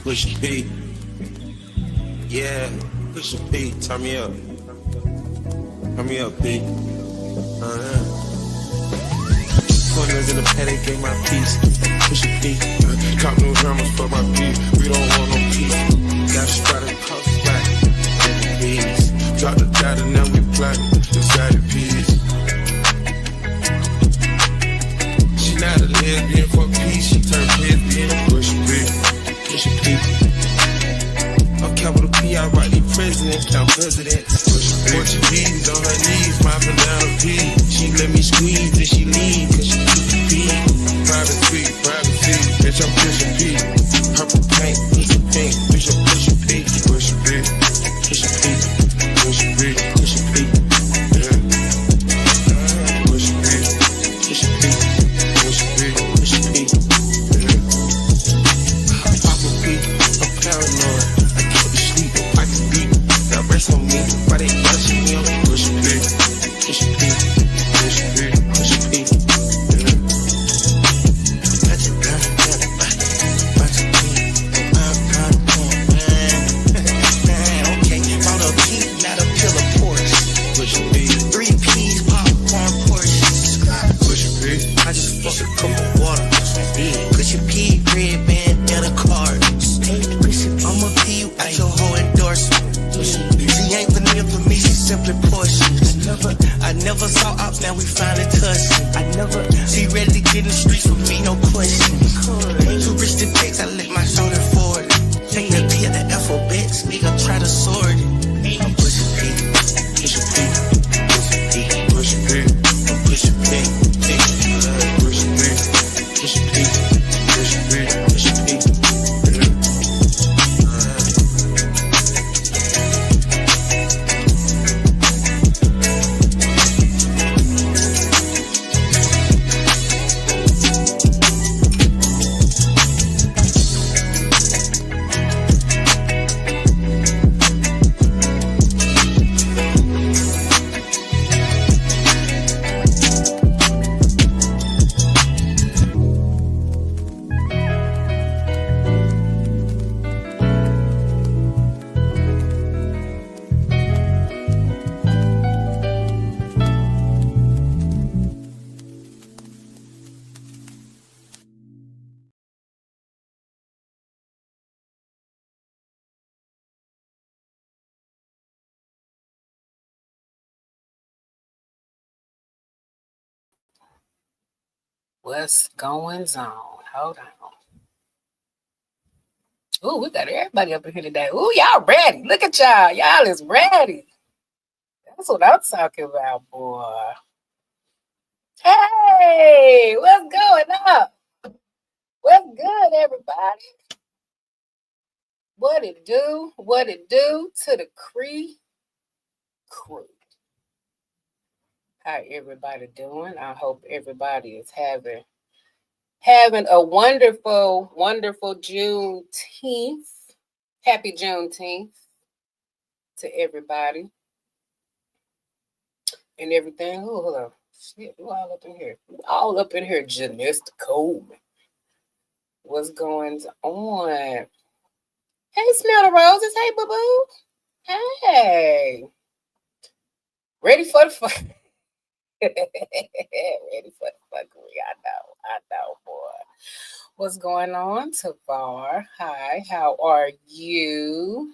Push a P. Yeah, push a P. Turn me up. Turn me up, P. Corners in the paddock, gave my piece. Push a P. Cop new hammers for my P. We don't want no peace. Got a spot and cuff back. Peace. Drop the data, now we plot. Inside the peace. She not a lesbian for peace. She turned lesbian. Push a P. Push a P. I'm capital P, I write the president, count presidents. Portuguese on her knees, mopping down a P. She let me squeeze and she leave, cause she keep the P. Privacy, bitch, I'm pushing P. Purple paint, push a pink, bitch, I'm pushing P. Push a P, push a P, push a P, push a P. Yeah. Push a P, push a P, push a P, push a P. Yeah. Pop a P, I'm paranoid. Rest on me, why they watching me? I'm push a P, push a P, push a P, push a P. Yeah. Touch it down, watch it P. Okay, bought a P, not a pillar Porsche. Push a P. 3 P's, popcorn Porsche. Push a P. I just fucked a cup of water. Push a P, red bandana card. I'ma P you at your whole endorsement. She ain't vanilla for me, she simply portion. I never saw ops, now we finally touching. She ready to get in the streets with me, no question. Too rich to takes, I let my shoulder forward. Take the P at the alphabets, nigga try to sort it. I'm pushing P, push a P, push a P, push a P, push a P, push a P, push a P, push a P. What's going on? Hold on. Oh, we got everybody up in here today. Oh, y'all ready. Look at y'all. Y'all is ready. That's what I'm talking about, boy. Hey, what's going on? What's good, everybody? What it do? What it do to the crew? How everybody doing? I hope everybody is having a wonderful, wonderful Juneteenth. Happy Juneteenth to everybody and everything. Oh, hold on. Shit, who all up in here? All up in here, Janista Coleman. What's going on? Hey, smell the roses. Hey, boo-boo. Hey. Ready for the fun. Ready for the fuckery. I know, boy. What's going on, Tavar? Hi, how are you?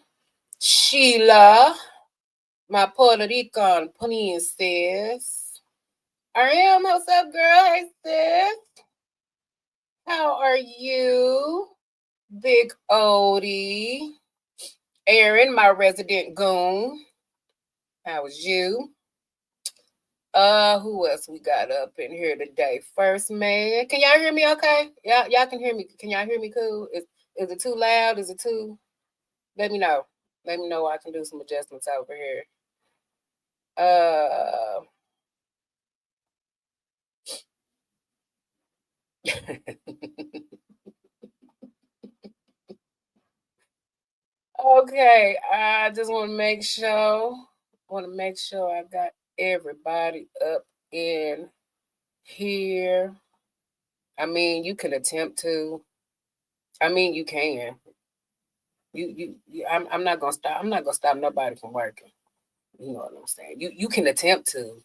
Sheila, my Puerto Rican princess. R.M., what's up, girl? Hey, sis. How are you? Big Odie. Aaron, my resident goon. How was you? Who else we got up in here today? First man. Can y'all hear me okay? Y'all can hear me. Can y'all hear me cool? Is it too loud? Is it too? Let me know. Let me know I can do some adjustments over here. Okay, I just want to make sure I got everybody up in here. I mean, you can attempt to. I mean, you can. I'm not gonna stop. I'm not gonna stop nobody from working. You know what I'm saying? You can attempt to.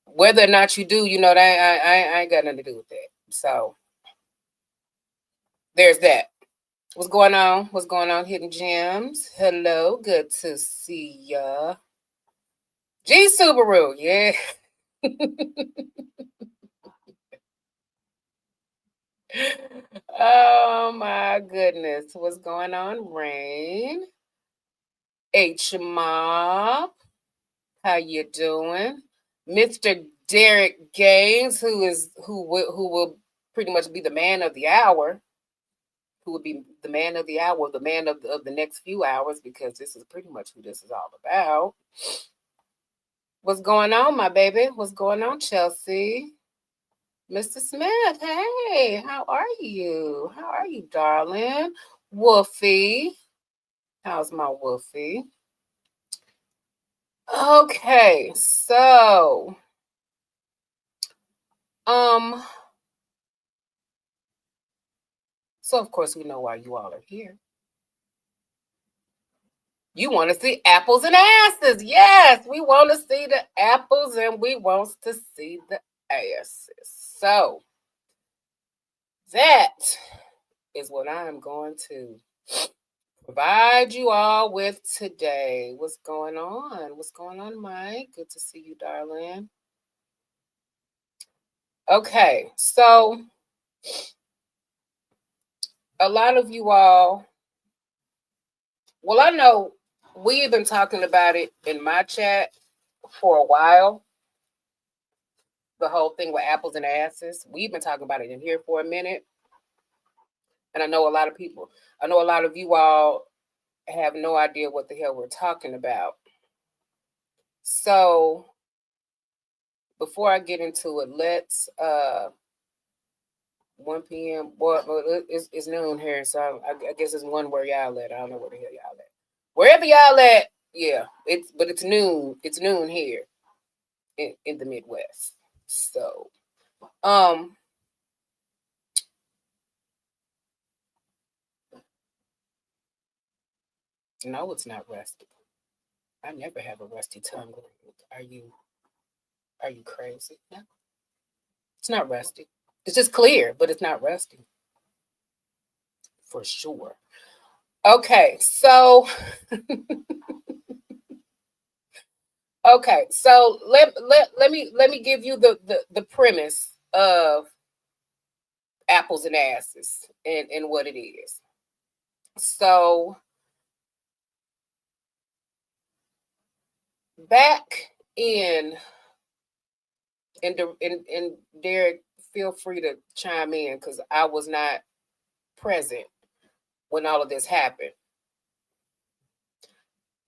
Whether or not you do, that I ain't got nothing to do with that. So there's that. What's going on? What's going on? Hidden Gems. Hello, good to see ya. G Subaru, yeah. Oh my goodness. What's going on, Rain? H Mob. How you doing? Mr. Derek Gaines, who will pretty much be the man of the hour. Who will be the man of the hour, the man of the next few hours, because this is pretty much who this is all about. What's going on, my baby? What's going on, Chelsea? Mr. Smith, hey, how are you? How are you, darling? Wolfie, how's my Wolfie? Okay, so, of course we know why you all are here. You want to see apples and asses. Yes, we want to see the apples and we want to see the asses. So that is what I'm going to provide you all with today. What's going on? What's going on, Mike? Good to see you, darling. Okay, so a lot of you all, well, I know we've been talking about it in my chat for a while. The whole thing with apples and asses. We've been talking about it in here for a minute. And I know a lot of you all have no idea what the hell we're talking about. So before I get into it, let's 1 p.m. Well, it's noon here, so I guess it's one where y'all at. I don't know where the hell y'all at. Wherever y'all at, yeah. It's noon. It's noon here in the Midwest. So no, it's not rusty. I never have a rusty tongue. Are you crazy? No. It's not rusty. It's just clear, but it's not rusty. For sure. Okay, so let me give you the premise of apples and asses and what it is. So back in Derek, feel free to chime in because I was not present when all of this happened.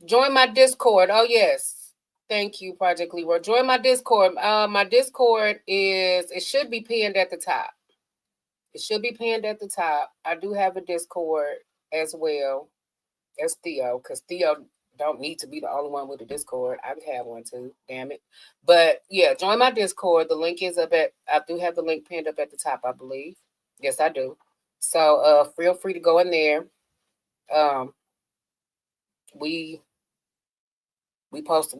Join my Discord. Oh yes. Thank you, Project Leroy. Join my Discord. My Discord it should be pinned at the top. It should be pinned at the top. I do have a Discord as well as Theo, because Theo don't need to be the only one with a Discord. I can have one too, damn it. But yeah, join my Discord. The link is I do have the link pinned up at the top, I believe. Yes, I do. So feel free to go in there. We post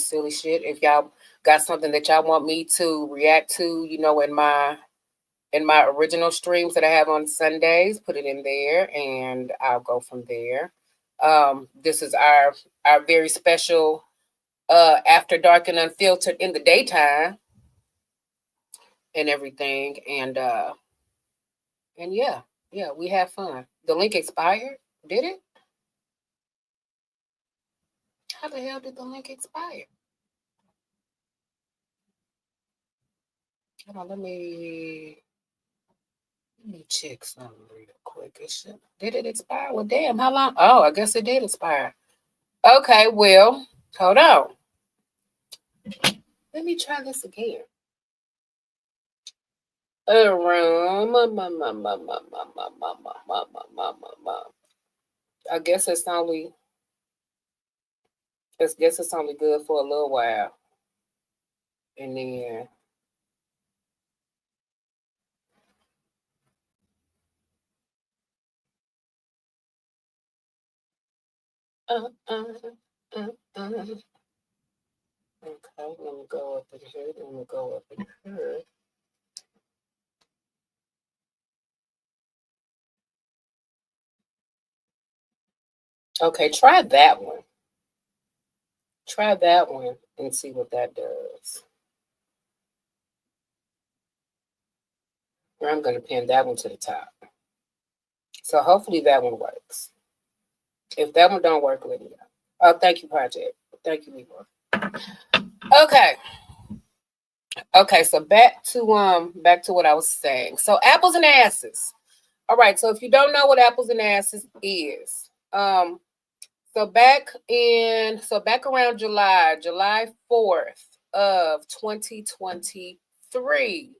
silly shit. If y'all got something that y'all want me to react to, in my original streams that I have on Sundays, put it in there and I'll go from there. This is our very special After Dark and Unfiltered in the daytime and everything. And yeah, we have fun. The link expired, did it? How the hell did the link expire? Hold on, let me check something real quick. Did it expire? Well, damn, how long? Oh, I guess it did expire. Okay, well, hold on. Let me try this again. I guess it's only good for a little while. And then Okay, let me go up in here. Let me go up in here. Okay, try that one. Try that one and see what that does. I'm going to pin that one to the top. So hopefully that one works. If that one don't work, let me know. Oh, thank you, Project. Thank you, Libra. Okay. Okay, so back to what I was saying. So apples and asses. All right, so if you don't know what apples and asses is, so back around July 4th of 2023,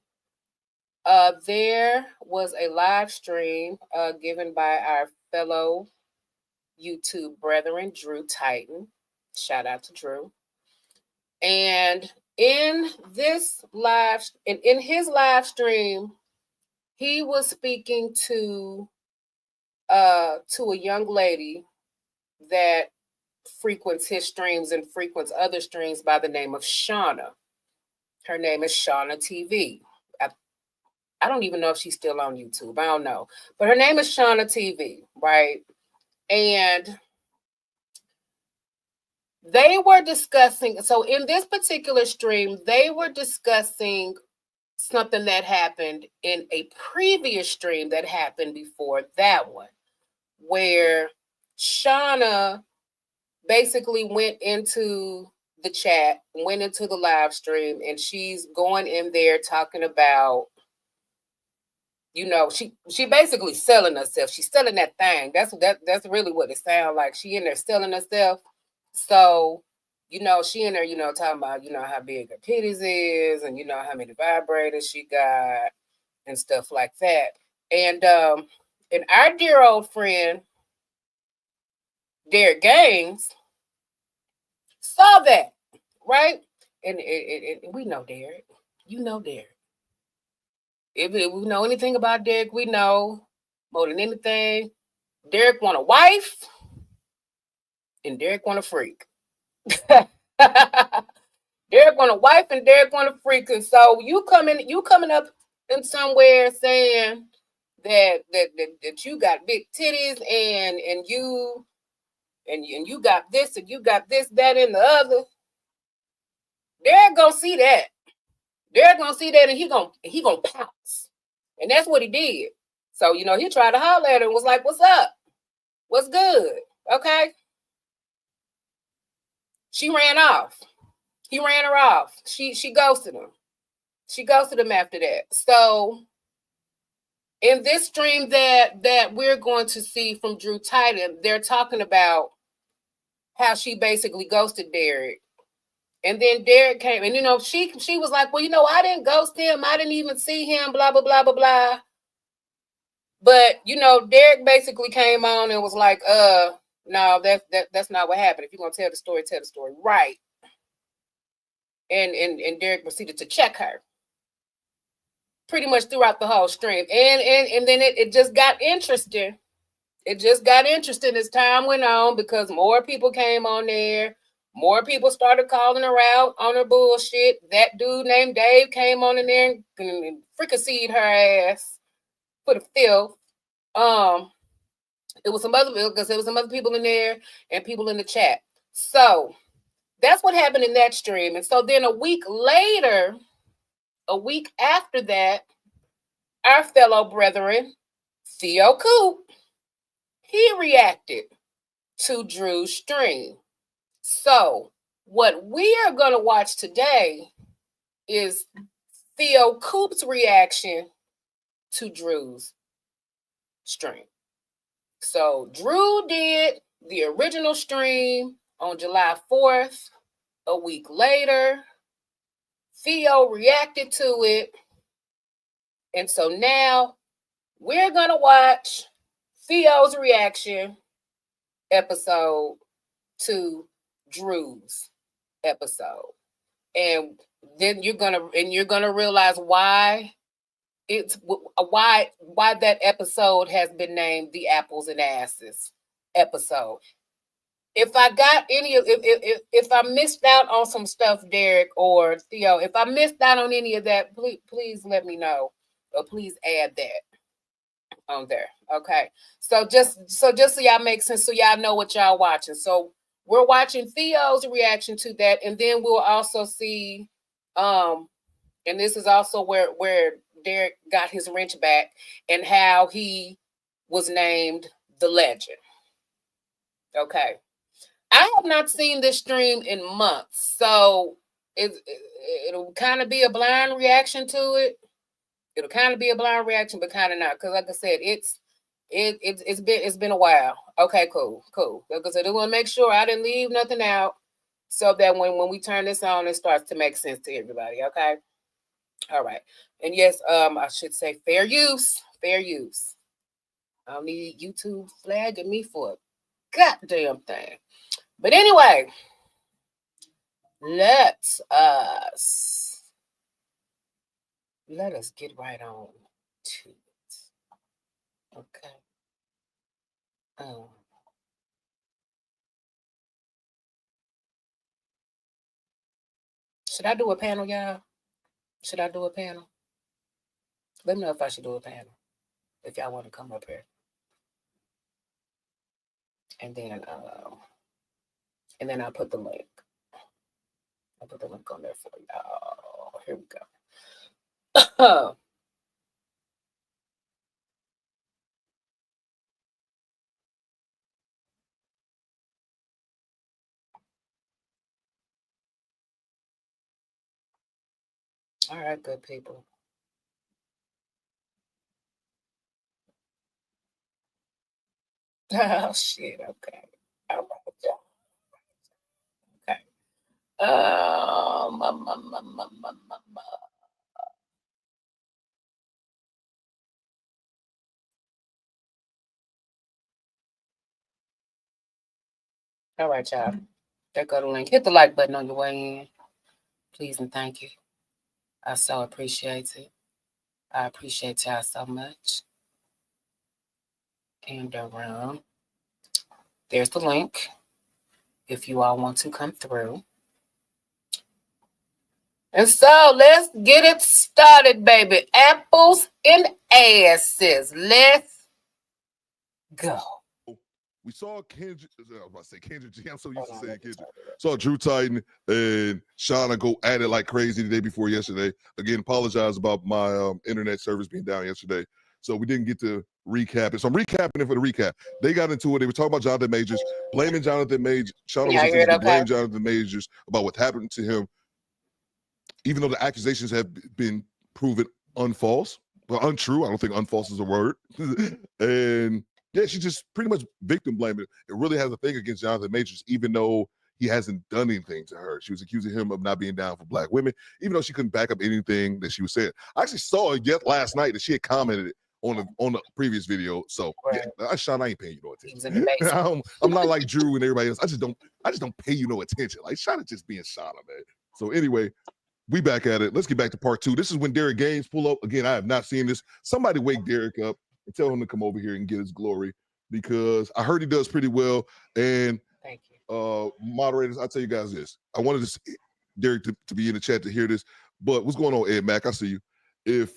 there was a live stream given by our fellow YouTube brethren, Drew Titan. Shout out to Drew. And in his live stream, he was speaking to a young lady that frequents his streams and frequents other streams by the name of Shauna. Her name is Shauna TV. I don't even know if she's still on YouTube. I don't know. But her name is Shauna TV, right? And they were discussing, so in this particular stream, they were discussing something that happened in a previous stream that happened before that one, where Shauna basically went into the chat, went into the live stream, and she's going in there talking about, she basically selling herself. She's selling that thing. That's really what it sounds like. She in there selling herself. So, she in there, talking about, how big her titties is and, how many vibrators she got and stuff like that. And our dear old friend, Derek Gaines, saw that, right? And we know Derek. You know Derek. If we know anything about Derek, we know more than anything, Derek want a wife and Derek want a freak. Derek want a wife and Derek want a freak. And so you coming up in somewhere saying that you got big titties and you got this and you got this, that, and the other. Derek gonna see that. Derek gonna see that and he gonna pounce. And that's what he did. So, he tried to holler at her and was like, "What's up? What's good?" Okay. She ran off. He ran her off. She ghosted him. She ghosted him after that. So in this stream that we're going to see from Drew Titan, they're talking about how she basically ghosted Derek. And then Derek came, and she was like, "Well, I didn't ghost him. I didn't even see him, blah, blah, blah, blah, blah." But Derek basically came on and was like, no, that's not what happened. If you're gonna tell the story right. And Derek proceeded to check her pretty much throughout the whole stream. And then it just got interesting. It just got interesting as time went on because more people came on there. More people started calling her out on her bullshit. That dude named Dave came on in there and fricasseed her ass for the filth. There was some other people in there and people in the chat. So that's what happened in that stream. And so then a week after that, our fellow brethren, Theo Coop, he reacted to Drew's stream. So what we are going to watch today is Theo Coop's reaction to Drew's stream. So Drew did the original stream on July 4th. A week later, Theo reacted to it. And so now we're going to watch Theo's reaction episode to Drew's episode. And then you're going to realize why that episode has been named the Apples and Asses episode. if I got any of if I missed out on some stuff, Derek or Theo, if I missed out on any of that, please let me know, or please add that on there. Okay. So just so y'all make sense, so y'all know what y'all watching. So we're watching Theo's reaction to that, and then we'll also see and this is also where Derek got his wrench back and how he was named the legend. Okay. I have not seen this stream in months, so it'll kind of be a blind reaction to it. It'll kind of be a blind reaction, but kind of not, because like I said, it's been a while. Okay, cool. Like I said, I want to make sure I didn't leave nothing out, so that when we turn this on, it starts to make sense to everybody. Okay, all right, and yes, I should say fair use. I don't need YouTube flagging me for a goddamn thing. But anyway, let us get right on to it. Okay. Should I do a panel, y'all? Should I do a panel? Let me know if I should do a panel, if y'all want to come up here. And then I'll put the link. I'll put the link on there for y'all. Here we go. All right, good people. Oh shit. Okay. All right. Okay. All right, y'all. There go the link. Hit the like button on your way in, please and thank you. I so appreciate it. I appreciate y'all so much. And there's the link if you all want to come through. And so let's get it started, baby. Apples and asses. Let's go. We saw Kendrick. I was about to say Kendrick. I'm so used to saying Kendrick. Saw Drew Titan and Shauna go at it like crazy the day before yesterday. Again, apologize about my internet service being down yesterday. So we didn't get to recap it. So I'm recapping it for the recap. They got into it. They were talking about Jonathan Majors, blaming Jonathan Majors. Shauna was blaming Jonathan Majors about what happened to him, even though the accusations have been proven unfalse. Well, untrue. I don't think unfalse is a word. And yeah, she just pretty much victim blaming it. It really has a thing against Jonathan Majors, even though he hasn't done anything to her. She was accusing him of not being down for black women, even though she couldn't back up anything that she was saying. I actually saw it yet last night that she had commented on the previous video. So yeah, Shauna, I ain't paying you no attention. I'm not like Drew and everybody else. I just don't pay you no attention. Like Shauna just being Shauna, man. So anyway, we back at it. Let's get back to part two. This is when Derek Gaines pull up. Again, I have not seen this. Somebody wake Derek up and tell him to come over here and get his glory, because I heard he does pretty well. And thank you. Moderators, I'll tell you guys this. I wanted Derek to be in the chat to hear this. But what's going on, Ed Mac? I see you. If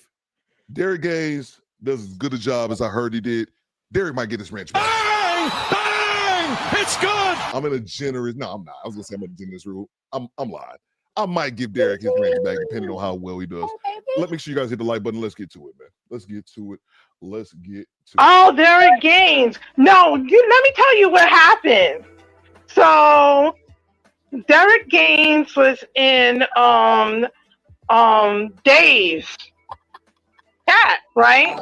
Derek Gaines does as good a job as I heard he did, Derek might get his wrench back. Bang! Bang! It's good. I'm in a generous. No, I'm not. I was gonna say I'm in a generous rule. I'm lying. I might give Derek his wrench back depending on how well he does. Let me make sure you guys hit the like button. Let's get to it, man. Let's get to it. Oh, Derek Gaines. No, let me tell you what happened. So Derek Gaines was in Dave's chat, right?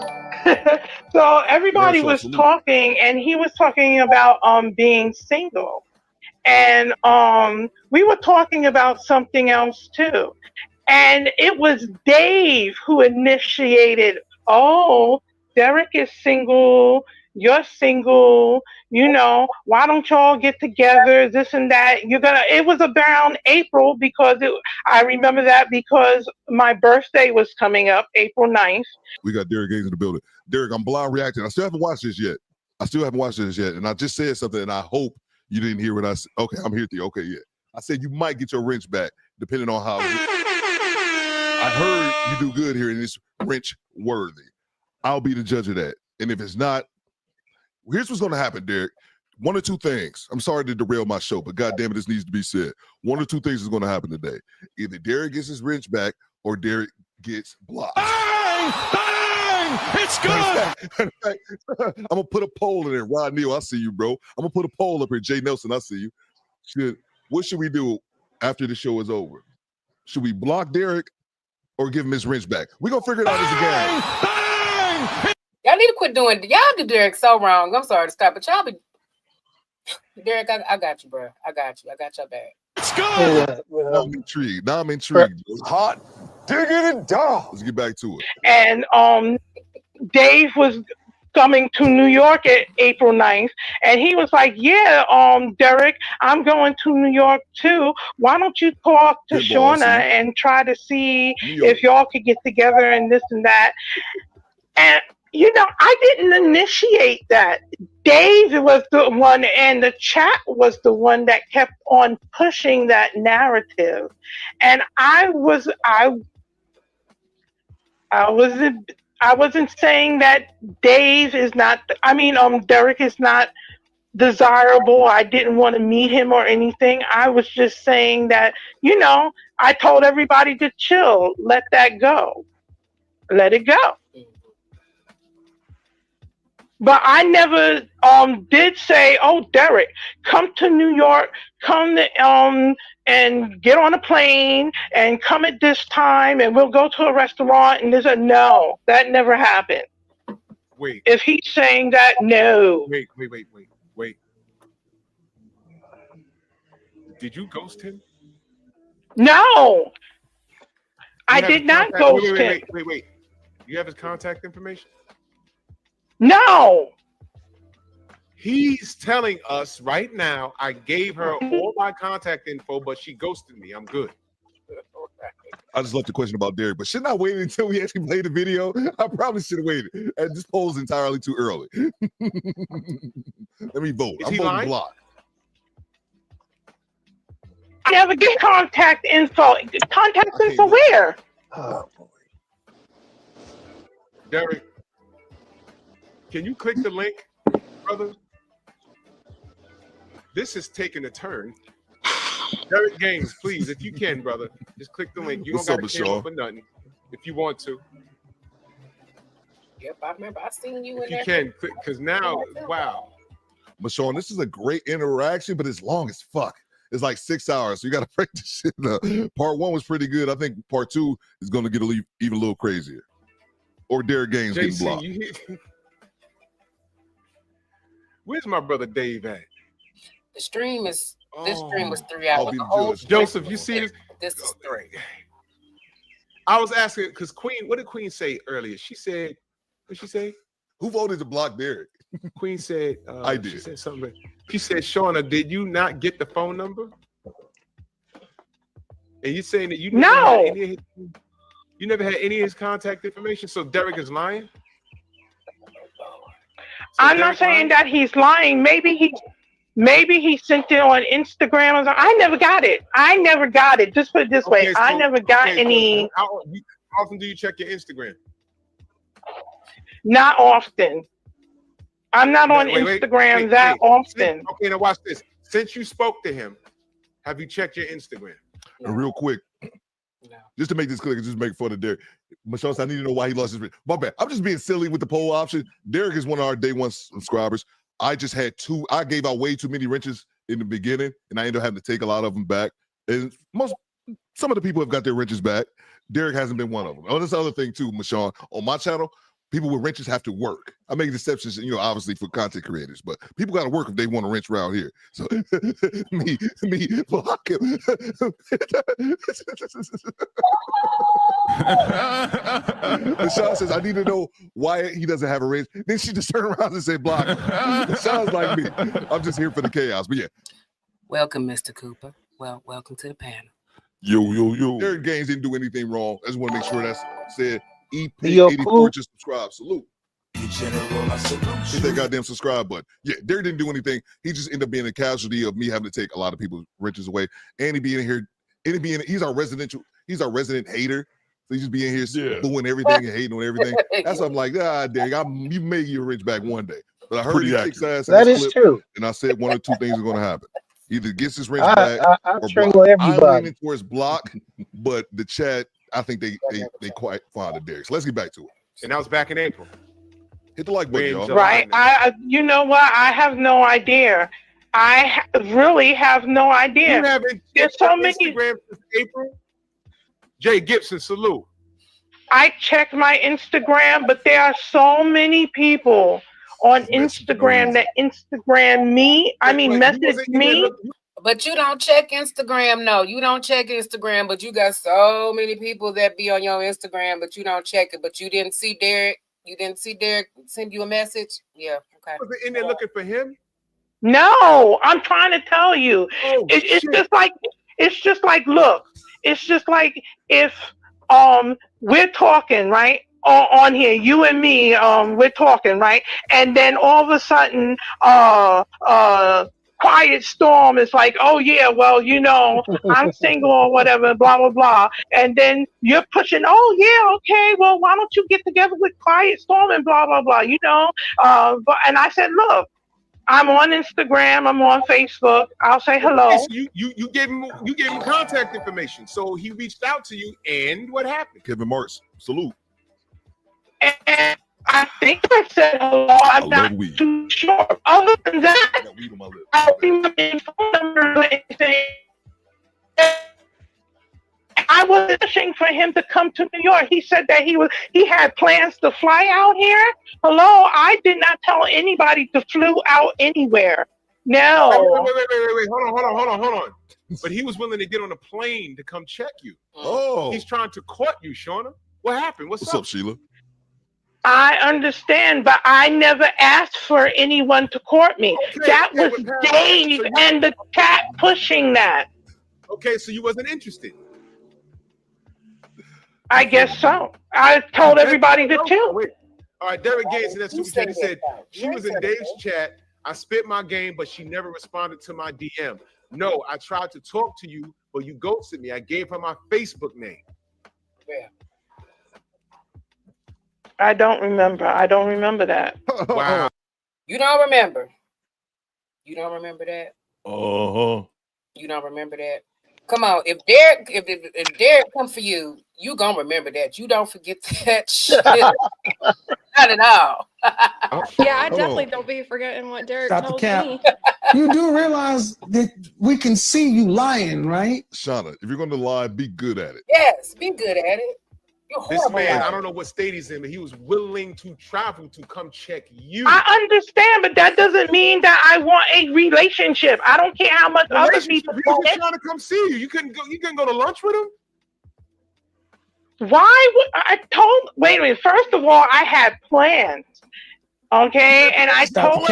So everybody was talking, and he was talking about being single. And we were talking about something else too. And it was Dave who initiated, oh, Derek is single, you're single, why don't y'all get together, this and that. It was around April, because I remember that because my birthday was coming up, April 9th. We got Derek Gaines in the building. Derek, I'm blind reacting. I still haven't watched this yet. And I just said something, and I hope You didn't hear what I said. Okay, I'm here with you. Okay, yeah. I said you might get your wrench back depending on how. I heard you do good here and it's wrench worthy. I'll be the judge of that. And if it's not, here's what's going to happen, Derek. One or two things. I'm sorry to derail my show, but goddamn it, this needs to be said. One or two things is going to happen today. Either Derek gets his wrench back or Derek gets blocked. Bang! Bang! It's good! I'm going to put a poll in there. Rod Neal, I see you, bro. I'm going to put a poll up here. Jay Nelson, I see you. What should we do after the show is over? Should we block Derek or give him his wrench back? We're going to figure it out as a game. Bang! Y'all need to quit doing. Y'all do Derek so wrong. I'm sorry to stop, but y'all be. Derek, I got you, bro. I got you. I got your back. Let's go. Now I'm intrigued. Bro. Hot diggity dog. Let's get back to it. And Dave was coming to New York at April 9th, and he was like, yeah, Derek, I'm going to New York too. Why don't you talk to Shawna and try to see if y'all could get together and this and that. And you know, I didn't initiate that. Dave was the one, and the chat was the one that kept on pushing that narrative. And I wasn't saying that Dave is not. Derek is not desirable. I didn't want to meet him or anything. I was just saying that, you know, I told everybody to chill, let that go, let it go. But I never did say, oh, Derek, come to New York, come to, and get on a plane and come at this time and we'll go to a restaurant and no, that never happened. Wait. If he's saying that, no. Wait. Did you ghost him? No. I did not ghost him. Wait. You have his contact information? No. He's telling us right now, I gave her all my contact info, but she ghosted me. I'm good. I just left the question about Derek, but shouldn't I wait until we actually play the video? I probably should have waited. And this poll is entirely too early. Let me vote. I'm voting block. I never get contact info. Contact info where? Oh, boy. Derek, can you click the link, brother? This is taking a turn. Derek Gaines, please, if you can, brother, just click the link. You don't got to camera for nothing if you want to. Yep, I remember. I seen you in there. there. You can click, because now, wow. But Shauna, this is a great interaction, but it's long as fuck. It's like 6 hours, so you got to break this shit up. Part one was pretty good. I think part two is going to get even a little crazier. Or Derek Gaines getting blocked. Where's my brother Dave at? The stream is. This stream was 3 hours. Joseph, you see this? This is 3. I was asking because Queen. What did Queen say earlier? She said, "What she say? Who voted to block Derek?" Queen said, "I did." She said something. She said, "Shawna, did you not get the phone number?" And you saying that you never had any of his contact information. So Derek is lying. I'm not saying that he's lying. Maybe he sent it on Instagram or something. I never got it. Just put it this way. I never got any. How often do you check your Instagram? Not often. I'm not on Instagram that often. Okay, now watch this. Since you spoke to him, have you checked your Instagram? And real quick, just to make this clear, just make fun of Derek. Michelle, I need to know why he lost his. My bad. I'm just being silly with the poll option. Derek is one of our day one subscribers. I just had two. I gave out way too many wrenches in the beginning, and I ended up having to take a lot of them back. And some of the people have got their wrenches back. Derek hasn't been one of them. Oh, this other thing too, Michelle. On my channel, people with wrenches have to work. I make exceptions, obviously for content creators, but people got to work if they want a wrench around here. So me, block him. Michelle says, I need to know why he doesn't have a wrench. Then she just turned around and said, block him. Sounds like me. I'm just here for the chaos, but yeah. Welcome, Mr. Cooper. Well, welcome to the panel. Yo. Derek Gaines didn't do anything wrong. I just want to make sure that's said. EP84 just subscribe. Salute. In general, I salute Hit you. that goddamn subscribe button. Yeah, Derek didn't do anything. He just ended up being a casualty of me having to take a lot of people's riches away. And he being here, he's our resident hater. So he just being here booing everything and hating on everything. That's why I'm like, Derek, you may get rich back one day. But I heard he kicks ass in That this is clip, true. and I said one or two things are gonna happen. Either gets his rich back I or train block. with I'm everybody. leaning towards block, but the chat, I think they quite fond of Derek. So let's get back to it. And that was back in April. Hit the like button, y'all. Right. You know what? I have no idea. Really have no idea. You haven't There's so many. Instagram since April. Jay Gibson, salute. I checked my Instagram, but there are so many people on Instagram that Instagram me. I mean, message me. But you don't check Instagram. No, you don't check Instagram, but you got so many people that be on your Instagram, but you don't check it. But you didn't see Derek. You didn't see Derek send you a message? Yeah, okay. Was it in there looking for him? No, I'm trying to tell you. It's just like, look, it's just like if we're talking, right? On here, you and me, we're talking, right? And then all of a sudden, Quiet Storm is like, oh yeah, well, you know, I'm single or whatever, blah blah blah. And then you're pushing, oh yeah, okay, well, why don't you get together with Quiet Storm and blah blah blah, you know? And I said, look, I'm on Instagram, I'm on Facebook. I'll say hello. Yes, you gave him contact information, so he reached out to you, and what happened? Kevin Marks, salute. And I think I said hello. I'm not too sure. Other than that, I don't remember his phone number or anything. I was wishing for him to come to New York. He said that he had plans to fly out here. Hello, I did not tell anybody to flew out anywhere. No. Wait. Hold on. But he was willing to get on a plane to come check you. Oh. He's trying to court you, Shauna. What happened? What's up, Sheila? I understand, but I never asked for anyone to court me. That was Dave and the cat pushing that. Okay, so you wasn't interested. I guess so. I told everybody to too. All right, Derek Gaines in that super chat, he said, she was in Dave's chat. I spit my game, but she never responded to my DM. No, I tried to talk to you, but you ghosted me. I gave her my Facebook name. Yeah. I don't remember that. Wow. You don't remember? You don't remember that? Uh-huh. You don't remember that? Come on, if Derek come for you, you gonna remember that. You don't forget that shit. Not at all. Yeah, I definitely don't be forgetting what Derek told me. You do realize that we can see you lying, right? Shauna, if you're going to lie, be good at it. Yes, be good at it. You're This man, I don't know what state he's in, but he was willing to travel to come check you. I understand, but that doesn't mean that I want a relationship. I don't care how much other people He was trying to come see you. You couldn't go to lunch with him? Why would wait a minute. First of all, I had plans. Okay, and I told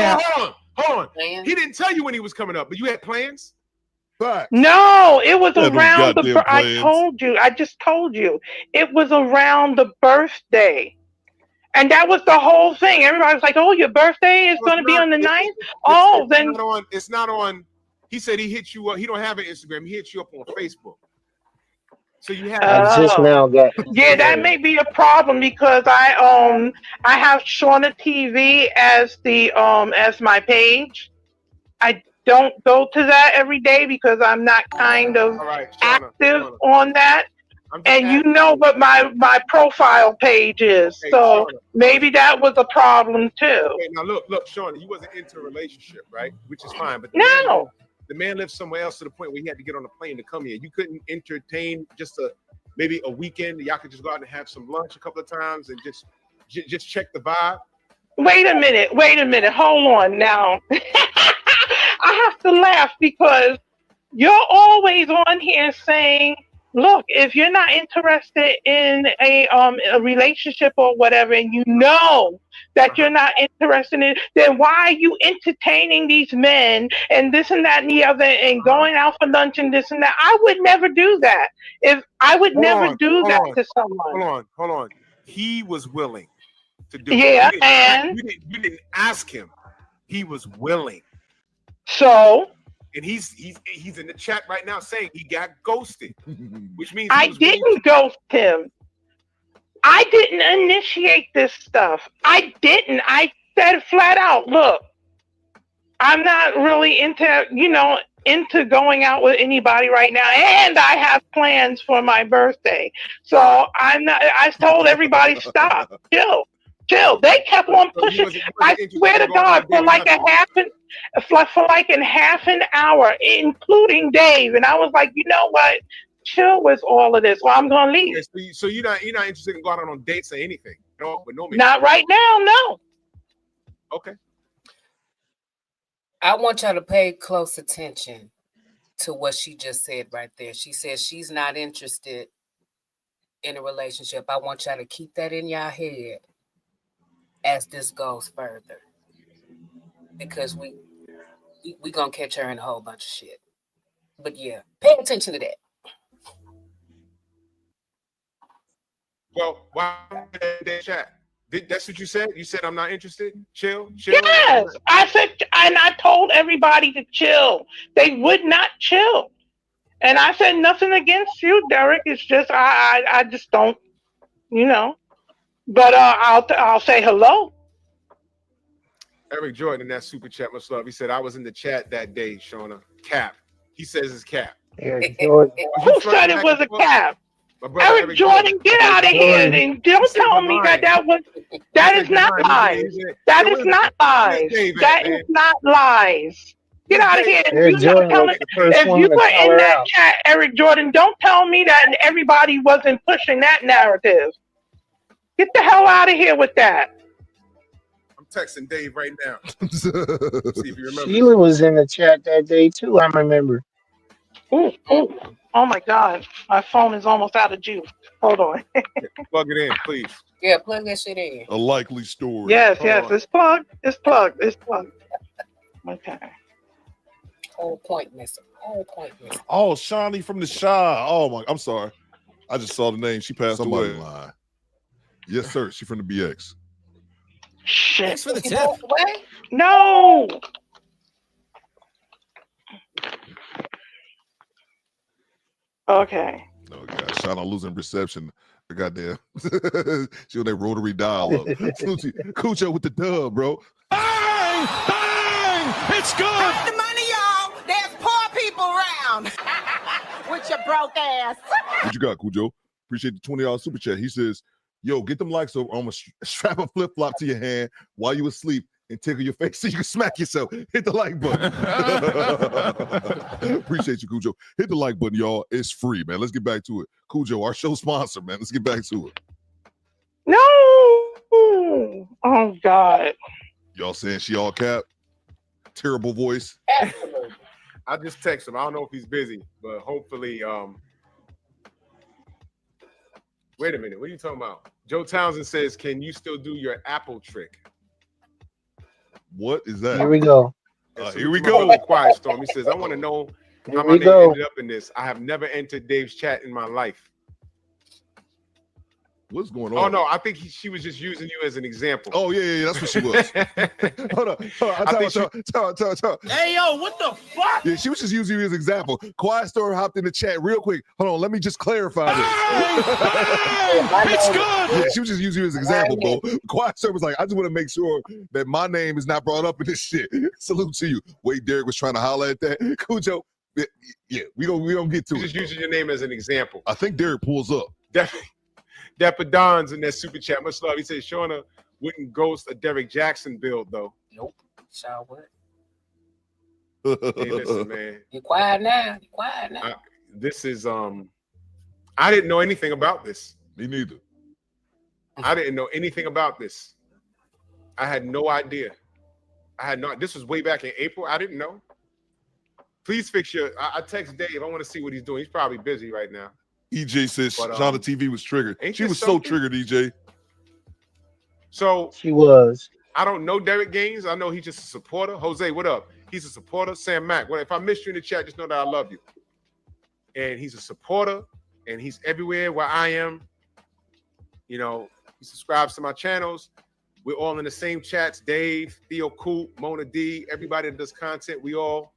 Hold on. He didn't tell you when he was coming up, but you had plans? No, it was around the I just told you. It was around the birthday. And that was the whole thing. Everybody was like, oh, your birthday is going to be on the 9th? It's not on. He said he hit you up. He don't have an Instagram. He hit you up on Facebook. So you have. I just now got. Yeah, that may be a problem because I have Shawna TV as as my page. I don't go to that every day because I'm not kind of active on that. And you know what my profile page is. Okay, so Shawna, maybe that was a problem too. Okay, now look, Shawna, you wasn't into a relationship, right? Which is fine. But the man lived somewhere else to the point where he had to get on a plane to come here. You couldn't entertain just maybe a weekend. Y'all could just go out and have some lunch a couple of times and just check the vibe. Wait a minute. Hold on now. I have to laugh because you're always on here saying, look, if you're not interested in a relationship or whatever, and you know that you're not interested in it, then why are you entertaining these men and this and that and the other and going out for lunch and this and that? I would never do that. If I would never do that to someone. Hold on. He was willing. to do. Yeah, You didn't ask him. He was willing. So. And he's in the chat right now saying he got ghosted, which means I didn't ghost him. I didn't initiate this stuff. I didn't. I said flat out, look, I'm not really into going out with anybody right now, and I have plans for my birthday. So I'm not. I told everybody, stop, chill. They kept on pushing. I swear to God, for like half an hour, including Dave, and I was like, you know what? Chill with all of this, or I'm gonna leave. Okay, so you're not interested in going out on dates or anything? No, with no. Not right now, no. Okay. I want y'all to pay close attention to what she just said right there. She says she's not interested in a relationship. I want y'all to keep that in y'all head as this goes further, because we gonna catch her in a whole bunch of shit. But yeah, pay attention to that. Well, why that chat? That's what you said? You said I'm not interested? Chill? Yes, I said, and I told everybody to chill. They would not chill. And I said nothing against you, Derek. It's just I just don't, But I'll say hello. Eric Jordan in that super chat, much love. He said I was in the chat that day, Shawna. Cap. He says it's cap. Eric Jordan. Who said it was a cap? Eric Jordan, get out of here and don't tell me that is not lies. That is not lies. That is not lies. Get out of here. If you were in that chat, Eric Jordan, don't tell me that everybody wasn't pushing that narrative. Get the hell out of here with that. I'm texting Dave right now. See if you remember. Sheila was in the chat that day too, I remember. Ooh. Oh my God, my phone is almost out of juice. Hold on. Plug it in, please. Yeah, plug that shit in. A likely story. Yes, it's plugged. Okay. Whole point missing. Oh, Shawnee from the Shy. Oh my, I'm sorry. I just saw the name. She passed away. Lying. Yes, sir. She from the BX. Shit. Thanks for the tip. No. Okay. Oh God, Shauna losing reception. Goddamn. She on that rotary dial up. Cucho with the dub, bro. Bang! It's good. Got the money, y'all. There's poor people around. With your broke ass. What you got, Cujo? Appreciate the $20 super chat. He says, yo, get them likes over. I'm gonna strap a flip-flop to your hand while you asleep and tickle your face so you can smack yourself. Hit the like button. Appreciate you, Cujo. Hit the like button, y'all. It's free, man. Let's get back to it. Cujo, our show sponsor, man. Let's get back to it. No. Oh, God. Y'all saying she all cap? Terrible voice. Absolutely. I just text him. I don't know if he's busy, but hopefully, wait a minute. What are you talking about? Joe Townsend says, can you still do your Apple trick? What is that? Here we go. Here we go. Quiet Storm. He says, I want to know Here how my we name go. ended up in this. I have never entered Dave's chat in my life. What's going on? Oh, no. I think she was just using you as an example. Oh, yeah. That's what she was. Hold on. Tell. Hey, yo, what the fuck? Yeah, she was just using you as an example. Quiet Storm hopped in the chat real quick. Hold on. Let me just clarify this. It's good. Yeah, she was just using you as an example, bro. Quiet Storm was like, I just want to make sure that my name is not brought up in this shit. Salute to you. Wait, Derek was trying to holler at that. Cujo, yeah, we gonna get to it. Just using your name as an example. I think Derek pulls up. Definitely. Dapper Don's in that super chat. Much love. He says Shawna wouldn't ghost a Derek Jackson build, though. Nope. Sure would. Hey, listen, man. You quiet now. This is I didn't know anything about this. Me neither. I didn't know anything about this. I had no idea. This was way back in April. I didn't know. Please fix your. I text Dave. I want to see what he's doing. He's probably busy right now. EJ says Shauna TV was triggered. She was so triggered, EJ. So she was. I don't know Derek Gaines. I know he's just a supporter. Jose, what up? He's a supporter. Sam Mack. Well, if I missed you in the chat, just know that I love you. And he's a supporter, and he's everywhere where I am. You know, he subscribes to my channels. We're all in the same chats. Dave, Theo Coop, Mona D, everybody that does content, we all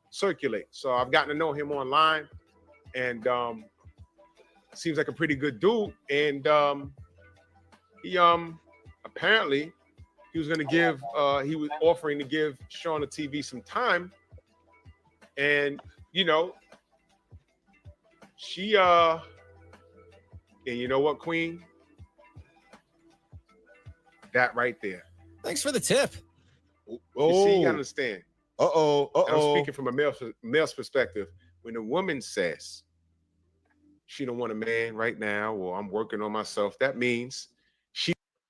circulate. So I've gotten to know him online, and seems like a pretty good dude. And he apparently he was offering to give Shawna TV some time. And she and you know what, Queen? That right there. Thanks for the tip. You see, you understand. I'm speaking from a male's perspective. When a woman says she don't want a man right now, or I'm working on myself, that means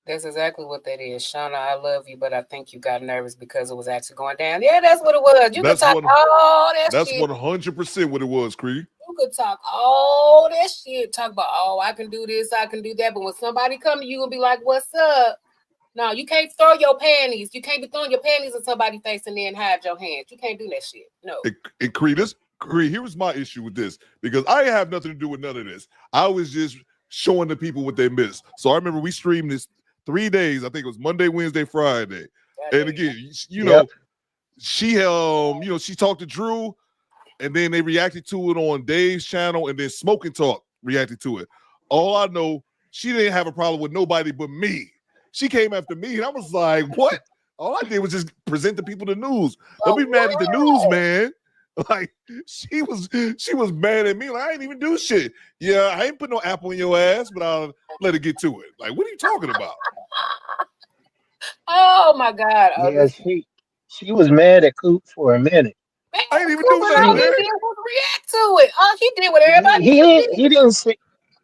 That's exactly what that is. Shauna, I love you, but I think you got nervous because it was actually going down. Yeah, that's what it was. You could talk all that shit. That's 100% what it was, Creed. You could talk all that shit. Talk about, oh, I can do this, I can do that. But when somebody come to you and be like, what's up? No, you can't throw your panties. You can't be throwing your panties in somebody's face and then hide your hands. You can't do that shit. No. Creed, here was my issue with this, because I have nothing to do with none of this. I was just showing the people what they missed. So I remember we streamed this 3 days. I think it was Monday, Wednesday, Friday. And again, know, she she talked to Drew, and then they reacted to it on Dave's channel, and then Smoke and Talk reacted to it. All I know, she didn't have a problem with nobody but me. She came after me, and I was like, what? All I did was just present the people the news. Don't be mad at the news, man. Like, she was mad at me. Like, I ain't even do shit. Yeah, I ain't put no apple in your ass, but I'll let her get to it. Like, what are you talking about? Oh my God. Yeah, she was mad at Coop for a minute. Man, I ain't even do that. He didn't react to it. Oh, he did what everybody did.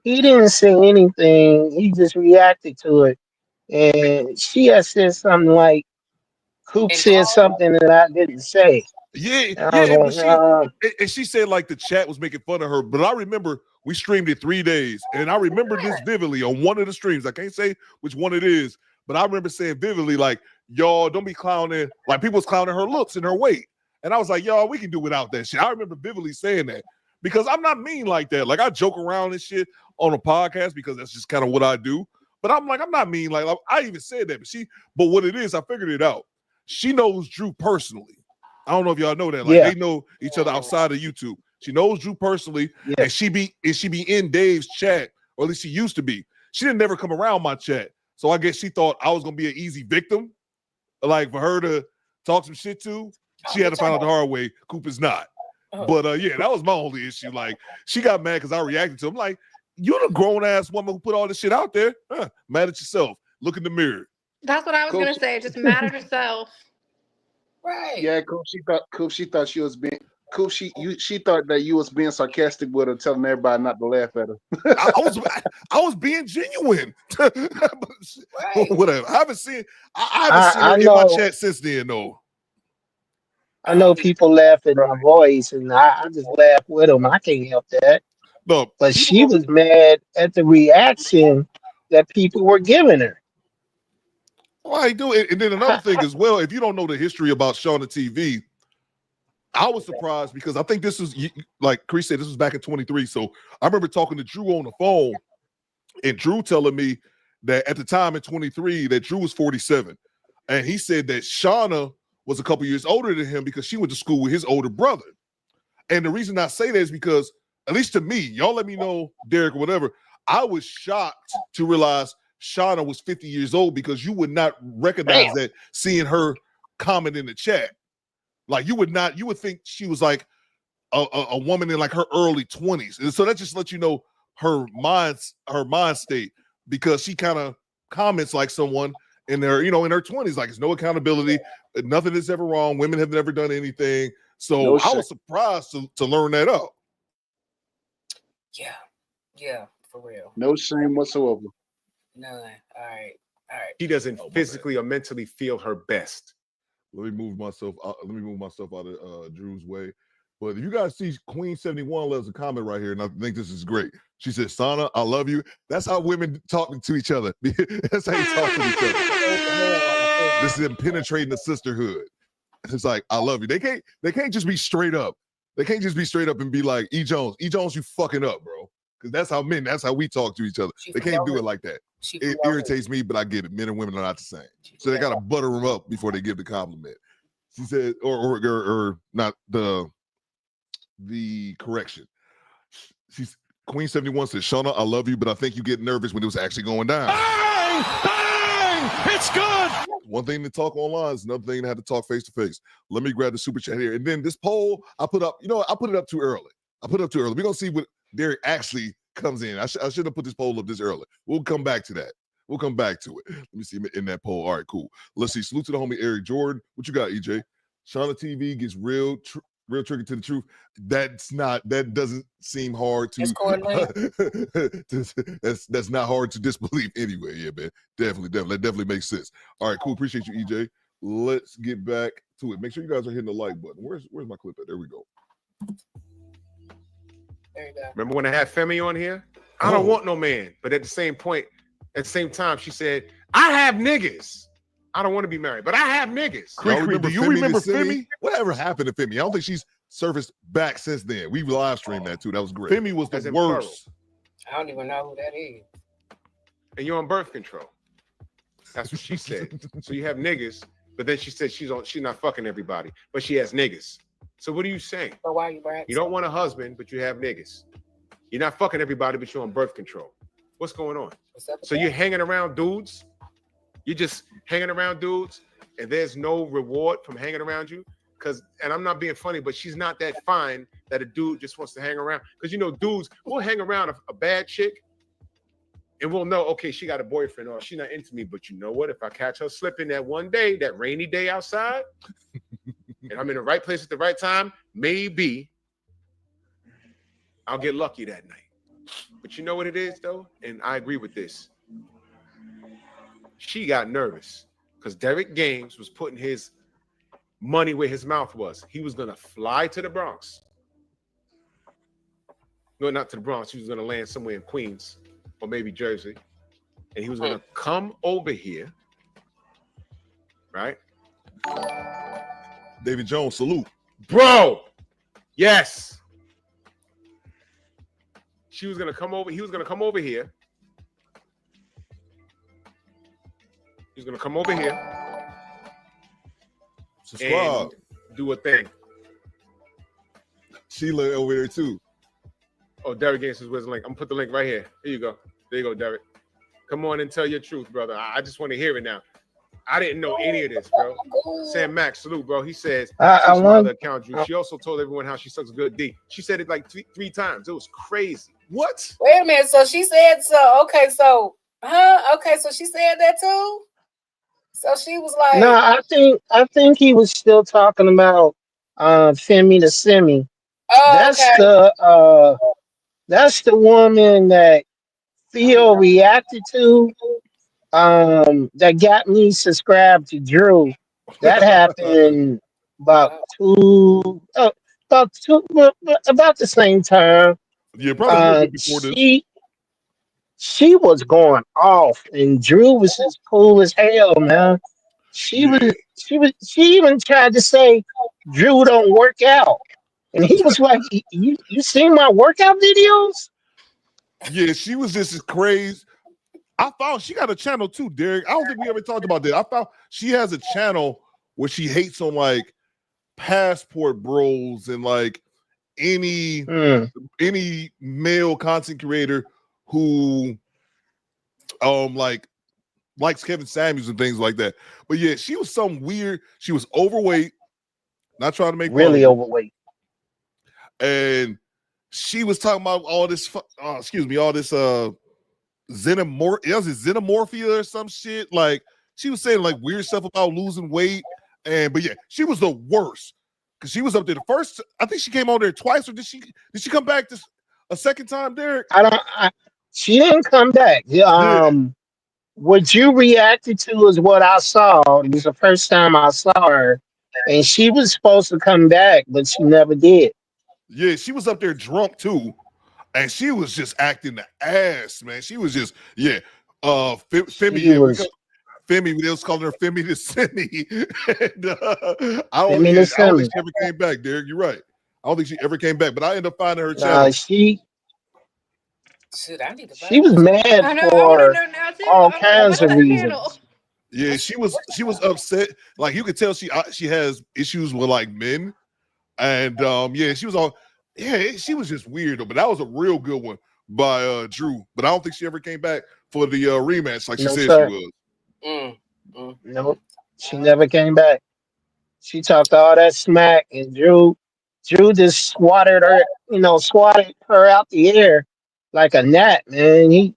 He didn't say anything. He just reacted to it. And she had said something like, Coop said something that I didn't say. And she said like the chat was making fun of her. But I remember we streamed it 3 days, and I remember this vividly on one of the streams. I can't say which one it is, but I remember saying vividly, like, y'all don't be clowning. Like, people was clowning her looks and her weight. And I was like, y'all, we can do without that shit. I remember vividly saying that, because I'm not mean like that. Like, I joke around and shit on a podcast because that's just kind of what I do. But I'm like, I'm not mean. Like I even said that. But what it is, I figured it out. She knows Drew personally. I don't know if y'all know that. Like, they know each other outside of YouTube. She knows Drew personally, and she be in Dave's chat, or at least she used to be. She didn't never come around my chat, so I guess she thought I was gonna be an easy victim, like for her to talk some shit to. She had to find out the hard way. Coop is not. But yeah, that was my only issue. Like, she got mad because I reacted to him. Like, you're the grown ass woman who put all this shit out there. Mad at yourself. Look in the mirror. That's what I was gonna say. Just mad at herself. Right. Yeah, Coop. She thought she was being. Coop. She thought that you was being sarcastic with her, telling everybody not to laugh at her. I was being genuine. Whatever. I haven't seen her in my chat since then, though. I know people laugh at my voice, and I just laugh with them. I can't help that. No, but she was mad at the reaction that people were giving her. Well, I do it. And then another thing as well, if you don't know the history about Shawna TV, I was surprised because I think this is, like Chris said, this was back in 23. So I remember talking to Drew on the phone, and Drew telling me that at the time in 23, that Drew was 47. And he said that Shauna was a couple years older than him because she went to school with his older brother. And the reason I say that is because, at least to me, y'all let me know, Derek, or whatever, I was shocked to realize Shauna was 50 years old, because you would not recognize that seeing her comment in the chat. Like, you would think she was like a woman in like her early 20s. And so that just lets you know her mind state, because she kind of comments like someone in their, in her 20s, like, it's no accountability, nothing is ever wrong, women have never done anything. So I was surprised to learn that up. Yeah, for real. No shame whatsoever. None. All right. She doesn't physically or mentally feel her best. Let me move myself out of Drew's way. But if you guys see Queen 71 leaves a comment right here, and I think this is great. She says, Shauna, I love you. That's how women talk to each other. That's how you talk to each other. This is them penetrating the sisterhood. It's like, I love you. They can't just be straight up. They can't just be straight up and be like, E. Jones, you fucking up, bro. Because that's how we talk to each other. They can't do it like that. it irritates me, but I get it. Men and women are not the same. So they got to butter them up before they give the compliment. She said, or not the correction. She's Queen 71 said, Shauna, I love you, but I think you get nervous when it was actually going down. Bang! Bang! It's good. One thing to talk online is another thing to have to talk face to face. Let me grab the super chat here. And then this poll I put up, I put it up too early. We're going to see what Derek actually comes in. I should have put this poll up this early. We'll come back to that. We'll come back to it. Let me see in that poll. All right, cool. Let's see. Salute to the homie Eric Jordan. What you got, EJ? Shauna TV gets real trigger to the truth. That doesn't seem hard to that's not hard to disbelieve anyway. Yeah, man. Definitely. That definitely makes sense. All right, cool. Appreciate you, EJ. Let's get back to it. Make sure you guys are hitting the like button. Where's my clip at? There we go. There you go. Remember when I had Femi on here? I don't want no man. But at the same time, she said, I have niggas. I don't want to be married, but I have niggas. Do you remember Femi? Whatever happened to Femi? I don't think she's surfaced back since then. We live streamed that too. That was great. Femi was the worst. I don't even know who that is. And you're on birth control. That's what she said. So you have niggas, but then she said she's not fucking everybody, but she has niggas. So what are you saying? So why are you bragging? You don't want a husband, but you have niggas. You're not fucking everybody, but you're on birth control. What's going on? So you're hanging around dudes. You're just hanging around dudes, and there's no reward from hanging around you. And I'm not being funny, but she's not that fine that a dude just wants to hang around. Because dudes will hang around a bad chick, and we'll know, okay, she got a boyfriend, or she's not into me. But you know what? If I catch her slipping that one day, that rainy day outside, and I'm in the right place at the right time, maybe I'll get lucky that night. But you know what it is, though? And I agree with this. She got nervous because Derek Gaines was putting his money where his mouth was. He was going to fly to the Bronx. No, not to the Bronx. He was going to land somewhere in Queens or maybe Jersey. And he was going to come over here. Right? David Jones, salute. Bro. Yes. She was going to come over. He was going to come over here. He's going to come over here and do a thing. Sheila over there too. Oh, Derek Gaines says, where's the link? I'm going to put the link right here. Here you go. There you go, Derek. Come on and tell your truth, brother. I just want to hear it now. I didn't know any of this, bro. Sam Max, salute, bro. He says, she also told everyone how she sucks good D. She said it like three times. It was crazy. What? Wait a minute. So she said so. Okay, so, Okay, so she said that too? So she was like, no, I think he was still talking about Femi the Semi. Oh, that's the woman that Theo reacted to. That got me subscribed to Drew. That happened about the same time. Yeah, probably before this. She was going off, and Drew was just cool as hell, man. She even tried to say Drew don't work out, and he was like, "You seen my workout videos?" Yeah, she was just as crazy. I found she got a channel too, Derek. I don't think we ever talked about that. I found she has a channel where she hates on like passport bros and like any male content creator who likes Kevin Samuels and things like that. But yeah, she was some weird. She was overweight, not trying to make really overweight, and she was talking about all this. All this xenomorphia or some shit. Like she was saying like weird stuff about losing weight, but yeah, she was the worst because she was up there the first. I think she came on there twice, or did she come back a second time, Derek? She didn't come back. What you reacted to is what I saw. It was the first time I saw her, and she was supposed to come back, but she never did. Yeah, she was up there drunk too, and she was just acting the ass, man. She was just Femi. They was calling her Femi the Semi. And, I don't think she ever came back, Derek. You're right. I don't think she ever came back, but I ended up finding her channel. Shit, I need to She was mad I know. I want to for know now too. all I'm like, kinds what's of that panel? reasons. Yeah, she was upset. Like you could tell she has issues with like men, and yeah, she was all she was just weird though. But that was a real good one by Drew. But I don't think she ever came back for the rematch like she No, said sir. she was. Nope. She never came back. She talked all that smack, and Drew just swatted her out the air like a gnat, man.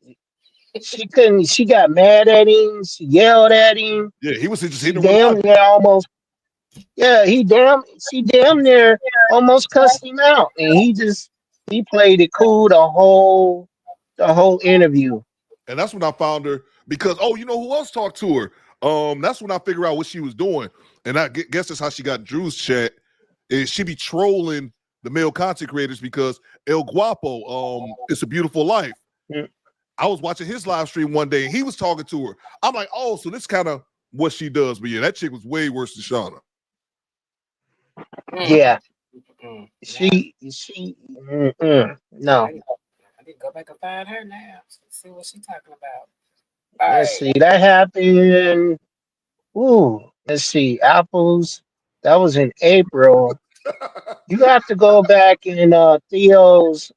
She got mad at him, she yelled at him. Yeah, he was just She hitting her with damn logic. near almost she damn near almost cussed him out. And he played it cool the whole interview. And that's when I found her because you know who else talked to her? That's when I figured out what she was doing, and I guess that's how she got Drew's chat. Is she be trolling the male content creators because El Guapo, It's a Beautiful Life. Mm. I was watching his live stream one day, and he was talking to her. I'm like, oh, so this kind of what she does. But yeah, that chick was way worse than Shauna. Yeah, she no. I need to go back and find her now. See what she's talking about. Let's see. That happened. Ooh, let's see. Apples. That was in April. You have to go back in Theo's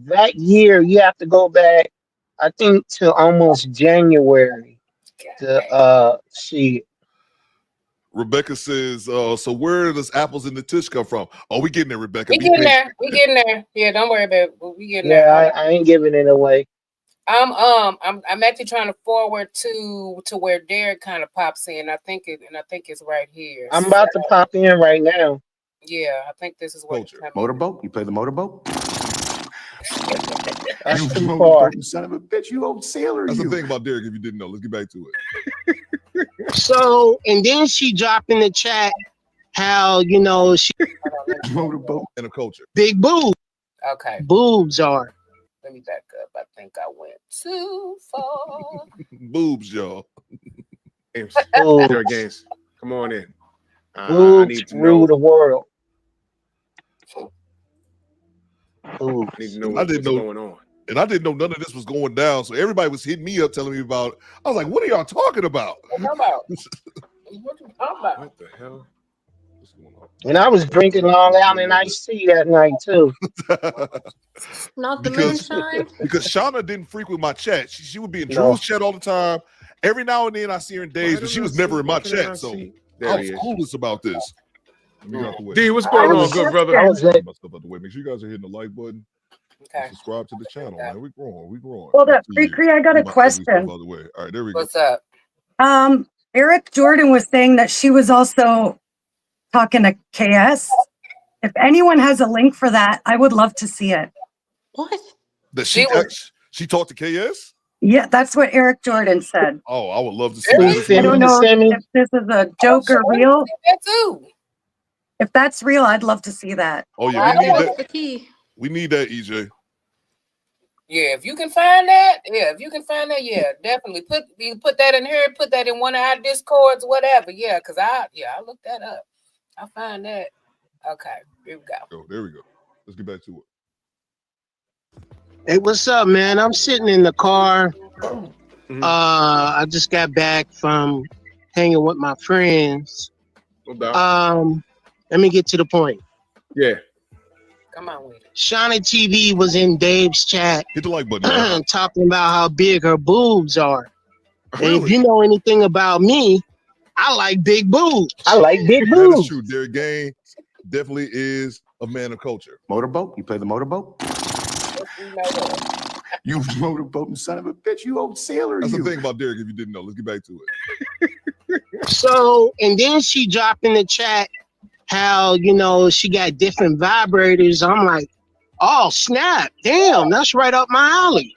that year. You have to go back, I think, to almost January to see. Rebecca says, so where does apples in the tush come from? Oh, we getting there, Rebecca. We getting there. We getting there. Yeah, don't worry about it. We getting Yeah, there. I ain't giving it away. I'm actually trying to forward to where Derek kind of pops in. I think it's right here. I'm about to pop in right now. Yeah, I think this is where it's coming. Motorboat? You play the motorboat? That's you too far. Son of a bitch, you old sailor. That's the thing about Derek, if you didn't know. Let's get back to it. So, and then she dropped in the chat how, she motorboat and a culture. Big boobs. Okay. Boobs are. Let me back up. I think I went too far. Boobs, y'all. Derek Gaines, come on in. I Boobs need to rule know. the world. I need to know I didn't what's know going on. And I didn't know none of this was going down. So everybody was hitting me up telling me about it. I was like, what are y'all talking about? What you talking about? What the hell? And I was drinking Long Island iced tea that night too. Not the because moonshine. Shauna didn't frequent my chat. She would be in No. Drew's chat all the time. Every now and then I see her in days, but she was never in my chat. So I was clueless about this. D, what's going on, good brother? I was Make sure you guys are hitting the like button. Okay. Subscribe to the channel, man. We growing. We growing. Hold up, Cree, I got a question. All right, there we go. What's up? Eric Jordan was saying that she was also talking to KS. If anyone has a link for that, I would love to see it. What? That she talked to KS? Yeah, that's what Eric Jordan said. Oh, I would love to see Please this. I don't know if this is a joke or real. That too. If that's real, I'd love to see that. Oh yeah, we need What's that. the key? We need that, EJ. Yeah, if you can find that, yeah, definitely put that in here, put that in one of our discords, whatever. Yeah, because I looked that up. I find that. Okay, here we go. Oh, there we go. Let's get back to it. Hey, what's up, man? I'm sitting in the car. I just got back from hanging with my friends. Let me get to the point. Yeah. Come on with it. Shauna TV was in Dave's chat Hit the like button. talking about how big her boobs are. Really? And if you know anything about me, I like big boobs. I like big That is boobs. true. Derek Gaines definitely is a man of culture. Motorboat? You play the motorboat? You motorboat, son of a bitch, you old sailor. That's the thing about Derek, if you didn't know. Let's get back to it. So, and then she dropped in the chat how, she got different vibrators. I'm like, oh, snap. Damn, that's right up my alley.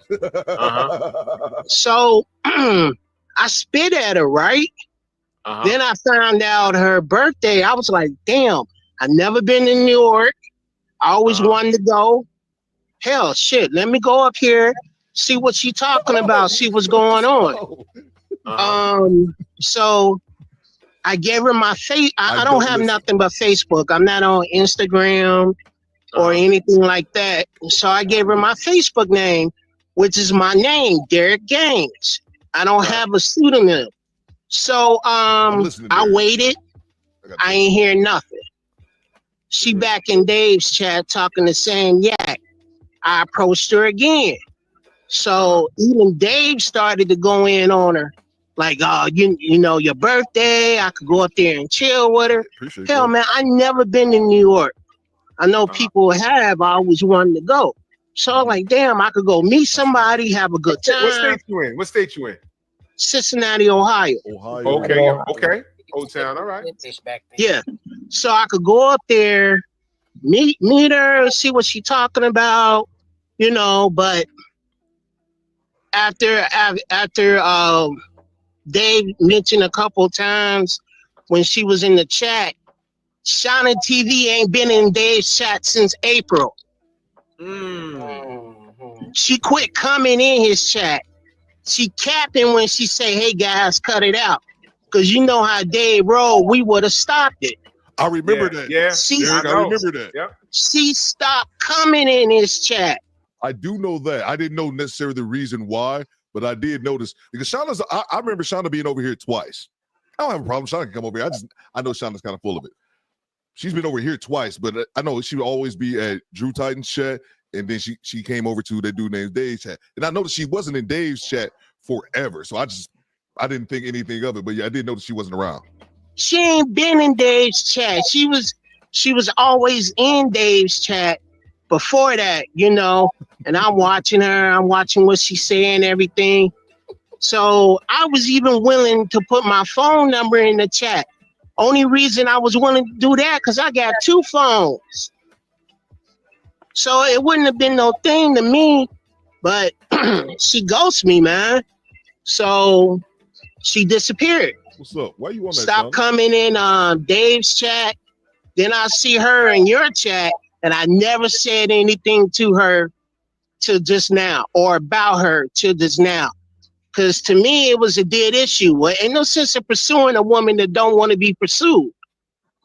So I spit at her, right? Then I found out her birthday. I was like, damn, I've never been in New York. I always wanted to go. Hell, shit, let me go up here, see what she talking about, see what's going on. So I gave her my face. I don't have nothing but Facebook. I'm not on Instagram or anything like that. So I gave her my Facebook name. which is my name, Derek Gaines. I don't have a pseudonym. So I waited. I ain't hear nothing. She back in Dave's chat talking the same yak. I approached her again. So even Dave started to go in on her. Like, you know, your birthday, I could go up there and chill with her. Hell, man, I never been to New York. I know people have. I always wanted to go. So I'm like, damn, I could go meet somebody, have a good time. What state you in? What state you in? Cincinnati, Ohio. Okay. Old Town, all right. Yeah. So I could go up there, meet her, see what she's talking about, you know, but after Dave mentioned a couple times when she was in the chat, Shauna TV ain't been in Dave's chat since April. She quit coming in his chat. She capping when she say, hey guys, cut it out. Cause you know how Dave rolled, we would have stopped it. I remember that. Yeah, I remember that. Yep. She stopped coming in his chat. I do know that. I didn't know necessarily the reason why, but I did notice because Shauna's. I remember Shauna being over here twice. I don't have a problem. Shauna can come over here. I know Shauna's kind of full of it. She's been over here twice, but I know she would always be at Drew Titan's chat, and then she came over to that dude named Dave's chat, and I noticed she wasn't in Dave's chat forever. So I didn't think anything of it, but yeah, I did notice she wasn't around. She ain't been in Dave's chat. She was always in Dave's chat before that, you know. And I'm watching her. I'm watching what she's saying, everything. So I was even willing to put my phone number in the chat. Only reason I was willing to do that because I got 2 phones. So it wouldn't have been no thing to me, but she ghosted me, man. So she disappeared. What's up? Why you on that? Stop coming in Dave's chat. Then I see her in your chat, and I never said anything to her till just now, or about her till just now. Because to me, it was a dead issue. Well, ain't no sense in pursuing a woman that don't want to be pursued.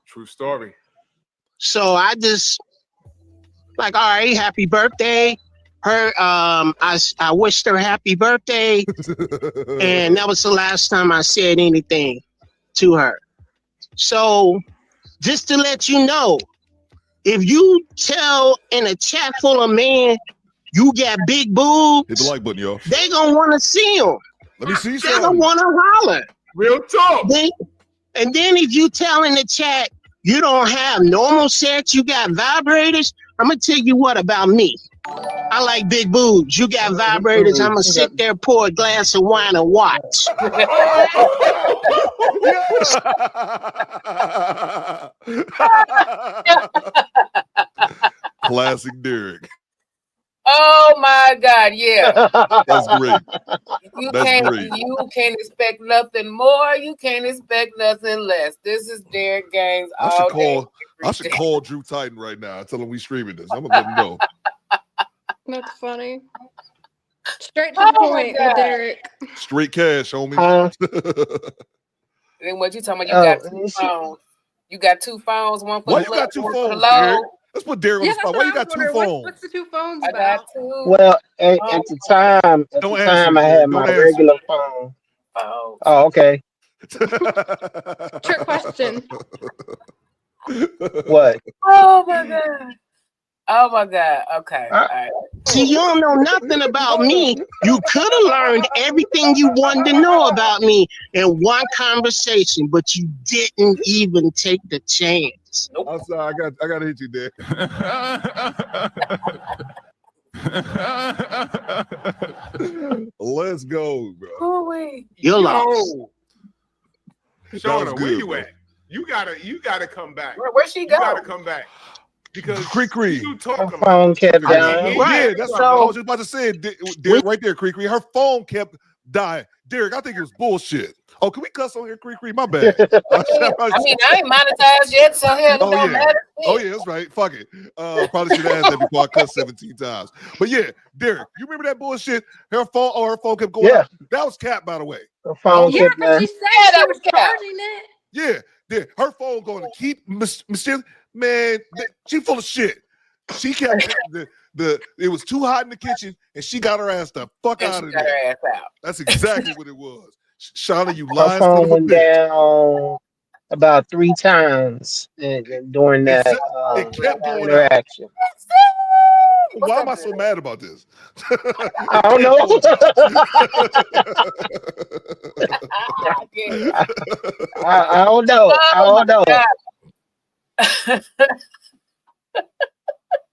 True story. So I just like, all right, happy birthday. Her, I wished her happy birthday, and that was the last time I said anything to her. So, just to let you know, if you tell in a chat full of men you got big boobs, hit the like button, y'all. They gonna want to see them. Let me see They gonna want to holler. Real talk. And then if you tell in the chat you don't have normal sex, you got vibrators, I'm gonna tell you what about me. I like big boobs. You got vibrators. I'm gonna sit there, pour a glass of wine, and watch. Classic Derek. Oh my God, yeah. That's great. You That's can't expect nothing more. You can't expect nothing less. This is Derek Gaines. I should call Drew Titan right now. I tell him we streaming this. I'm gonna let him know. That's funny. Straight to the point with Derek. Straight cash, homie. Then what you talking about? You got 2 phones. You got 2 phones. One for Why the you got 2 one phones, for the Derek? low. Let's put Derek on the spot. Why you got 2 phones? What's the 2 phones I about? got 2. Well, at the time, I had my regular phone. Oh, okay. Trick question. What? Oh my God. Oh my God. Okay. All right. See, you don't know nothing about me. You could have learned everything you wanted to know about me in one conversation, but you didn't even take the chance. Nope. I'm sorry, I gotta hit you, Derek. Let's go, bro. Oh wait. You're lost. Shauna, where you at? You gotta come back. Where'd she go? You gotta come back. Because Cree. you talking about phone kept dying. Yeah, that's what I was just about to say. Derek, right there, Cree. Her phone kept dying. Derek, I think it was bullshit. Oh, can we cuss on here, Cree? My bad. I mean, I ain't monetized yet, so hell, it don't matter. Oh yeah, that's right. Fuck it. Probably should have asked that before I cussed 17 times. But yeah, Derek, you remember that bullshit? Her phone kept going out. That was cap, by the way. Her phone kept because she said that she was was charging it. Yeah, her phone going to keep mysterious. Man, she full of shit. She kept it was too hot in the kitchen, and she got her ass the fuck out of there. Got her ass out. That's exactly what it was. Shauna, you Her lying phone son of a went bitch. down about 3 times during that It kept going out. interaction. Why am I so mad about this? I don't know. I don't know. I don't know.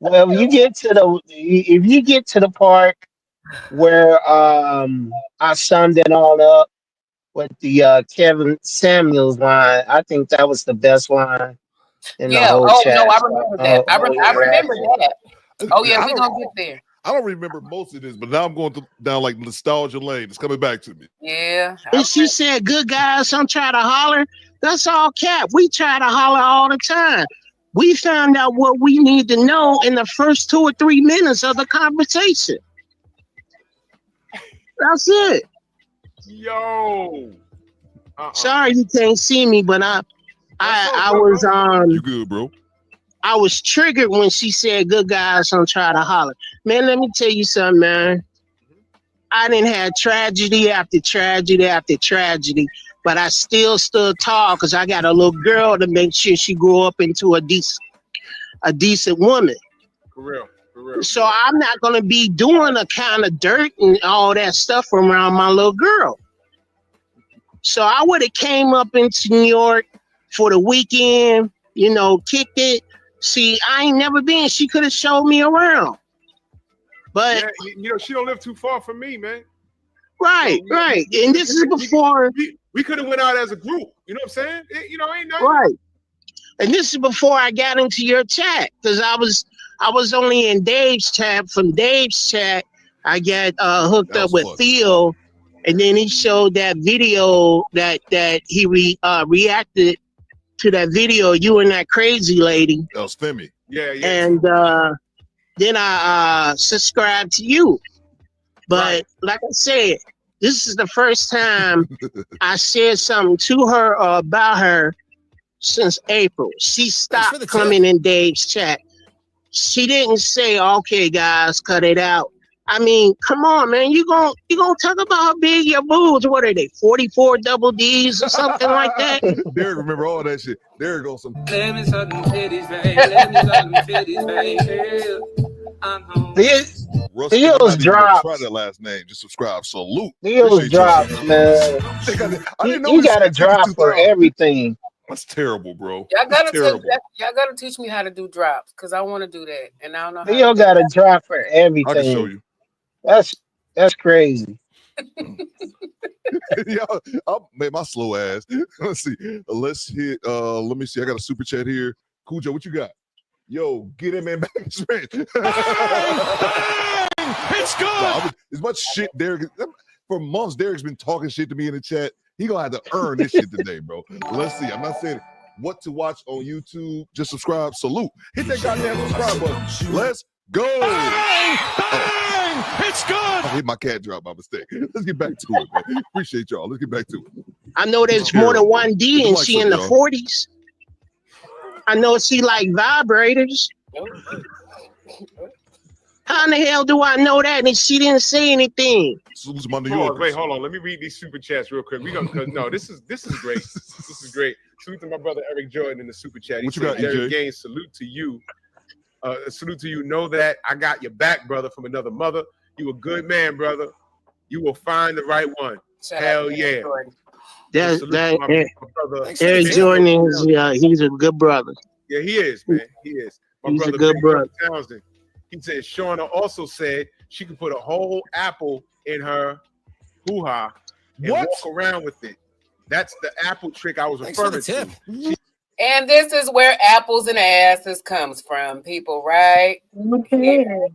Well, if you get to the part where I summed it all up with the Kevin Samuels line, I think that was the best line in the whole chat. No, I remember that. I remember that. Oh yeah, we're gonna get there. I don't remember most of this, but now I'm going down like nostalgia lane. It's coming back to me. Yeah. And she said, "Good guys, I'm trying to holler." That's all cap. We try to holler all the time. We found out what we need to know in the first 2 or 3 minutes of the conversation. That's it. Yo. Sorry you can't see me, but I was You good, bro? I was triggered when she said, "Good guys, I'm trying to holler." Man, let me tell you something, man. I didn't have tragedy after tragedy after tragedy, but I still stood tall because I got a little girl to make sure she grew up into a decent woman. For real. So I'm not gonna be doing a kind of dirt and all that stuff around my little girl. So I would have came up into New York for the weekend, kicked it. See, I ain't never been. She could have showed me around. But yeah, she don't live too far from me, man. Right. And this is before we could have went out as a group. You know what I'm saying? Ain't nothing. Right. And this is before I got into your chat, because I was only in Dave's chat. From Dave's chat, I got hooked up with Theo, and then he showed that video that he reacted to that video, you and that crazy lady. That was Femi. Yeah. And then I subscribed to you. But like I said, this is the first time I said something to her or about her since April. She stopped coming in Dave's chat. She didn't say, "Okay, guys, cut it out." I mean, come on, man. You gonna talk about how big your boobs? What are they? 44 double D's or something like that? Derek remember all that shit. Derek goes some. Let me suck them titties, babe. Let me suck them titties, babe. I'm home. Theo's drops. Try that last name. Just subscribe. Salute. Theo's drops, man. You got a drop for everything. That's terrible, bro. Y'all gotta teach me how to do drops, because I want to do that, and I don't know how. Theo got a drop for everything. I can show you. That's crazy. I'll make my slow ass. Let's see. Let me see. I got a super chat here. Cool Joe, what you got? Yo, get him in back in straight. It's good. As much shit Derek for months, Derek's been talking shit to me in the chat. He gonna have to earn this shit today, bro. Let's see. I'm not saying what to watch on YouTube. Just subscribe. Salute. Hit that goddamn subscribe button. Let's go. Bang! It's good. I hit my cat drop by mistake. Let's get back to it, man. Appreciate y'all. Let's get back to it. I know there's more than one D, and she in the 40s. I know she like vibrators. How in the hell do I know that? And she didn't say anything. Wait, hold on. Let me read these super chats real quick. This is great. This is great. Salute to my brother Eric Jordan in the super chat. What you got, EJ? Gaines, salute to you. Salute to you. Know that I got your back, brother, from another mother. You a good man, brother. You will find the right one. Hell yeah. Eric Jordan is he's a good brother. Yeah, he is, man. He is. My He's brother, a good brother. Townsend. He said Shawna also said she could put a whole apple in her hoo-ha and walk around with it. That's the apple trick I was referring to. And this is where apples and asses comes from, people, right? Okay.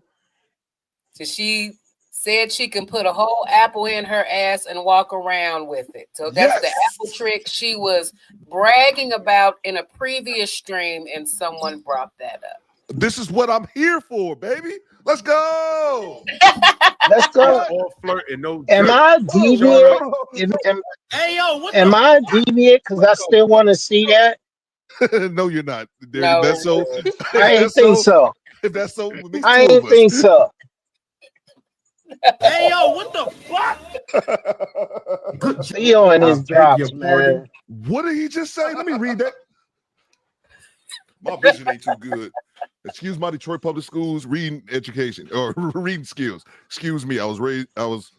So she said she can put a whole apple in her ass and walk around with it. So that's the apple trick she was bragging about in a previous stream, and someone brought that up. This is what I'm here for, baby. Let's go. Let's go. All flirting, no am I deviant? Am I deviant because I still want to see that? No, you're not. No. That's so. I didn't think so. If that's so, it makes I two didn't of think us. so. Hey, yo, what the fuck? Theo and his drops, man. What did he just say? Let me read that. My vision ain't too good. Excuse my Detroit public schools reading education or reading skills. Excuse me. I was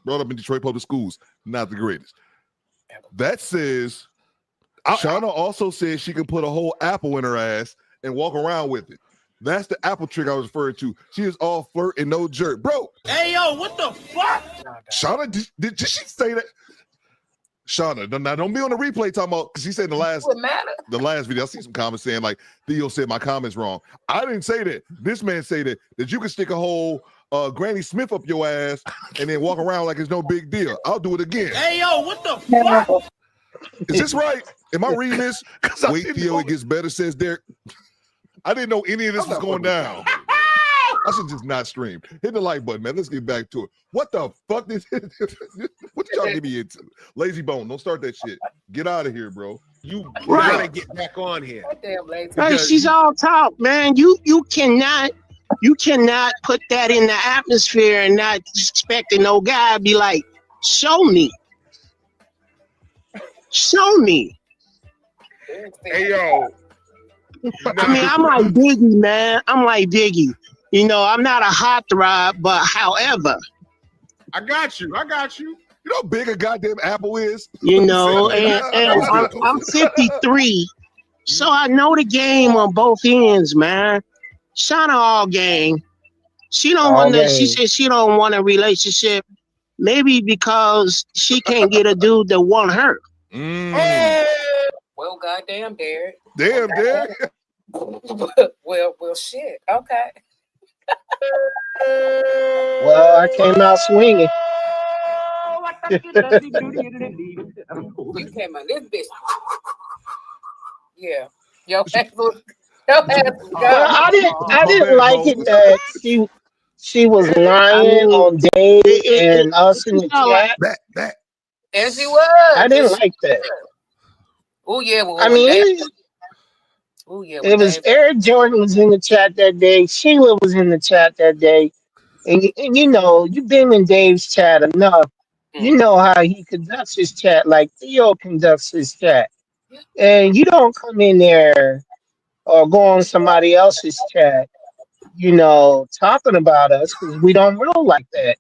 brought up in Detroit public schools. Not the greatest. That says Shauna also said she could put a whole apple in her ass and walk around with it. That's the apple trick I was referring to. She is all flirt and no jerk. Bro. Hey, yo, what the fuck? Shauna, did she say that? Shauna, now don't be on the replay talking about, because she said in the last video, I see some comments saying like, Theo said my comments wrong. I didn't say that. This man said that you can stick a whole Granny Smith up your ass and then walk around like it's no big deal. I'll do it again. Hey, yo, what the fuck? Is this right? Am I reading this? Wait, Theo, it gets better, says Derek. I didn't know any of this was going down. I should just not stream. Hit the like button, man. Let's get back to it. What the fuck what did y'all get me into? Lazy Bone, don't start that shit. Get out of here, bro. You gotta get back on here. Hey, she's all talk, man. You cannot put that in the atmosphere and not expecting no guy to be like, show me. Show me. Hey, yo. I mean, I'm like Biggie, man. I'm like Biggie. You know, I'm not a hot throb, but however. I got you. You know how big a goddamn apple is? You know, and I'm 53, so I know the game on both ends, man. Shauna all game. She don't want to. She said she don't want a relationship, maybe because she can't get a dude that want her. Well, goddamn, Derek. Damn, Derek. well, shit. Okay. Well, I came out swinging. You came out this bitch. Yeah. Your ass was I didn't like it that she was lying on Dave and us in the chat. And she was. I didn't like that. Oh yeah. Well, I mean, it was Eric Jordan was in the chat that day. Sheila was in the chat that day. And you know, you've been in Dave's chat enough. You know how he conducts his chat, like Theo conducts his chat. And you don't come in there or go on somebody else's chat, you know, talking about us because we don't roll like that.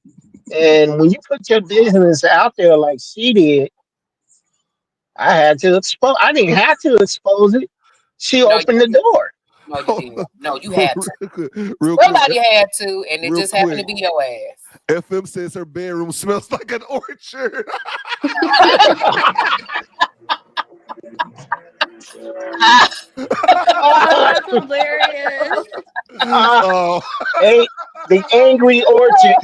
And when you put your business out there like she did, I had to expose. I didn't have to expose it. She opened the door. No, you didn't. No, you had to. Real Somebody quick. had to, and it Real just happened to quick. be your ass. FM says her bedroom smells like an orchard. That's hilarious. The angry orchard.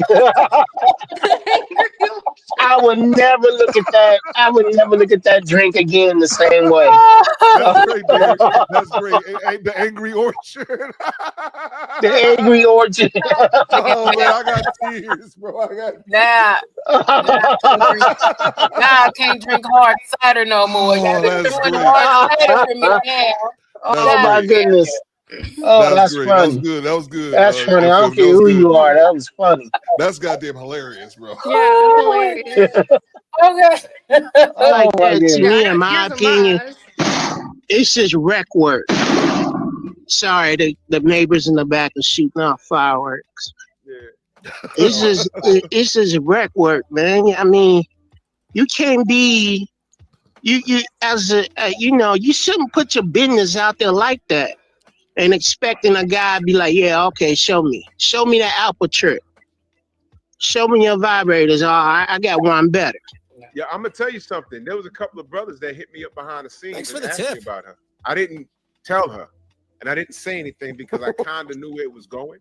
I would never look at that. I would never look at that drink again the same way. That's great, Derek. That's great. The angry orchard. The angry orchard. Oh man, I got tears, bro. I got now I can't drink hard cider no more. Oh, that's great. Hard cider for me now. Oh my goodness. Oh, that's great. funny. That was good. That's funny. I don't care who you are. That was funny. That's goddamn hilarious, bro. Yeah, hilarious. Okay. Like Oh, my that to me, goodness. in my opinion, it's just wreck work. Sorry, the neighbors in the back are shooting off fireworks. It's just wreck work, man. I mean, you can't be you as a you know, you shouldn't put your business out there like that and expecting a guy to be like, yeah, okay, show me that apple trick. Show me your vibrators. I got one better. Yeah, I'm gonna tell you something. There was a couple of brothers that hit me up behind the scenes Thanks for and the asked tip. me about her. I didn't tell her, and I didn't say anything because I kind of knew where it was going.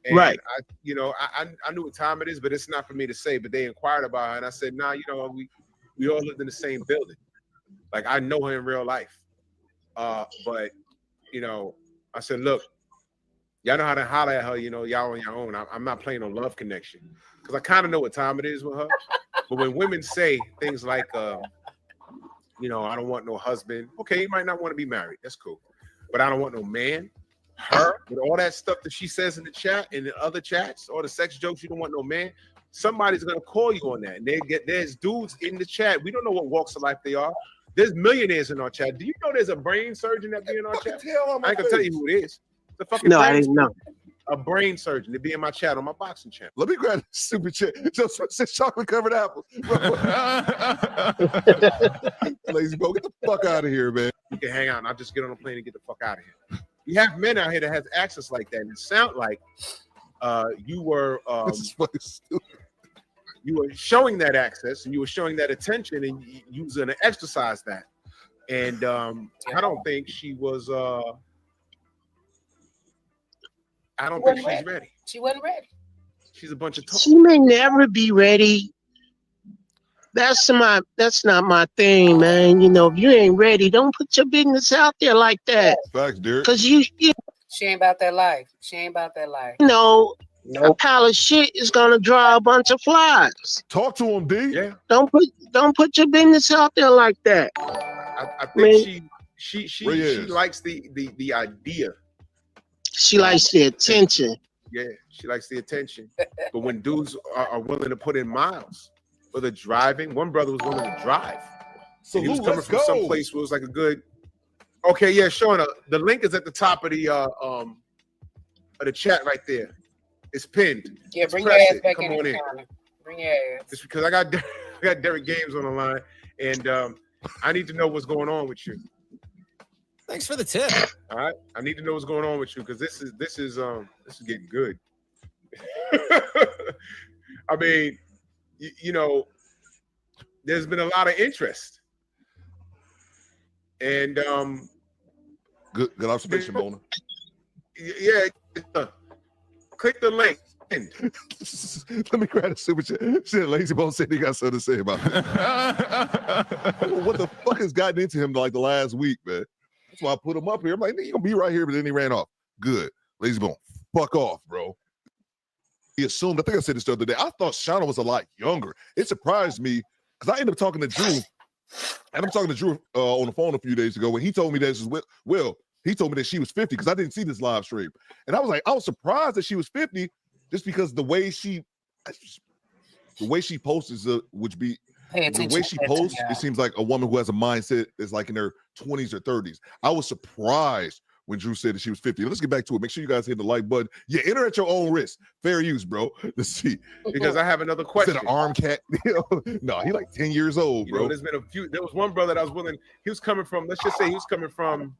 And Right. I knew what time it is, but it's not for me to say. But they inquired about her, and I said, nah, you know, we all lived in the same building. Like I know her in real life. But you know, I said, look, y'all know how to holler at her, you know, y'all on your own. I'm not playing no love connection. Because I kind of know what time it is with her. But when women say things like, you know, I don't want no husband. Okay, you might not want to be married. That's cool. But I don't want no man. her with all that stuff that she says in the chat and the other chats, all the sex jokes, you don't want no man. Somebody's gonna call you on that. And there's dudes in the chat. We don't know what walks of life they are. There's millionaires in our chat. Do you know there's a brain surgeon that be in our chat? I ain't gonna tell you who it is. The fucking No, I didn't know. A brain surgeon to be in my chat on my boxing channel. Let me grab the super chat. Just says chocolate covered apples. Lazy bro, get the fuck out of here, man. You can hang out and I'll just get on a plane and get the fuck out of here. You have men out here that has access like that, and it sound like you were you were showing that access and you were showing that attention, and you was gonna exercise that. And I don't think she was. I don't think she's ready. She wasn't ready. She's a bunch of talk. She may never be ready. That's not my thing, man. You know, if you ain't ready, don't put your business out there like that. Facts, Derek. Because you She ain't about that life. She ain't about that life. you know, a pile of shit is gonna draw a bunch of flies. Talk to him, D. Yeah. Don't put your business out there like that. I think she likes the idea. She likes the attention. Yeah, she likes the attention. But when dudes are willing to put in miles for the driving, one brother was willing to drive. So he was coming from some place where it was like a good. Okay, yeah, Shauna, the link is at the top of the chat right there. It's pinned. Yeah, Just bring your press ass it. back Come in on here. in. Bring your ass. Just because I got Derek Games on the line, and I need to know what's going on with you. Thanks for the tip. All right, I need to know what's going on with you because this is getting good. I mean, you know, there's been a lot of interest, and good observation, Bona. Yeah, click the link. Let me grab a super chat. Shit, Lazy Bone said he got something to say about it. What the fuck has gotten into him like the last week, man? That's why I put him up here. I'm like, you're gonna be right here, but then he ran off. Good. Lazy Bone, fuck off, bro. He assumed, I think I said this the other day, I thought Shauna was a lot younger. It surprised me because I ended up talking to Drew, and I'm talking to Drew on the phone a few days ago when he told me that this was Will. He told me that she was 50 because I didn't see this live stream. And I was like, I was surprised that she was 50 just because the way she posts would be the way she posts, it seems like a woman who has a mindset is like in their 20s or 30s. I was surprised when Drew said that she was 50. Let's get back to it. Make sure you guys hit the like button. Yeah, enter at your own risk. Fair use, bro. Let's see. Because I have another question. Instead of arm cat. No, he like 10 years old, bro. You know, there's been a few. There was one brother that was willing. He was coming from. Let's just say he was coming from.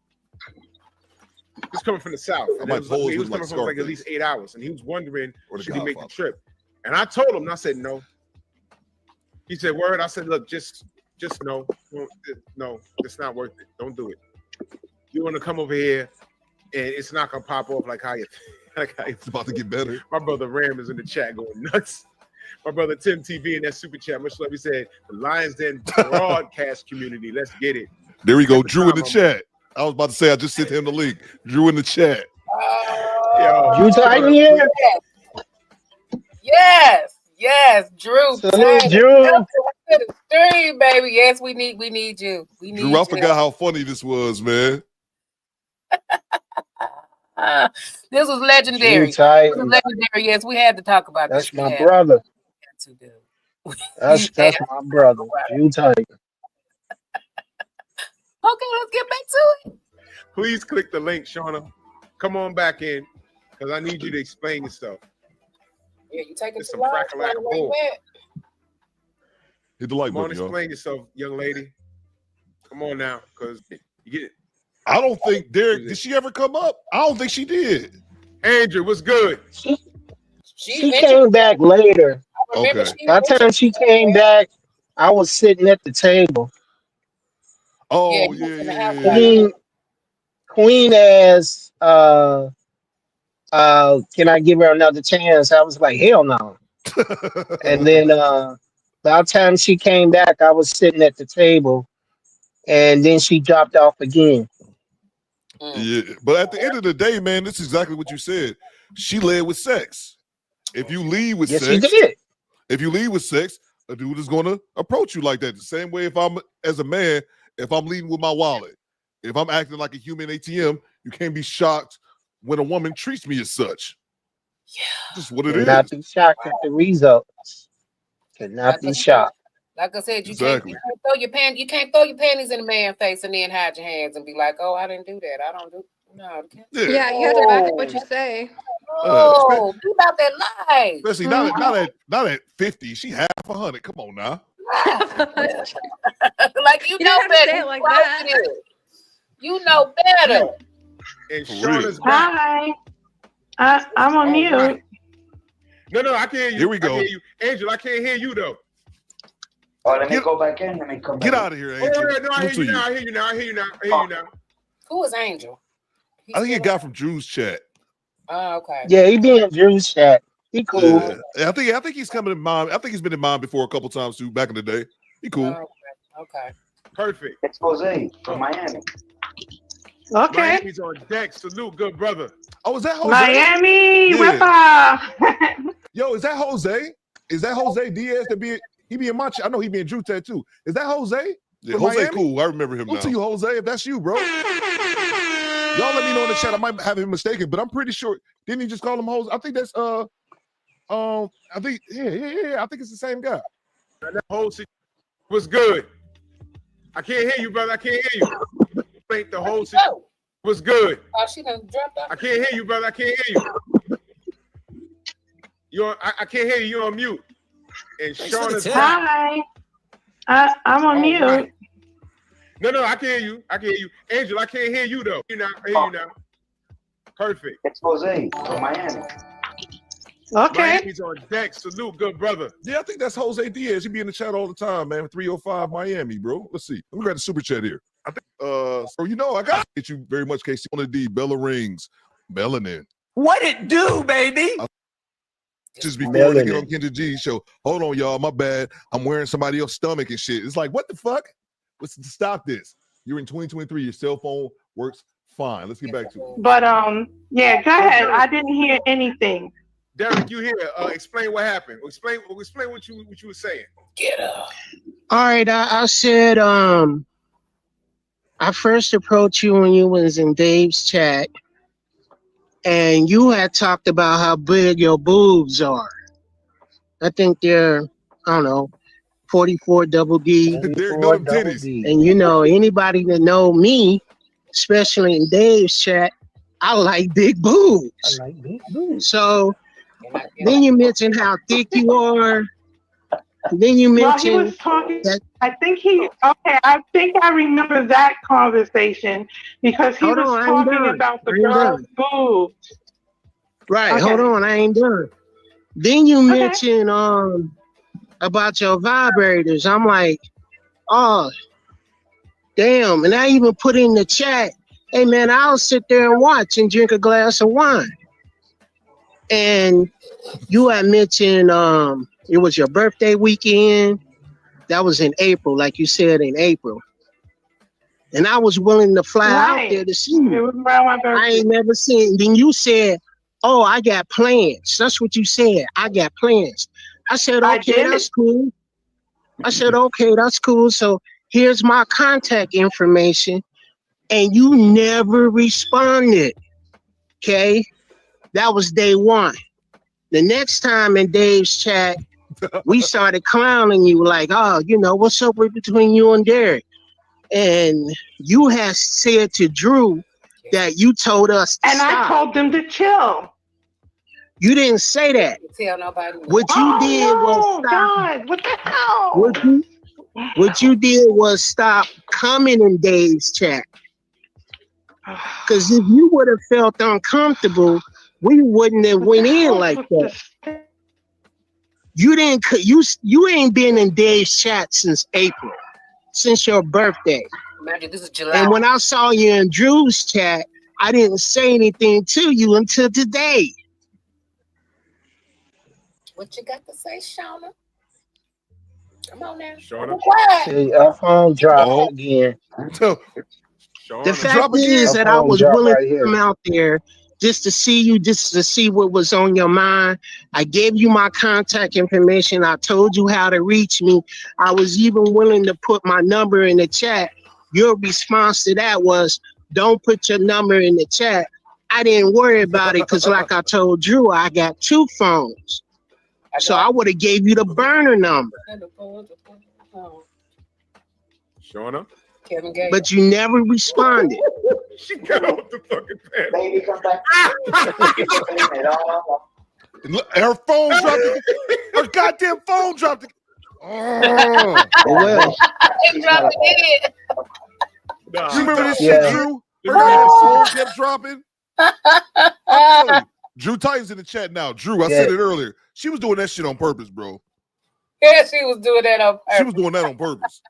He was coming from the south. And he was coming from like at least 8 hours, and he was wondering should he make the trip. And I told him, and I said no. He said, "Word." I said, "Look, just no, it's not worth it. Don't do it. You want to come over here, and it's not gonna pop off like how it's about to get better." My brother Ram is in the chat going nuts. My brother Tim TV in that super chat, much love. He said, "The Lions Den broadcast community, let's get it." There we go, Drew in the chat. I was about to say I just sent him the link. Drew in the chat. Drew Titan here. Yes, Drew. Salute, Drew. To the stream, baby. Yes, we need you. We need Drew, I forgot how funny this was, man. This was legendary. Drew Titan. This was legendary. Yes, we had to talk about That's this. my brother. That's my brother. Drew Titan. Okay, let's get back to it. Please click the link, Shauna. Come on back in, because I need you to explain yourself. Yeah, you taking some crack-a-lack bull. Hit the like Come on, button, yo. explain yourself, young lady. Come on now, because you get it. I don't think Derek, did she ever come up? I don't think she did. Andrew, what's good? She came back later. Okay. By the time she came back, I was sitting at the table. Oh, yeah. Queen asked, can I give her another chance? I was like, hell no. And then by the time she came back, I was sitting at the table, and then she dropped off again. Yeah, but at the end of the day, man, this is exactly what you said. She led with sex. If you lead with sex, she did. If you lead with sex, a dude is going to approach you like that. The same way if I'm, as a man, if I'm leading with my wallet, if I'm acting like a human ATM, you can't be shocked when a woman treats me as such. Yeah. Just what it Cannot is. be shocked at the results. Cannot be shocked. Like I said, you Exactly. can't throw your panties in a man's face and then hide your hands and be like, "Oh, I didn't do that. I don't do." No. Yeah, you have to back up what you say. Oh, be about that life. Especially not at 50. She half 100. Come on now. Like you know don't have to better. say it like that. You know better. And For Shauna's real. back. Hi. I'm on mute. Right. No, I can't hear you. Here we go. I hear you. Angel, I can't hear you though. Oh, let me go back in. Let me come back. Get out of here, Angel. No, I hear you now. I hear you now. I hear you now. I hear you now. Who is Angel? I think it got from Drew's chat. Oh, okay. Yeah, he be in Drew's chat. He cool. Yeah. I think he's coming in mine. I think he's been in mine before a couple times too, back in the day. He cool. Okay. Perfect. It's Jose from Miami. Okay. Miami's on deck. Salute, good brother. Oh, is that Jose? Miami, Yeah. whip. Yo, is that Jose? Is that Jose Diaz he be in my chat? I know he be in Drew chat too. Is that Jose? Yeah, Jose Miami? Cool. I remember him now. To you, Jose, if that's you, bro. Y'all let me know in the chat. I might have him mistaken, but I'm pretty sure. Didn't he just call him Jose? I think that's I think I think it's the same guy. That whole situation was good. I can't hear you, brother. I can't hear you. Think the whole situation was good. Oh, she done dropped out. I can't hear you, brother. I can't hear you. I can't hear you. You're on mute. And Shauna's Hi. I'm on mute. Right. No, I can hear you. I can hear you. Angel, I can't hear you though. I hear you now. Perfect. It's Jose from Miami. Okay. Miami's on deck. Salute, good brother. Yeah, I think that's Jose Diaz. He be in the chat all the time, man. 305 Miami, bro. Let's see. Let me grab the super chat here. I think so you know I got it you very much, Casey. On the D, Bella Rings, Melanin. What it do, baby? Just before they get on Kendra G's show. Hold on, y'all. My bad. I'm wearing somebody else's stomach and shit. It's like, what the fuck? Let's stop this. You're in 2023. Your cell phone works fine. Let's get back to it. But yeah, go ahead. I didn't hear anything. Derek, you here? Explain what happened. Explain what you were saying. Get up. All right, I said I first approached you when you was in Dave's chat, and you had talked about how big your boobs are. I think they're, I don't know, 44 double D. And you know, anybody that know me, especially in Dave's chat, I like big boobs. I like big boobs. So then you mentioned how thick you are. Then you mentioned he was talking. I think I remember that conversation because he was talking about the girl's boobs. Right, hold on, I ain't done. Then you mentioned about your vibrators. I'm like, oh, damn. And I even put in the chat, hey man, I'll sit there and watch and drink a glass of wine. And you had mentioned it was your birthday weekend. That was in April, like you said, in April. And I was willing to fly out there to see you. It was around my birthday. I ain't never seen. Then you said, oh, I got plans. That's what you said. I got plans. I said, okay, that's cool. I said, okay, that's cool. So here's my contact information. And you never responded. Okay? That was day one. The next time in Dave's chat, we started clowning you like, oh, you know, what's up between you and Derek? And you had said to Drew that you told us to stop. I told them to chill. You didn't say that. Tell nobody. What you did was stop. God, what the hell? What you did was stop coming in Dave's chat. Because if you would have felt uncomfortable, we wouldn't have went in like that. You didn't. You ain't been in Dave's chat since April, since your birthday. Imagine this is July. And when I saw you in Drew's chat, I didn't say anything to you until today. What you got to say, Shauna? Come on now. Shawna. See, our phone dropped again. The fact is that I was willing to come out there just to see you, just to see what was on your mind. I gave you my contact information. I told you how to reach me. I was even willing to put my number in the chat. Your response to that was, don't put your number in the chat. I didn't worry about it because, like I told Drew, I got 2 phones. So I would have gave you the burner number. Shawna? But you never responded. She got off the fucking pen. Baby, come back. Her phone dropped. Her goddamn phone dropped. Well, It dropped it. You remember this shit, Drew? Her goddamn phone kept dropping. I'm telling you, Drew Titan's in the chat now. Drew, I said it earlier. She was doing that shit on purpose, bro. Yeah, she was doing that on purpose. She was doing that on purpose.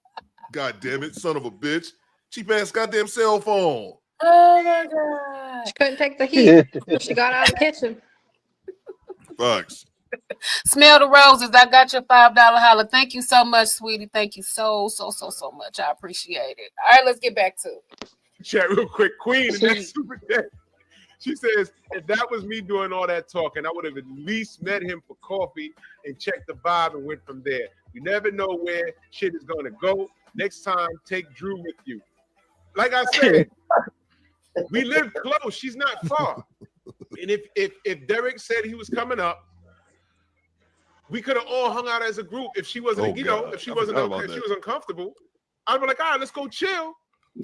God damn it, son of a bitch. Cheap ass goddamn cell phone. Oh my God. She couldn't take the heat. She got out of the kitchen. Facts. Smell the roses. I got your $5 holler. Thank you so much, sweetie. Thank you so much. I appreciate it. All right, let's get back to it. Chat real quick. Queen, and that's super dead. She says, if that was me doing all that talking, I would have at least met him for coffee and checked the vibe and went from there. You never know where shit is going to go. Next time, take Drew with you. Like I said, we live close. She's not far. And if Derek said he was coming up, we could have all hung out as a group. If she wasn't, if she wasn't uncomfortable, I'd be like, all right, let's go chill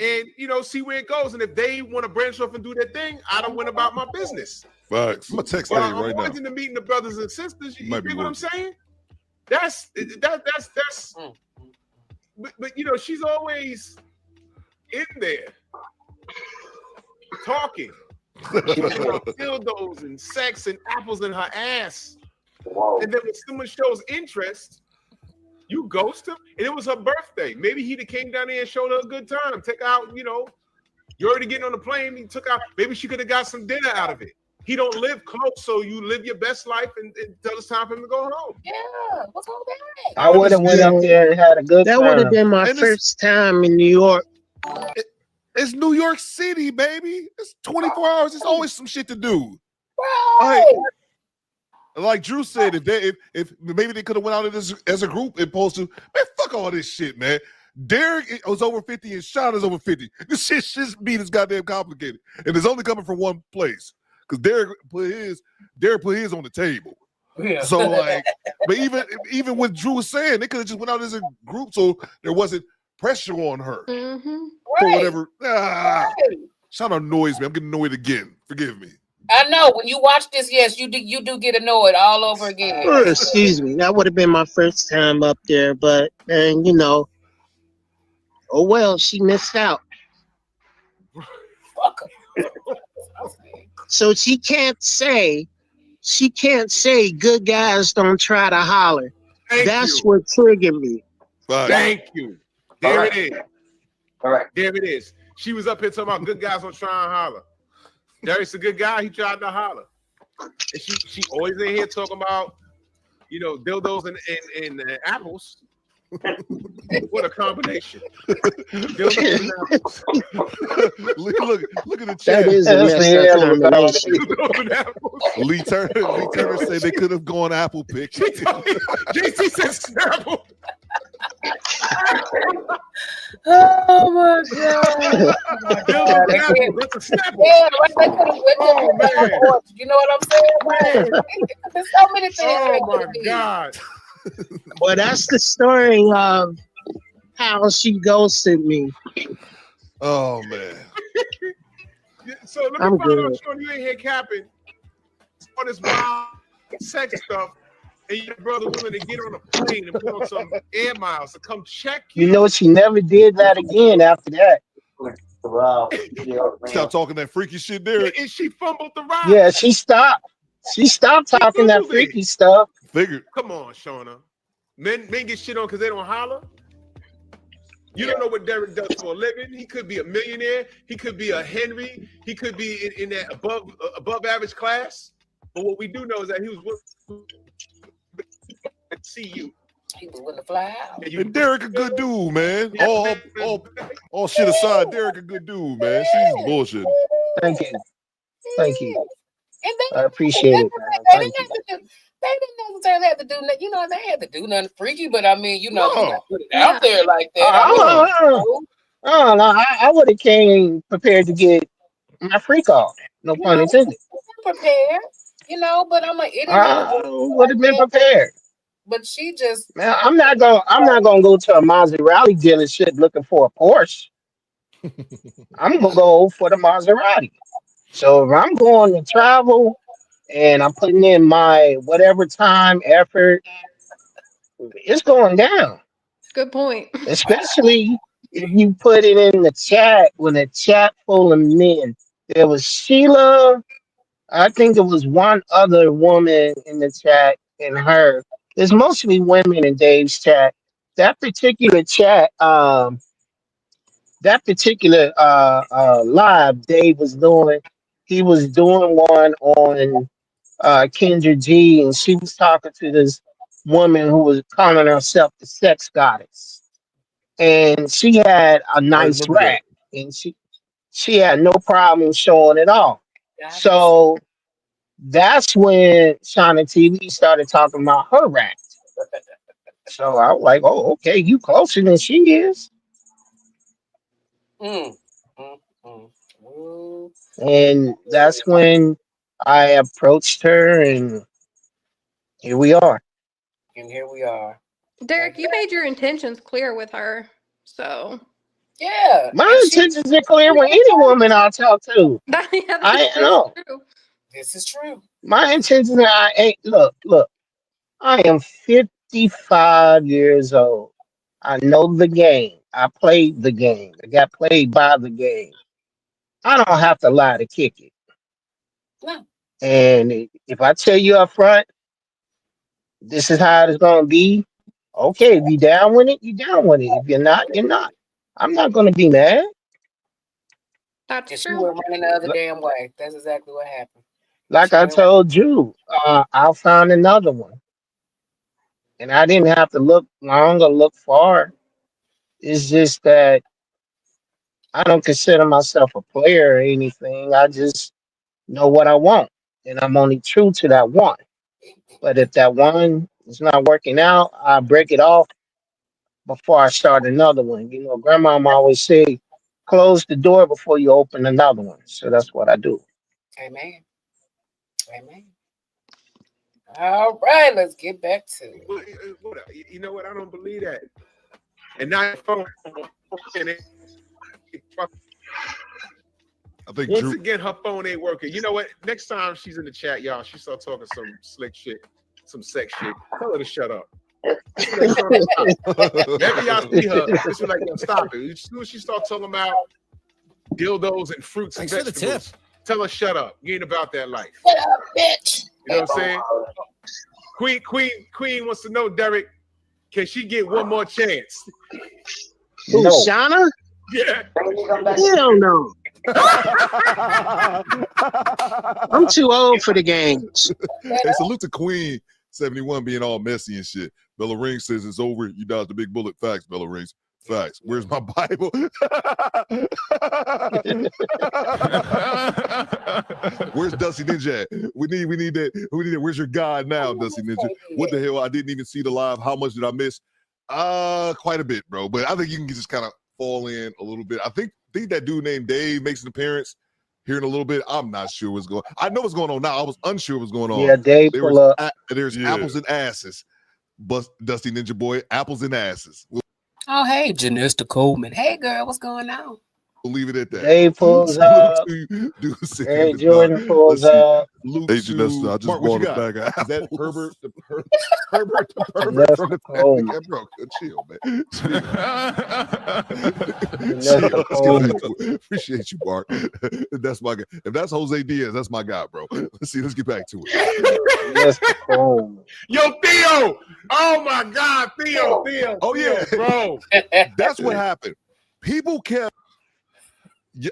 and see where it goes. And if they want to branch off and do their thing, I don't went about my business. Facts. I'm gonna text But Eddie right now. I'm pointing to meeting the brothers and sisters. You Might be get what I'm working. saying? That's. But she's always in there talking. She's about dildos and sex and apples in her ass. Whoa. And then when someone shows interest, you ghost him. And it was her birthday. Maybe he'd have came down there and showed her a good time. Take her out, you're already getting on the plane. He took out. Maybe she could have got some dinner out of it. He don't live close, so you live your best life until it's time for him to go home. Yeah, what's wrong with that? I would have went out there and had a good time. That would have been my first time in New York. It's New York City, baby. It's 24 hours. There's always some shit to do. Right. Like Drew said, if maybe they could have went out as a group and opposed to, man, fuck all this shit, man. Derek was over 50 and Shauna's over 50. This shit just being is goddamn complicated. And it's only coming from one place. Because Derek put his on the table. Yeah. So but even what Drew was saying, they could have just went out as a group so there wasn't pressure on her. Mm-hmm. For whatever. Shauna annoys me. I'm getting annoyed again. Forgive me. I know. When you watch this, yes, you do get annoyed all over again. Oh, excuse me. That would have been my first time up there, but oh well, she missed out. Fuck her. So she can't say good guys don't try to holler. That's what triggered me. Thank you. There it is. All right. There it is. She was up here talking about good guys don't try and holler. Derek's a good guy. He tried to holler. And she always in here talking about, dildos and apples. What a combination. Dildos and apples. Look at the chat. That is a messed up combination. Lee Turner said they could have gone apple pick. JC said Snapple. Oh my God. That's a Snapple. Yeah, right. They could have went to you know what I'm saying? There's so many things. Oh my God. Well, that's the story of how she ghosted me. Oh man. So let me I'm find good. out, Shauna, you ain't here capping all this wild sex stuff, and your brother willing to get on a plane and put on some air miles to come check you. You know, she never did that again after that. Wow. Stop talking that freaky shit there. And she fumbled the ride. Yeah, she stopped. She stopped talking that freaky stuff. Figured. Come on, Shauna. Men get shit on because they don't holler. You don't know what Derek does for a living. He could be a millionaire. He could be a Henry. He could be in that above average class. But what we do know is that he was willing to see you. He was willing to fly out. And Derek a good dude, man. All shit aside, Derek a good dude, man. She's bullshit. Thank you. Thank you. And I appreciate it. They didn't necessarily have to do nothing. They had to do nothing freaky, but I mean, you gotta put it out there like that. No, I would have came prepared to get my freak off. No You pun know, intended. we're prepared. But it didn't have to I be would have like been that. prepared. But she just, Man, I'm not gonna go to a Maserati dealership looking for a Porsche. I'm gonna go for the Maserati. So if I'm going to travel and I'm putting in my whatever time, effort, it's going down. Good point. Especially if you put it in the chat with a chat full of men. There was Sheila, I think it was one other woman in the chat and her. It's mostly women in Dave's chat. That particular chat, that particular live Dave was doing, he was doing one on Kendra G, and she was talking to this woman who was calling herself the sex goddess, and she had a I nice remember that. rack, and she had no problem showing it off. goddess. So that's when Shauna TV started talking about her rack. So I was like, oh, okay, you closer than she is. Mm, mm, mm. Ooh, And that's when I approached her, and here we are. and here we are. Derek, you made your intentions clear with her. So Yeah, My and she. intentions are clear with any woman I talk to. I that's know true. This is true. my intentions are. I ain't look. I am 55 years old. I know the game. I played the game. I got played by the game. I don't have to lie to kick it. No. And if I tell you up front, this is how it's gonna be. Okay, if you down with it, you down with it. If you're not, you're not. I'm not gonna be mad. That's And she true. went running the other damn way. That's exactly what happened. Like She I went. told you, I found another one, and I didn't have to look long or look far. It's just that I don't consider myself a player or anything. I just know what I want, and I'm only true to that one. But if that one is not working out, I break it off before I start another one. Grandma always say, close the door before you open another one. So that's what I do. Amen. Amen. All right, let's get back to it. You know what? I don't believe that. And now your phone. I think Once Drew. again, her phone ain't working. You know what? Next time she's in the chat, y'all, she start talking some slick shit, some sex shit. Tell her to shut up. Maybe y'all see her. Just be like, yo, stop it. As soon as she starts talking about dildos and fruits and vegetables, tell her shut up. You ain't about that life. Shut up, bitch. You know what I'm saying? Queen wants to know, Derek, can she get one more chance? Who, No. Shauna? Yeah. Hell no. I'm too old for the games. Hey, salute to Queen 71 being all messy and shit. Bella Ring says it's over. You dodged the big bullet. Facts, Bella Rings. Facts. Where's my Bible? Where's Dusty Ninja at? We need that. We need it. Where's your God now, Dusty Ninja? What the hell? I didn't even see the live. How much did I miss? Quite a bit, bro. But I think you can just kind of fall in a little bit. I think that dude named Dave makes an appearance here in a little bit. I'm not sure what's going on. I know what's going on now. I was unsure what's going on. Yeah, Dave pull up. There's apples and asses. But Dusty Ninja Boy, apples and asses. Oh, hey, Janista Coleman. Hey, girl, what's going on? We'll leave it at that. Dave pulls up. Hey, Jordan pulls up. Luke, hey, Janista, I just Mark, bought what you a bag of apples. Is that Herbert the pervert from the Yeah, bro, chill, man. Chill. Appreciate you, Mark. That's my guy. If that's Jose Diaz, that's my guy, bro. Let's get back to it. Yo, Theo! Oh my God, Theo! Oh yeah, bro. That's what happened. People kept. Yeah,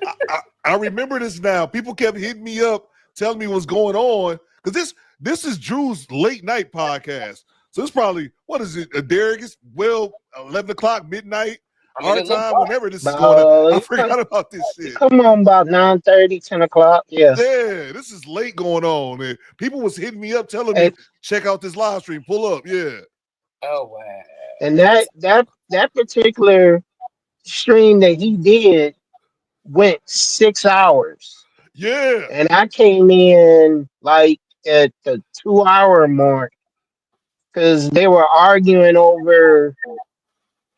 I remember this now. People kept hitting me up, telling me what's going on because this is Drew's late night podcast. So it's probably, what is it, Derek? It's 11 o'clock, midnight, our time, whenever this is going on. I forgot about this shit. Come on, about 9:30, 10 o'clock. Yeah. Yeah, this is late going on. And people was hitting me up, telling me, check out this live stream, pull up. Yeah. Oh, wow. And that particular stream that he did went 6 hours. Yeah. And I came in like at the 2 hour mark because they were arguing over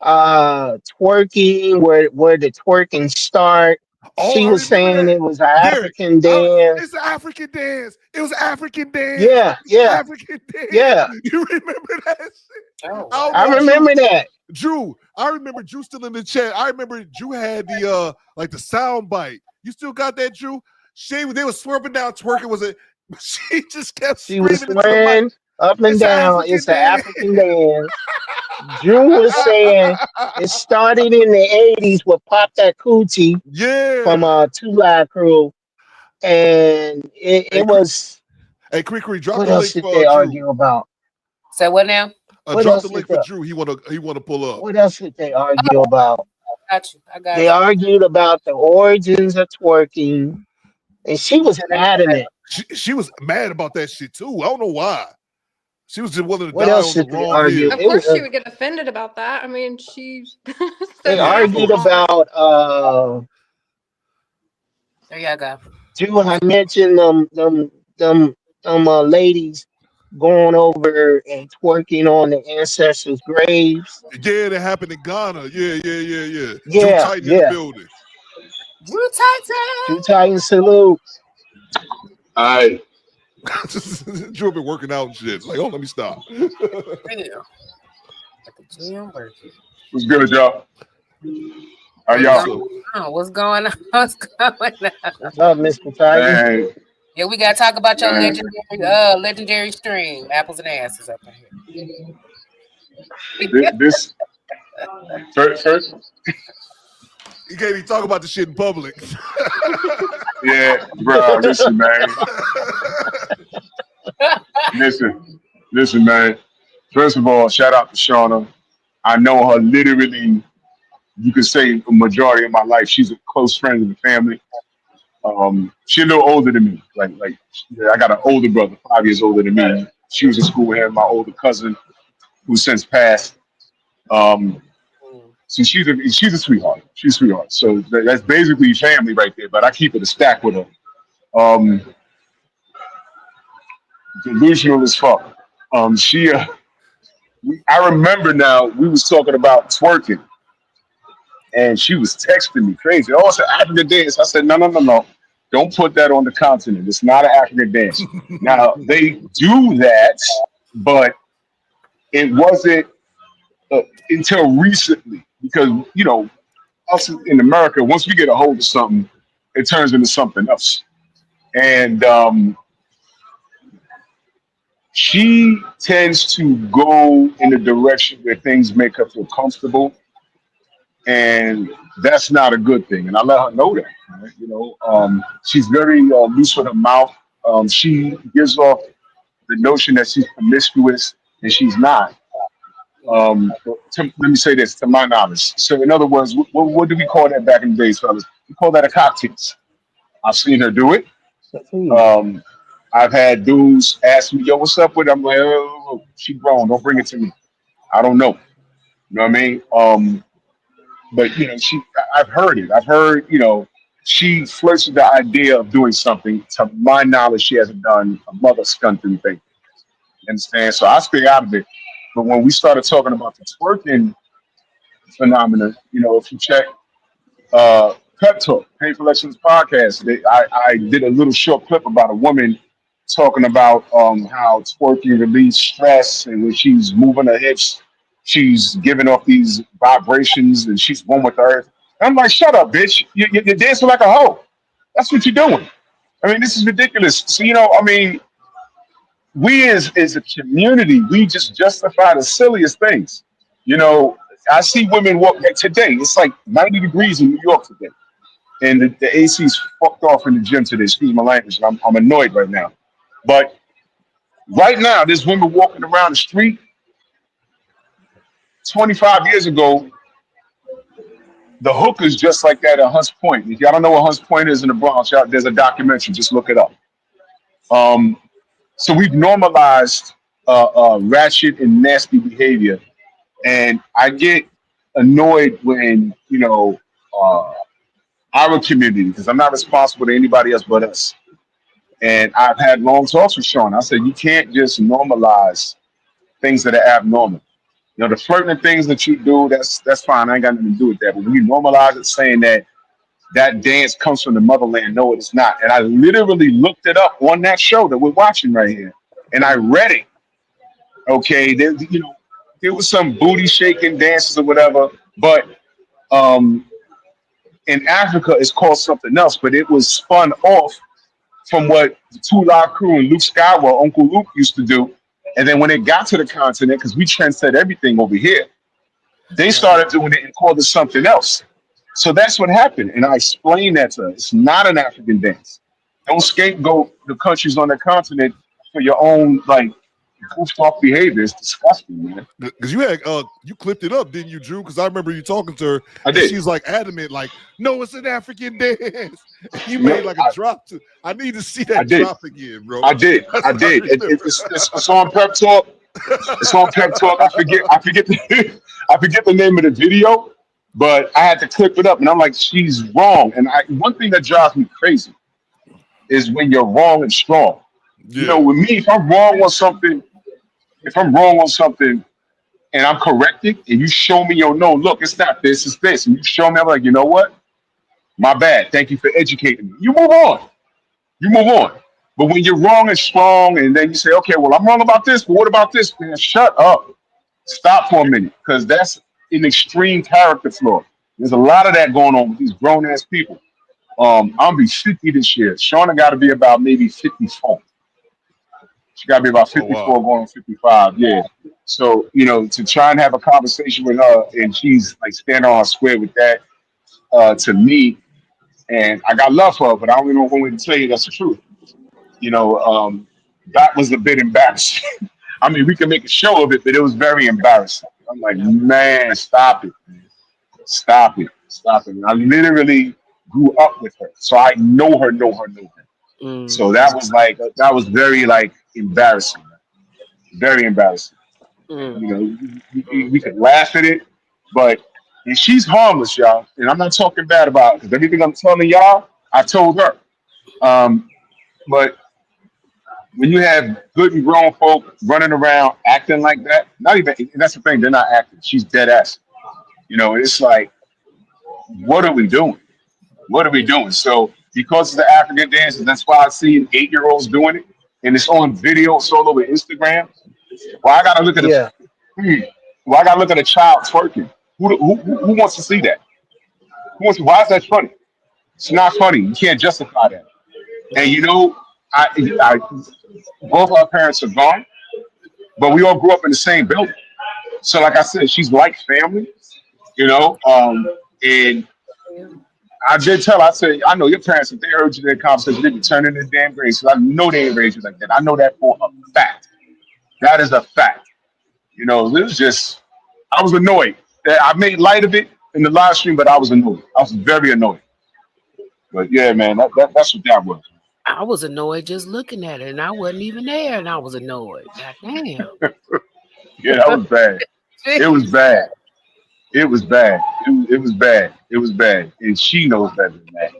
twerking, where the twerking start. Oh, She I was remember saying that. it was an Derek, African dance. it's an African dance. It was African dance. Yeah, yeah, African dance. yeah. You remember that shit? Oh, I don't I know, remember that. Drew. I remember Drew still in the chat. I remember Drew had the like the sound bite. You still got that, Drew? They were swerving down, twerking. Was it? She just kept She was screaming into the mic. swearing up and It's an down. African It's an dance. African dance. Drew was saying it started in the 80s with Pop That Coochie from Yeah. 2 Live Crew. And it was, Hey, Creek, drop what the else link did for they Drew. argue about? So what now? What Drop the else did link for they, Drew. He wanna pull up. what else did they argue about? Got you. I got They you. argued about the origins of twerking, and she was adamant. She was mad about that shit too. I don't know why. She was just willing to What die else on the did they wrong argue? hill. Of It was, course, she would get offended about that. I mean, she they said Yeah, of argued course. about There y'all go. Drew had mentioned ladies going over and twerking on the ancestors' graves. Yeah, that happened in Ghana. Yeah. Drew Yeah, Titan in the yeah. building. Drew Titan. Drew Titan salute. All right. Drew been working out and shit. Like, oh, let me stop. Damn. At the gym working. What's good, y'all? How y'all? What's going on? What's going on? What's up, Mr. Titan? Man, Yeah, we gotta talk about your man. legendary stream, apples and asses up in here. This first, You can't even talk about the shit in public. yeah, bro. Listen, man. Listen, man. First of all, shout out to Shauna. I know her literally. You could say a majority of my life. She's a close friend of the family. She's a little older than me. Like I got an older brother, 5 years older than me. She was in school with him. My older cousin, who's since passed. So she's a sweetheart. She's a sweetheart. So that's basically family right there. But I keep it a stack with her. Delusional as fuck. I remember now we was talking about twerking, and she was texting me crazy. Oh, it's an African dance. I said, no. Don't put that on the continent. It's not an African dance. Now they do that, but it wasn't until recently because us in America, once we get a hold of something, it turns into something else. And she tends to go in a direction where things make her feel comfortable, and that's not a good thing. And I let her know that. Right? She's very loose with her mouth. She gives off the notion that she's promiscuous, and she's not. Let me say this, to my knowledge. So, in other words, what do we call that back in the days, fellas? We call that a cocktail. I've seen her do it. I've had dudes ask me, "Yo, what's up with her?" I'm like, "Oh, she grown. Don't bring it to me. I don't know." You know what I mean? But I've heard it. I've heard, she flirts with the idea of doing something. To my knowledge, she hasn't done a mother stunting thing. You understand? So I stay out of it. But when we started talking about the twerking phenomenon, if you check Pep Talk, Pain Collections podcast, I did a little short clip about a woman talking about how twerking relieves stress, and when she's moving her hips, she's giving off these vibrations, and she's one with the earth. And I'm like, shut up, bitch! You're dancing like a hoe. That's what you're doing. I mean, this is ridiculous. So we as a community, we just justify the silliest things. I see women walk today. It's like 90 degrees in New York today, and the AC's fucked off in the gym today. Excuse my language. And I'm annoyed right now. But right now, there's women walking around the street. 25 years ago, the hookers just like that at Hunts Point. If y'all don't know what Hunts Point is in the Bronx, there's a documentary. Just look it up. So we've normalized ratchet and nasty behavior, and I get annoyed when our community, because I'm not responsible to anybody else but us. And I've had long talks with Sean. I said, you can't just normalize things that are abnormal. You know, the flirting things that you do, that's fine. I ain't got nothing to do with that. But when you normalize it, saying that that dance comes from the motherland, no, it is not. And I literally looked it up on that show that we're watching right here, and I read it. Okay, there was some booty shaking dances or whatever, but in Africa it's called something else. But it was spun off from what the Two Live Crew and Luke Skywalker, Uncle Luke, used to do. And then when it got to the continent, because we trendset everything over here, they started doing it and called it something else. So that's what happened. And I explained that to her. It's not an African dance. Don't scapegoat the countries on the continent for your own like goofed off behavior. It's disgusting, man. Because you had you clipped it up, didn't you, Drew? Because I remember you talking to her. I did. She's like adamant, like, no, it's an African dance. You made like a drop to. I need to see that drop again, bro. I did. It's on Pep Talk. It's on Pep Talk. I forget the name of the video, but I had to clip it up, and I'm like, she's wrong. And one thing that drives me crazy is when you're wrong and strong. Yeah. You know, with me, if I'm wrong on something, and I'm corrected, and you show me, no, look, it's not this, it's this, and you show me, I'm like, you know what? My bad. Thank you for educating me. You move on. But when you're wrong and strong, and then you say, okay, well, I'm wrong about this, but what about this? Man, shut up. Stop for a minute, because that's an extreme character flaw. There's a lot of that going on with these grown-ass people. I'm going to be 50 this year. Shauna got to be about maybe 54. She got to be about 54 going on 55, yeah. So, to try and have a conversation with her, and she's like standing on her square with that, to me, and I got love for her, but I don't even know when to tell you that's the truth. That was a bit embarrassing. I mean, we can make a show of it, but it was very embarrassing. I'm like, man, stop it. Stop it. And I literally grew up with her. So I know her. So that was very like embarrassing. Very embarrassing. We could laugh at it, but and she's harmless, y'all. And I'm not talking bad about it, because everything I'm telling y'all, I told her. But when you have good and grown folk running around acting like that, that's the thing, they're not acting. She's dead ass. It's like, what are we doing? So because of the African dances, that's why I see 8-year-olds doing it, and it's on video, it's all over Instagram. Well, I gotta look at I gotta look at a child twerking. Who wants to see that? Why is that funny? It's not funny. You can't justify that. And I both our parents are gone, but we all grew up in the same building. So like I said, she's like family, and I did tell her, I said, I know your parents, if they heard you in that conversation, they'd be turning their damn graves. So I know they ain't raised you like that. I know that for a fact. That is a fact. It was just, I was annoyed. I made light of it in the live stream, but I was annoyed. I was very annoyed. But yeah, man, that's what that was. I was annoyed just looking at it, and I wasn't even there, and I was annoyed. God damn. Yeah, that was bad. It was bad. It was bad. It was bad. It was bad. And she knows better than that.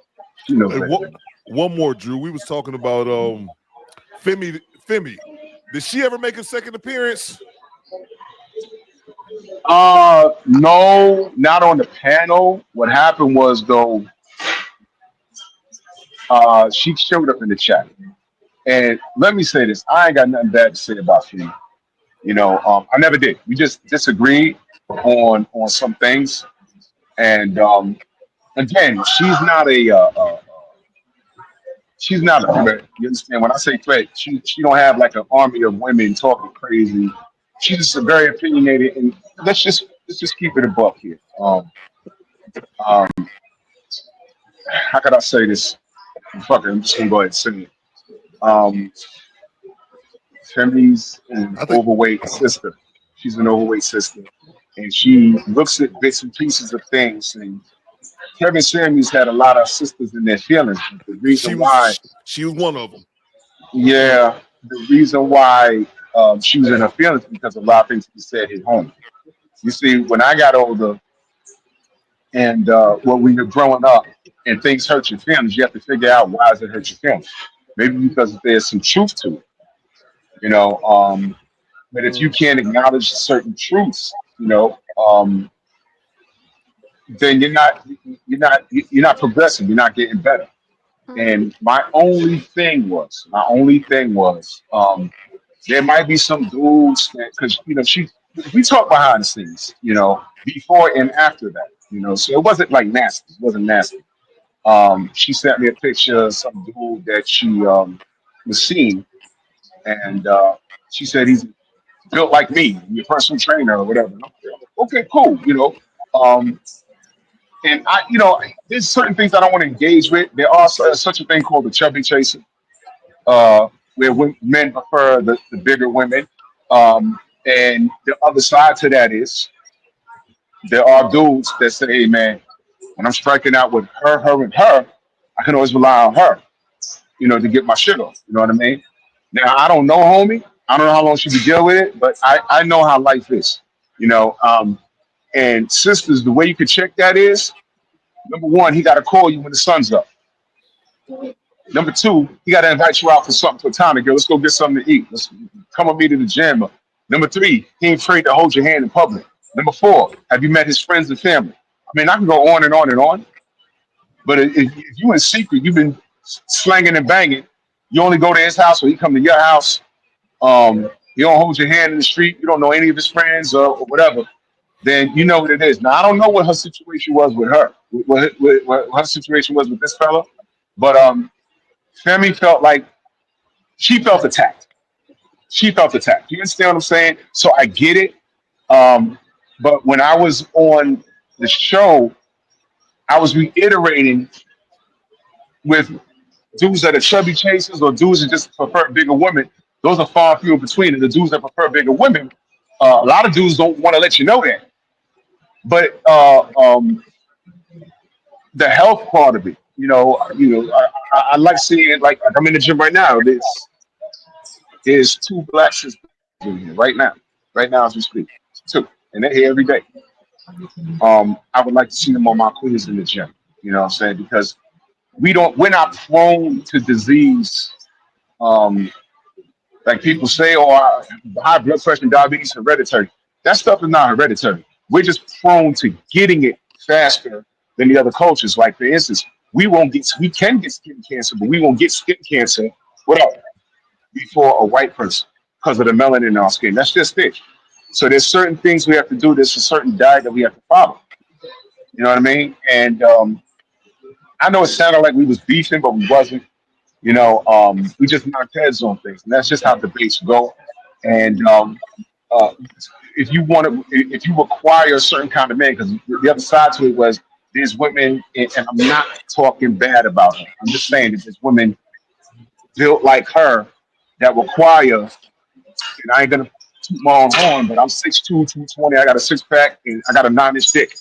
She knows better. One more, Drew. We was talking about Femi. Did she ever make a second appearance? No, not on the panel. What happened was, though, she showed up in the chat. And let me say this. I ain't got nothing bad to say about Femi. I never did. We just disagreed on some things. And again, she's not a threat. You understand? When I say threat, she don't have like an army of women talking crazy. She's just very opinionated, and let's just keep it a buck here. How could I say this? Fuck it, I'm just gonna go ahead and say it. Femi's an overweight sister. She's an overweight sister, and she looks at bits and pieces of things. And Kevin Samuels had a lot of sisters in their feelings. The reason why she was one of them. Yeah, the reason why she was in her feelings because of a lot of things he said at home. You see, when I got older, and when we were growing up, and things hurt your feelings, you have to figure out why does it hurt your feelings. Maybe because there's some truth to it, you know. But if you can't acknowledge certain truths, you know, then you're not progressing. You're not getting better. And my only thing was, there might be some dudes that, because you know, we talk behind the scenes, you know, before and after that, you know, so it wasn't like nasty. It wasn't nasty. She sent me a picture of some dude that she was seeing, and she said he's built like me, your personal trainer or whatever. And I'm like, okay, cool, you know. Um, and I, you know, there's certain things I don't want to engage with. There are such a thing called the chubby chaser, where men prefer the bigger women. And the other side to that is there are dudes that say, hey, man, when I'm striking out with her, I can always rely on her, you know, to get my shit off. You know what I mean? Now, I don't know, homie. I don't know how long she can deal with it, but I know how life is, you know. And sisters, the way you can check that is, number one, he got to call you when the sun's up. Number two, he got to invite you out for something platonic. Girl, let's go get something to eat. Let's come with me to the gym. Number three, he ain't afraid to hold your hand in public. Number four, have you met his friends and family? I mean, I can go on and on and on. But if you in secret, you've been slanging and banging. You only go to his house or he come to your house. You don't hold your hand in the street. You don't know any of his friends or whatever. Then you know what it is. Now, I don't know what her situation was with her, what her situation was with this fella. But Femi felt like she felt attacked. She felt attacked. You understand what I'm saying? So I get it. But when I was on the show, I was reiterating with dudes that are chubby chasers or dudes that just prefer bigger women. Those are far few in between. And the dudes that prefer bigger women, a lot of dudes don't want to let you know that. But the health part of it, I like seeing it. Like I'm in the gym right now. There's two black sisters in here right now as we speak. Two, and they're here every day. I would like to see them on my queens in the gym. You know what I'm saying? Because we're not prone to disease, like people say, or high blood pressure and diabetes hereditary. That stuff is not hereditary. We're just prone to getting it faster than the other cultures. Like for instance, we can get skin cancer, but we won't get skin cancer before a white person because of the melanin in our skin. That's just it. So there's certain things we have to do. There's a certain diet that we have to follow. You know what I mean? And I know it sounded like we was beefing, but we wasn't. We just knocked heads on things, and that's just how debates go. And if you require a certain kind of man, because the other side to it was there's women, and I'm not talking bad about her. I'm just saying that there's women built like her that require, and I ain't gonna toot my own horn, but I'm 6'2", 220. I got a six pack, and I got a 9-inch dick.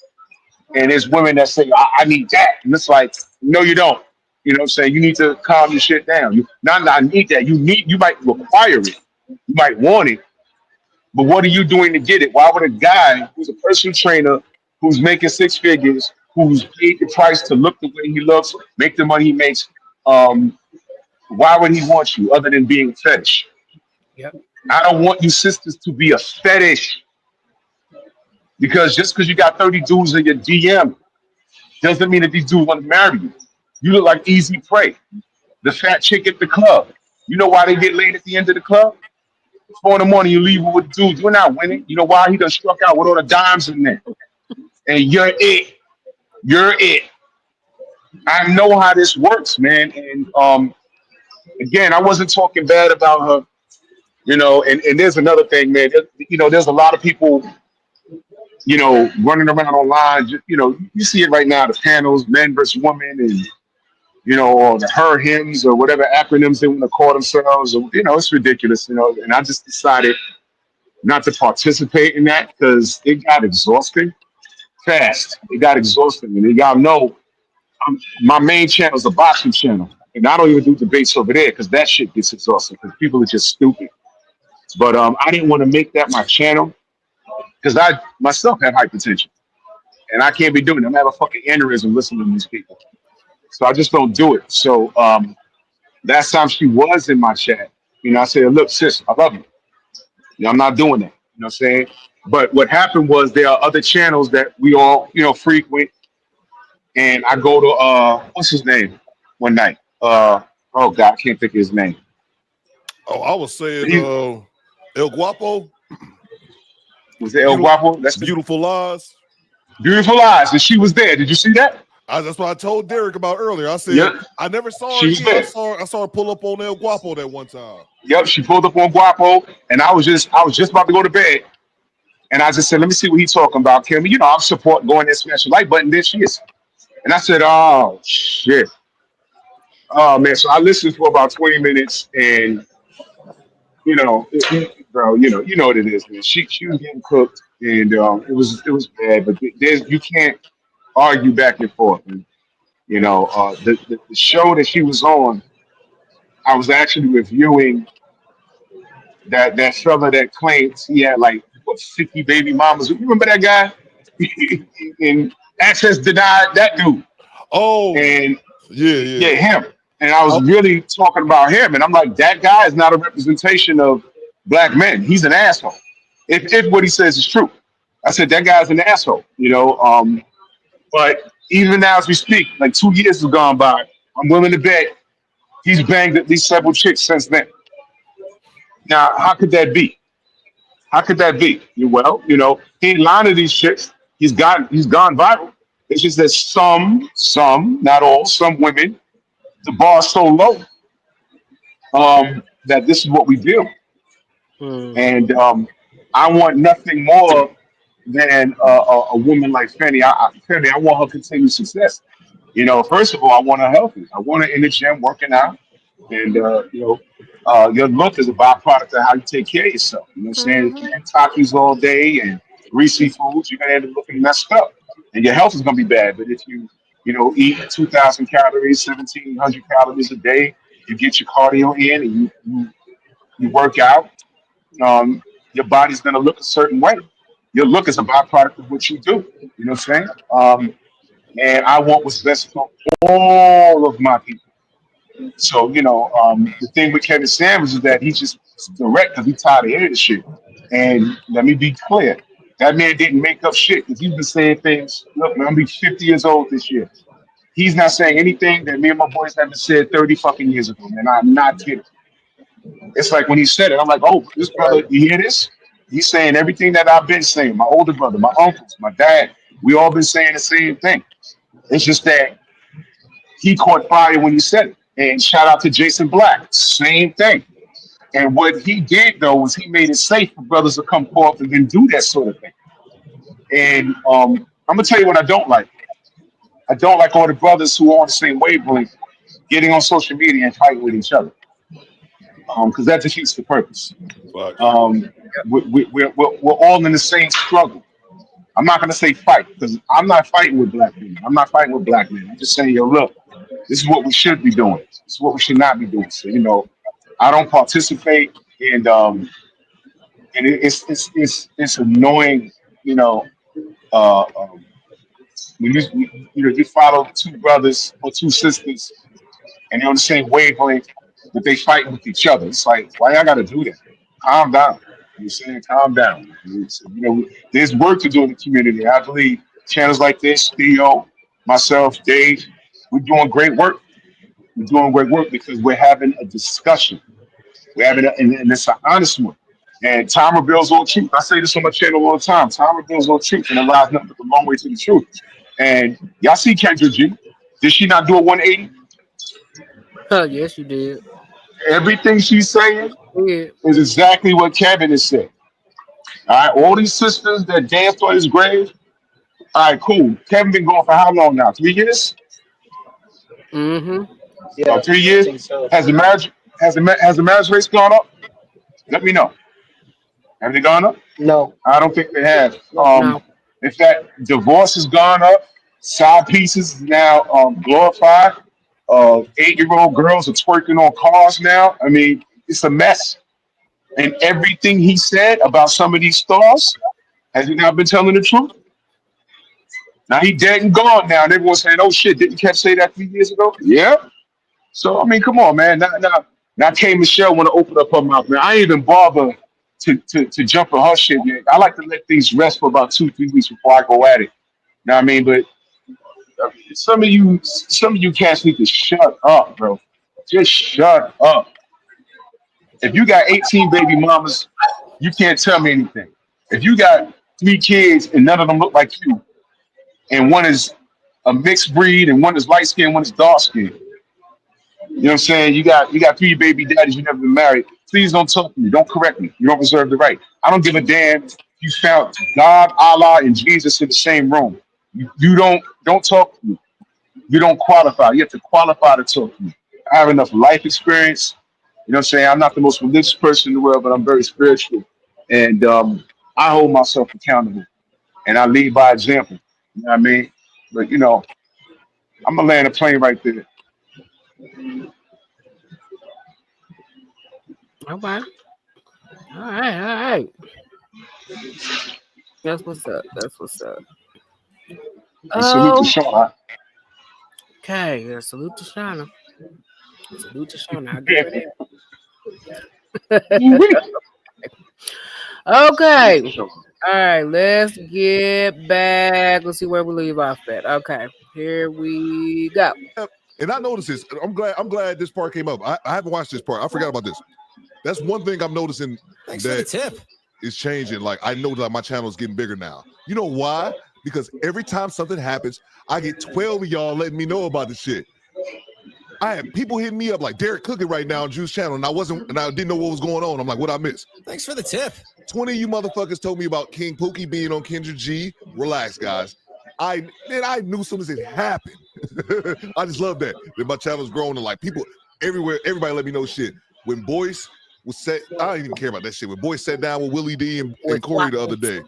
And there's women that say, I need that. And it's like, no, you don't. You know what I'm saying? You need to calm your shit down. You not need that. You might require it. You might want it. But what are you doing to get it? Why would a guy who's a personal trainer, who's making six figures, who's paid the price to look the way he looks, make the money he makes, why would he want you other than being a fetish? Yep. I don't want you sisters to be a fetish. Because just because you got 30 dudes in your DM doesn't mean that these dudes want to marry you. You look like easy prey. The fat chick at the club. You know why they get laid at the end of the club? 4 in the morning, you leave with dudes. You're not winning. You know why? He done struck out with all the dimes in there. And you're it. You're it. I know how this works, man. And again, I wasn't talking bad about her. And there's another thing, man. There's a lot of people running around online. You see it right now, the panels, men versus women, and, or the her, hims, or whatever acronyms they want to call themselves. It's ridiculous, and I just decided not to participate in that because it got exhausting fast. It got exhausting. And y'all know my main channel is a boxing channel. And I don't even do debates over there because that shit gets exhausting because people are just stupid. But I didn't want to make that my channel because I myself have hypertension. And I can't be doing it. I'm gonna have a fucking aneurysm listening to these people. So I just don't do it. So last time she was in my chat, I said, look, sis, I love you. I'm not doing that. You know what I'm saying? But what happened was there are other channels that we all, frequent. And I go to what's his name one night? Oh God, I can't think of his name. Oh, I was saying El Guapo. Was it El Guapo? That's Beautiful Lies. Beautiful Lies. And she was there. Did you see that? That's what I told Derek about earlier. I said, yep. I never saw she her was here. there. I saw her pull up on El Guapo that one time. Yep, she pulled up on Guapo, and I was just about to go to bed. And I just said, let me see what he's talking about, Kim. I'm supporting going there, smash the like button. There she is. And I said, oh, shit. Oh, man. So I listened for about 20 minutes, and, bro, you know what it is, man. She was getting cooked, and it was bad. But you can't argue back and forth. And, the show that she was on, I was actually reviewing that fella that claims he had like 50 baby mamas. You remember that guy? And Access denied that dude. Oh, and yeah, him. And I was really talking about him, and I'm like, that guy is not a representation of black men. He's an asshole. If what he says is true, I said that guy's an asshole. But even now as we speak, like 2 years have gone by. I'm willing to bet he's banged at least several chicks since then. Now, how could that be? How could that be? Well, he ain't lying to these chicks. He's gone viral. It's just that some, not all, some women, the bar's so low that this is what we do. And I want nothing more than a woman like Fanny. Fanny, I want her continued success. First of all, I want her healthy. I want her in the gym working out. And, your look is a byproduct of how you take care of yourself. You know what I'm saying? If you eat Takis all day and greasy foods, you're going to end up looking messed up. And your health is going to be bad. But if you, eat 2,000 calories, 1,700 calories a day, you get your cardio in and you work out, your body's going to look a certain way. Your look is a byproduct of what you do. You know what I'm saying? And I want what's best for all of my people. So, the thing with Kevin Samuels is that he's just direct because he's tired of hearing this shit. And let me be clear, that man didn't make up shit because he's been saying things. Look, man, I'm gonna be 50 years old this year. He's not saying anything that me and my boys haven't said 30 fucking years ago, man. I'm not kidding. It's like when he said it, I'm like, oh, this brother, you hear this? He's saying everything that I've been saying. My older brother, my uncles, my dad, we all been saying the same thing. It's just that he caught fire when he said it. And shout out to Jason Black, same thing. And what he did though was he made it safe for brothers to come forth and then do that sort of thing. And I'm gonna tell you what I don't like. I don't like all the brothers who are on the same wavelength getting on social media and fighting with each other, because that defeats the purpose. We're all in the same struggle. I'm not gonna say fight because I'm not fighting with black men. I'm not fighting with black men. I'm just saying, yo, look, this is what we should be doing. This is what we should not be doing. So, I don't participate, and it's annoying, when you follow two brothers or two sisters and they're on the same wavelength, but they fighting with each other. It's like, why y'all got to do that? Calm down. You're saying, calm down. There's work to do in the community. I believe channels like this, Theo, myself, Dave, we're doing great work. We're doing great work because we're having a discussion. We're having and it's an honest one. And time reveals all truth. I say this on my channel all the time. Time reveals all truth, and it lies nothing but the long way to the truth. And y'all see Kendra G. Did she not do a 180? Yes, you did. Everything she's saying is exactly what Kevin is saying. All right, all these sisters that danced on his grave. All right, cool. Kevin been going for how long now? 3 years? Yeah, about 3 years. So. Has the marriage rates gone up? Let me know. Have they gone up? No. I don't think they have. No. In fact, divorce has gone up. Side pieces is now glorified. 8-year-old girls are twerking on cars now. I mean, it's a mess. And everything he said about some of these stars, has he not been telling the truth? Now he dead and gone now, and everyone's saying, "Oh shit, didn't Kev say that 3 years ago?" Yeah. So I mean, come on, man. Now K Michelle want to open up her mouth, man. I ain't even bother to jump on her shit yet. I like to let things rest for about 2-3 weeks before I go at it. Know what I mean? But some of you cats need to shut up, bro. Just shut up. If you got 18 baby mamas, you can't tell me anything. If you got 3 kids and none of them look like you, and one is a mixed breed and one is light skinned, one is dark skinned. You know what I'm saying? You got 3 baby daddies, you never been married. Please don't talk to me. Don't correct me. You don't reserve the right. I don't give a damn if you found God, Allah, and Jesus in the same room. You don't talk to me. You don't qualify. You have to qualify to talk to me. I have enough life experience. You know what I'm saying? I'm not the most religious person in the world, but I'm very spiritual. And I hold myself accountable. And I lead by example. You know what I mean? But, you know, I'm going to land a plane right there. Okay. All right. That's what's up. Salute to Shauna. Okay. Yeah, salute to Shauna. I'll give her that. Okay. All right. Let's get back. Let's see where we leave off at. Okay. Here we go. And I noticed this. I'm glad this part came up. I haven't watched this part. I forgot about this. That's one thing I'm noticing. Thanks for the tip. Is changing. Like, I know that my channel is getting bigger now. You know why? Because every time something happens, I get 12 of y'all letting me know about the shit. I have people hitting me up like, Derek cooking right now on Drew's channel, and I didn't know what was going on. I'm like, what I missed? Thanks for the tip. 20 of you motherfuckers told me about King Pookie being on Kendra G. Relax, guys. I knew as soon as it happened. I just love that my channel's growing and like people everywhere, everybody let me know shit. When Boyce was set, I don't even care about that shit. When Boyce sat down with Willie D and Corey the other day,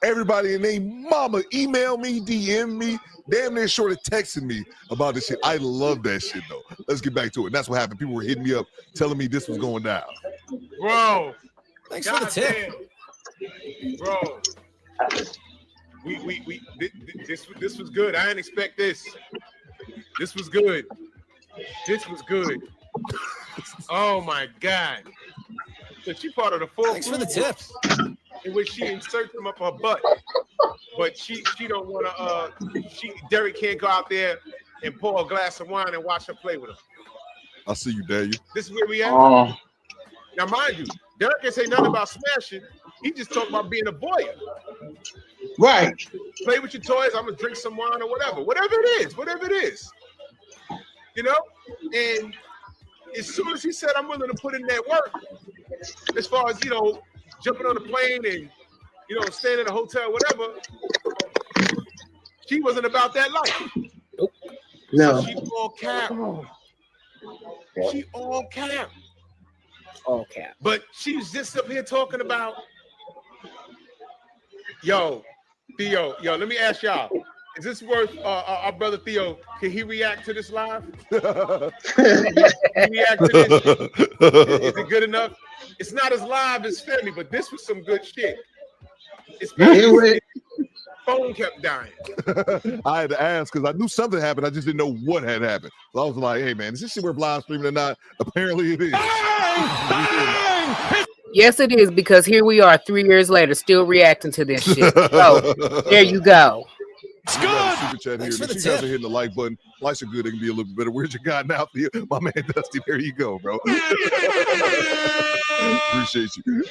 everybody and they mama emailed me, DM me, damn near short of texting me about this shit. I love that shit though. Let's get back to it. And that's what happened. People were hitting me up, telling me this was going down. Bro, thanks for the tip. Bro, this was good. I didn't expect this. This was good. Oh my God. So she part of the 4 Thanks for the tips. In which she inserts them up her butt. But she don't want to Derek can't go out there and pour a glass of wine and watch her play with him. I see you, Daniel. This is where we at. Now mind you, Derek can say nothing about smashing. He just talking about being a voyeur. Right. Play with your toys. I'm gonna drink some wine or whatever. Whatever it is. You know? And as soon as he said I'm willing to put in that work, as far as, you know, jumping on a plane and, you know, staying in a hotel, whatever, she wasn't about that life. No. So she all cap. She all cap. All cap. But she was just up here talking about, yo, Theo, let me ask y'all. Is this worth our brother Theo? Can he react to this live? Can he react to this? Is it good enough? It's not as live as Femi, but this was some good shit. Phone kept dying. I had to ask because I knew something happened. I just didn't know what had happened. So I was like, hey, man, is this shit worth live streaming or not? Apparently it is. Yes, it is, because here we are 3 years later still reacting to this shit. So there you go. It's good. Super chat here. You guys are hitting the like button. Likes are good. They can be a little bit better. Where's your guy now? My man Dusty. There you go, bro. Appreciate you.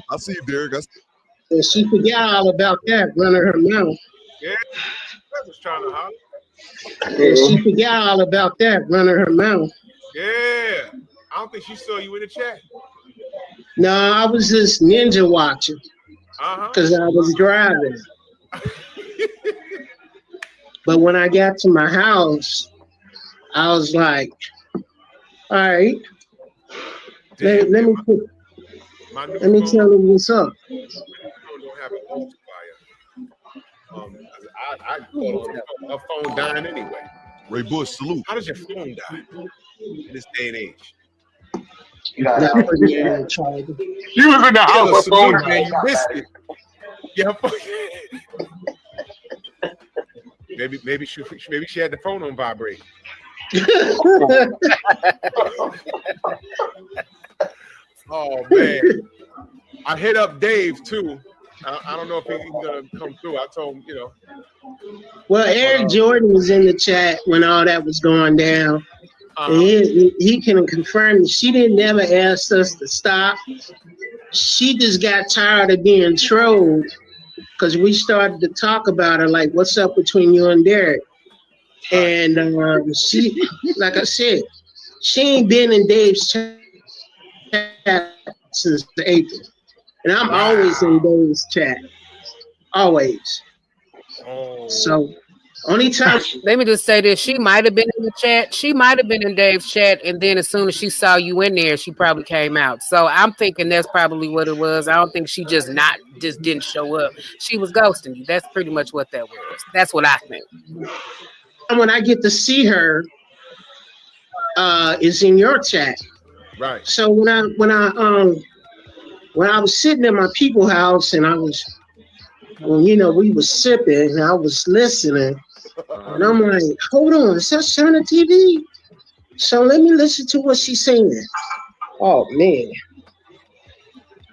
I see you, Derek. And she forgot all about that running her mouth. Yeah, I was trying to holler. And she forgot all about that running her mouth. Yeah, I don't think she saw you in the chat. No, I was just ninja watching because I was driving. But when I got to my house, I was like, all right, let me tell them what's up. I called her phone dying anyway. Ray Bush, salute. How does your phone die in this day and age? She was in the house. Her phone man, you missed it. Yeah, Maybe she had the phone on vibrate. Oh man, I hit up Dave too. I don't know if he's gonna come through. I told him, Well, Eric Jordan was in the chat when all that was going down. He can confirm that she didn't ever ask us to stop. She just got tired of being trolled because we started to talk about her, like, what's up between you and Derek? And she, like I said, she ain't been in Dave's chat since April. And I'm always in Dave's chat. Always. So, only time. Let me just say this. She might have been in the chat. She might have been in Dave's chat. And then as soon as she saw you in there, she probably came out. So I'm thinking that's probably what it was. I don't think she just didn't show up. She was ghosting you. That's pretty much what that was. That's what I think. When I get to see her, is in your chat. Right. So when I was sitting at my people house and I was, we was sipping and I was listening, and I'm like, hold on, is that Shauna TV? So let me listen to what she's saying. Oh man.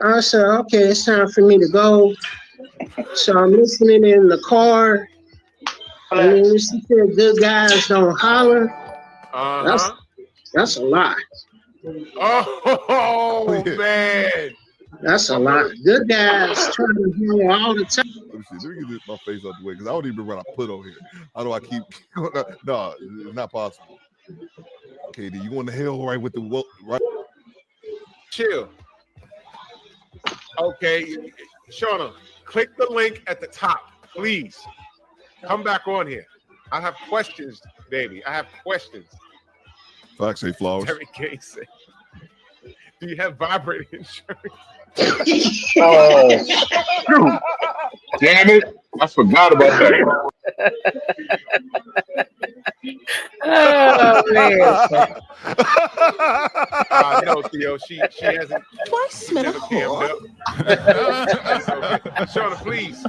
I said, okay, it's time for me to go. So I'm listening in the car. And then she said, good guys don't holler. That's a lie. Oh man. That's a lot. Good guys trying to holler all the time. Let me get my face out the way because I don't even remember what I put on here. How do I keep? No, it's not possible. Okay, you going to hell right with the right? Chill. Okay, Shauna, click the link at the top, please. Come back on here. I have questions, baby. I have questions. Fox say flowers. Derek Gay said, do you have vibrating insurance? Damn it. I forgot about that. Oh man. No, Theo, she hasn't. She's never cammed up. Shauna, please.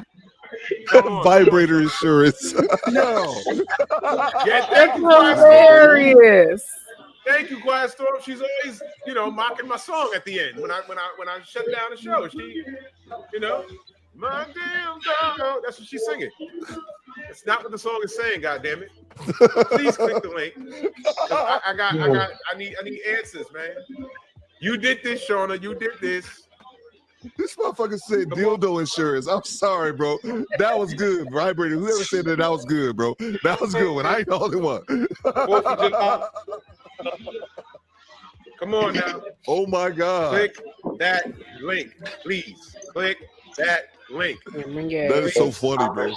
Vibrator insurance. No. Yeah, thank you, Hilarious. Thank you, Quiet Storm. She's always, mocking my song at the end when I shut down the show. She, my damn dog. That's what she's singing. It's not what the song is saying. God damn it! Please click the link. I need answers, man. You did this, Shauna. You did this. This motherfucker said dildo insurance. I'm sorry, bro. That was good. Vibrator. Whoever said that was good, bro. That was good one. I ain't the only one. Come on now. Oh my God. Click that link, please. Click that link. That is so funny, bro.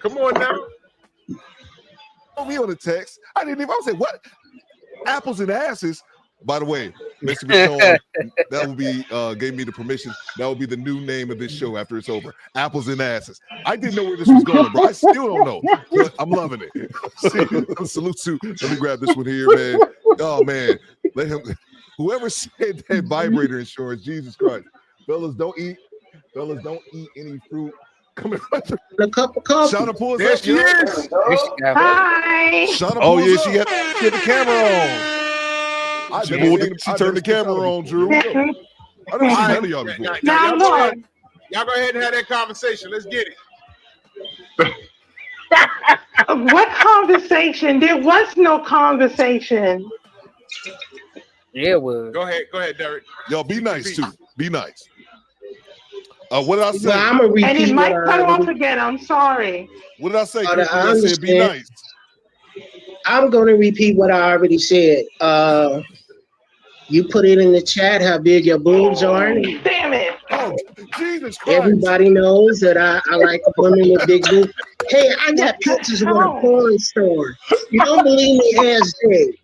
Come on now. Me on the text. I was like, what? Apples and asses. By the way, Mr. Michon, that would be gave me the permission. That would be the new name of this show after it's over. Apples and asses. I didn't know where this was going, bro. I still don't know, but I'm loving it. Salute to. Let me grab this one here, man. Oh man, let him. Whoever said that vibrator insurance, Jesus Christ, fellas, don't eat any fruit. Coming a cup of coffee. Shauna pulls there up. She is. Hi. Shauna Oh pulls yeah, up. she had the camera on. She turned the camera on, Drew. I never seen none of y'all before. Now look. Y'all go ahead and have that conversation. Let's get it. What conversation? There was no conversation. Yeah, it was. Go ahead, Derek. Y'all be nice too. Be nice. What did I say? Well, I'm gonna repeat And it might cut what off again. I'm sorry. What did I say? I said be nice. I'm gonna repeat what I already said. You put it in the chat how big your boobs are. Damn it. Oh, Jesus Christ. Everybody knows that I like women with big boobs. Hey, I got pictures with a porn store. You don't believe me? Ask Dave.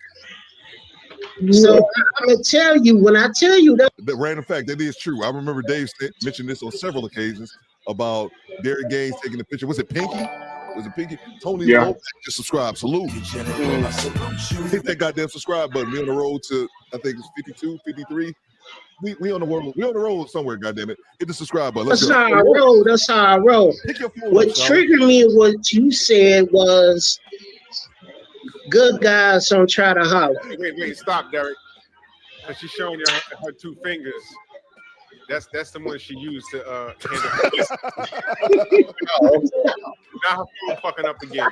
So I'm gonna tell you when I tell you that. The random fact that is true. I remember Dave mentioned this on several occasions about Derek Gaines taking the picture. Was it Pinky? Was it Pinky? Tony Lopez just subscribed. Salute. Hit that goddamn subscribe button. We on the road to, I think it's 52, 53. We on the world. We on the road somewhere. Goddamn it! Hit the subscribe button. Let's That's go. how I roll. That's how I roll. Pick your phone What up, Shauna. triggered me, what you said was, good guys don't try to holler. Wait, stop, Derek. Because she's showing you her 2 fingers. That's the one she used to now her phone fucking up again.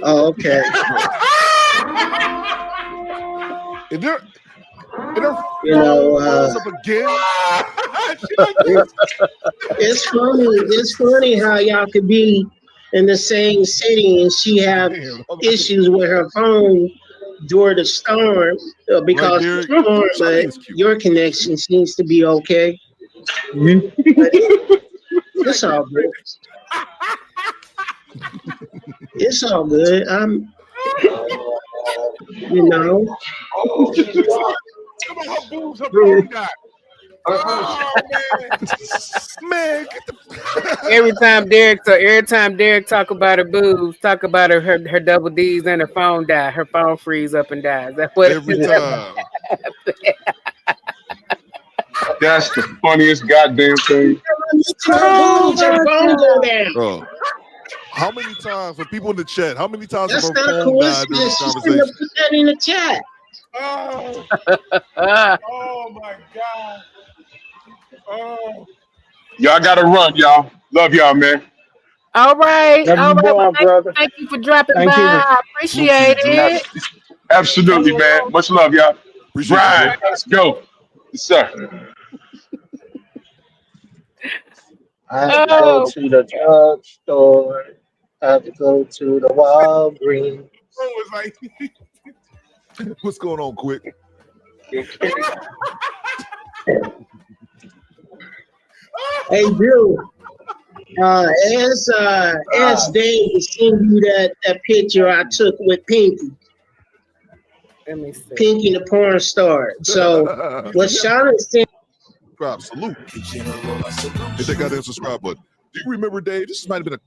Oh, okay. Is there You know, up again? it's funny. It's funny how y'all could be in the same city and she have issues with her phone during the storm because Right, of the storm, but your connection seems to be okay. It's all good. It's all good. You know. Come on, her boobs, her phone died. Man, every time Derek talk about her boobs, talk about her double D's and her phone die. Her phone freeze up and dies. That's what every time. That's the funniest goddamn thing. Bro, how many times for people in the chat? How many times That's have her not a phone died during coincidence. this She shouldn't have conversation? put that in the chat. Oh my God. Oh. Y'all gotta run, y'all. Love y'all, man. All right. Love you, boy, brother. Thank you for dropping Thank by. you. I appreciate it. Absolutely, man. Much love, y'all. Appreciate Brian, you, let's go. Yes, sir. I have to go to the drugstore. I have to go to the Walgreens. Was like, what's going on, quick? Hey, Drew. As Dave was sending you that picture I took with Pinky. Let me see. Pinky the porn star. So what Shauna said. Salute. Hit that goddamn subscribe button. Do you remember, Dave? This might have been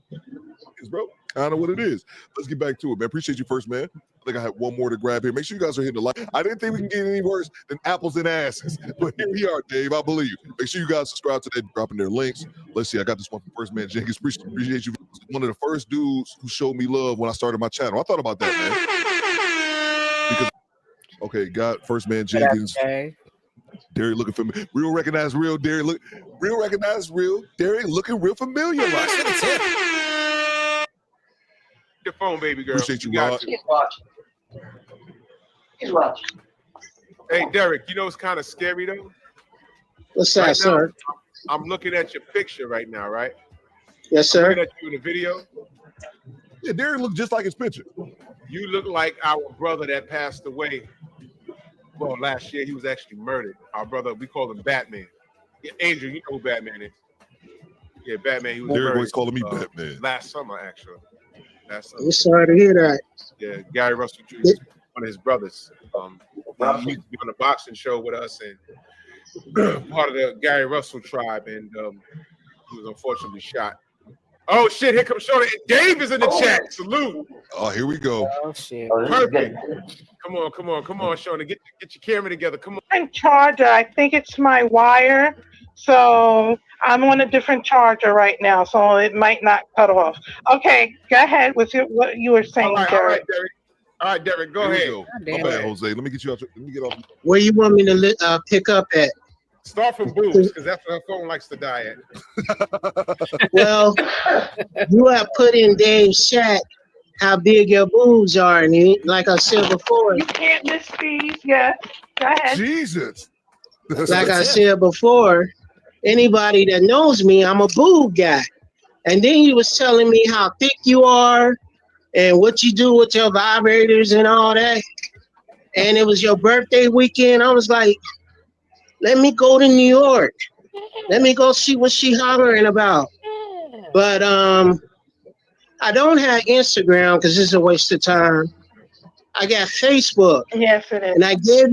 bro. I don't know what it is. Let's get back to it, man. Appreciate you first, man. I think I had one more to grab here. Make sure you guys are hitting the like. I didn't think we can get any worse than apples and asses, but here we are, Dave. I believe you. Make sure you guys subscribe to that, dropping their links. Let's see. I got this one from First Man Jenkins. Appreciate you. One of the first dudes who showed me love when I started my channel. I thought about that, man. Because got First Man Jenkins. Derek looking familiar. Real recognize real. Derek real recognize real. Derek looking real familiar. Like your phone, baby girl. Appreciate you, Rod. He's watching. Hey, Derek, you know what's kind of scary though? What's that, sir? I'm looking at your picture right now, right? Yes, sir. I'm looking at you in the video. Yeah, Derek looked just like his picture. You look like our brother that passed away. Well, last year he was actually murdered. Our brother, we call him Batman. Yeah, Angel, you know who Batman is. Yeah, Batman. He was Derek murdered. always calling me Batman. Last summer, actually. I'm sorry to hear that. Yeah, Gary Russell Jr. One of his brothers. He used to be on the boxing show with us and part of the Gary Russell tribe, and he was unfortunately shot. Oh shit! Here comes Shauna. Dave is in the chat. Salute. Oh, here we go. Oh shit! Perfect. Come on, Shauna. Get your camera together. Come on. And charger. I think it's my wire. So I'm on a different charger right now, so it might not cut off. Okay, go ahead with what you were saying, Derek. All right, Derek. Go Here ahead. we go. My bad, Jose. Let me get you out. Let me get off. Where you want me to pick up at? Start from boobs, because that's where her phone likes to die at. Well, you have put in Dave's chat how big your boobs are, and like I said before. You can't miss these. Yeah, go ahead. Jesus. Like I said before, anybody that knows me, I'm a boob guy. And then you was telling me how thick you are and what you do with your vibrators and all that. And it was your birthday weekend. I was like, let me go to New York. Let me go see what she hollering about. But I don't have Instagram because it's a waste of time. I got Facebook. Yes, it is. And I gave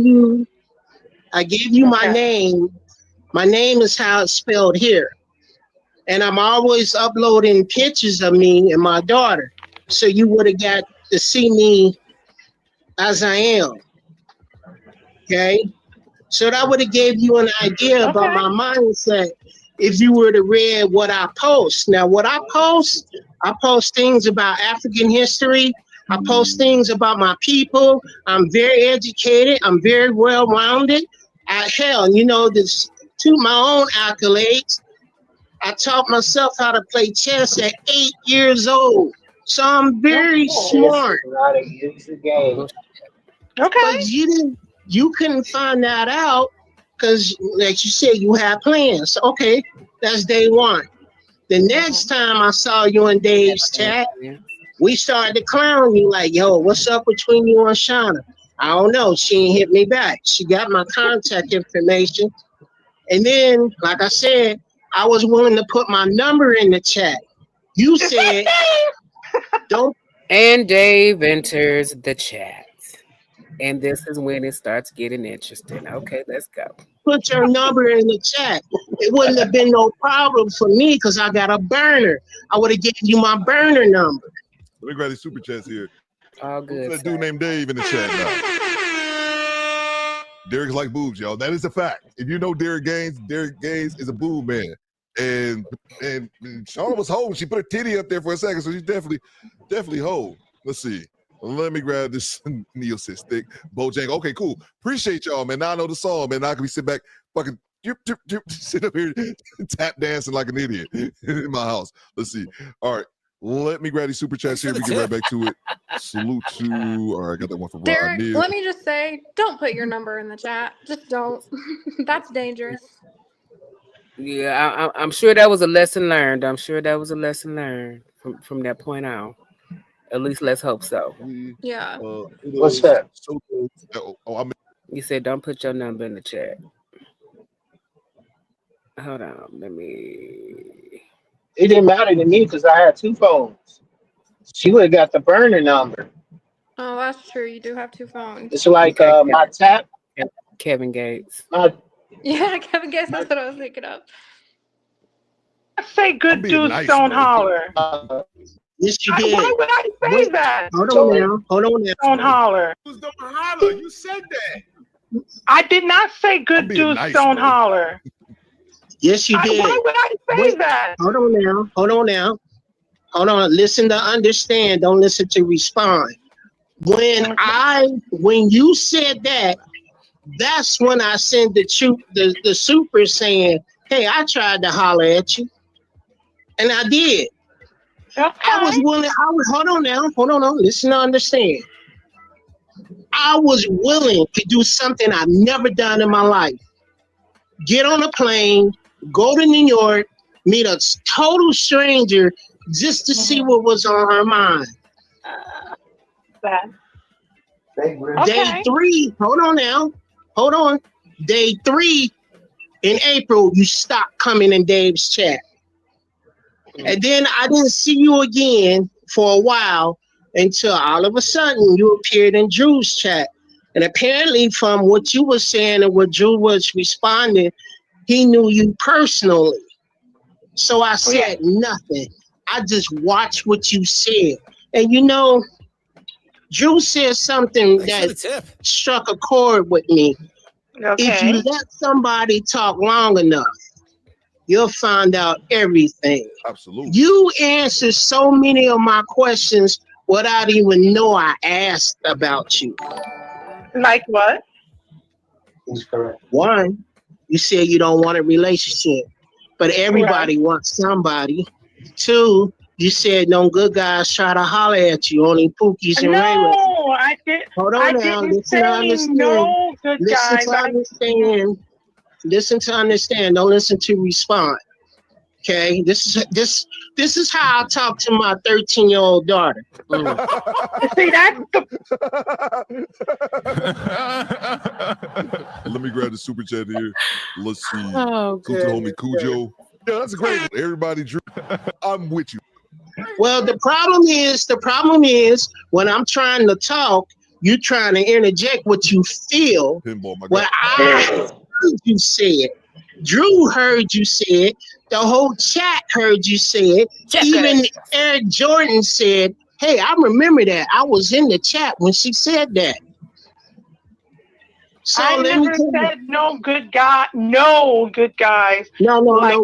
you my name. My name is how it's spelled here. And I'm always uploading pictures of me and my daughter. So you would have got to see me as I am. Okay? So that would have gave you an idea about my mindset if you were to read what I post. Now, what I post things about African history. I post things about my people. I'm very educated. I'm very well-rounded. Hell, this to my own accolades. I taught myself how to play chess at 8 years old. So I'm very smart. Game. But you couldn't find that out because, like you said, you had plans. Okay, that's day one. The next time I saw you in Dave's chat, we started to clown you like, yo, what's up between you and Shauna? I don't know. She ain't hit me back. She got my contact information. And then, like I said, I was willing to put my number in the chat. You said, don't. And Dave enters the chat. And this is when it starts getting interesting. Okay, let's go. Put your number in the chat. It wouldn't have been no problem for me because I got a burner. I would have given you my burner number. Let me grab these super chats here. All good. That dude named Dave in the chat now. Derek's like boobs, y'all. That is a fact. If you know Derek Gaines is a boob man. And Shauna was whole. She put her titty up there for a second, so she's definitely whole. Let's see. Let me grab this neocystic Bojang. Okay, cool. Appreciate y'all, man. Now I know the song, man. Now I can be sit back, fucking sit up here tap dancing like an idiot in my house. Let's see. All right. Let me grab these super chats here. We get right back to it. Salute to. All right, I got that one from Derek, Rod. let me just say, don't put your number in the chat. Just don't. That's dangerous. Yeah, I'm sure that was a lesson learned. I'm sure that was a lesson learned from that point on. At least let's hope so. Yeah. What's that? You said don't put your number in the chat. Hold on, let me. It didn't matter to me because I had 2 phones. She would have got the burner number. Oh, that's true. You do have 2 phones. It's like my tap. Kevin Gates. Yeah, Kevin Gates. That's what I was thinking of. I say good dudes nice, don't bro. holler. Yes, you did. Why would I say that? Hold on now. Don't holler. Dudes don't holler. You said that. I did not say good dudes don't holler. Yes, you did. Why would I say that? Hold on now. Listen to understand. Don't listen to respond. When you said that, that's when I sent the super saying, hey, I tried to holler at you. And I did. Okay. Hold on now. Listen to understand. I was willing to do something I've never done in my life. Get on a plane, go to New York, meet a total stranger just to see what was on her mind. Day 3, hold on. Day 3 in April, you stopped coming in Dave's chat. And then I didn't see you again for a while until all of a sudden you appeared in Drew's chat. And apparently from what you were saying and what Drew was responding, he knew you personally. So I said nothing. I just watched what you said. And Drew said something that struck a chord with me. Okay. If you let somebody talk long enough, you'll find out everything. Absolutely. You answer so many of my questions without even know I asked about you. Like what? He's correct. 1, you said you don't want a relationship, but everybody wants somebody. 2, you said no good guys try to holler at you, only Pookies and Ray. No, I didn't. Hold on now. Listen to understand. No good guys. Listen to understand. Don't listen to respond. Okay, this is how I talk to my 13-year-old daughter. See, that's Let me grab the super chat here. Let's see. Oh, Salute to homie Cujo. Yeah, that's a great one. Everybody, Drew, I'm with you. Well, the problem is when I'm trying to talk, you trying to interject what you feel. Pinball, my What I heard you said. Drew heard you said. The whole chat heard you said. Even Eric Jordan said, hey, I remember that. I was in the chat when she said that. So I let me never tell you. said no good guy, no good guys. No. Like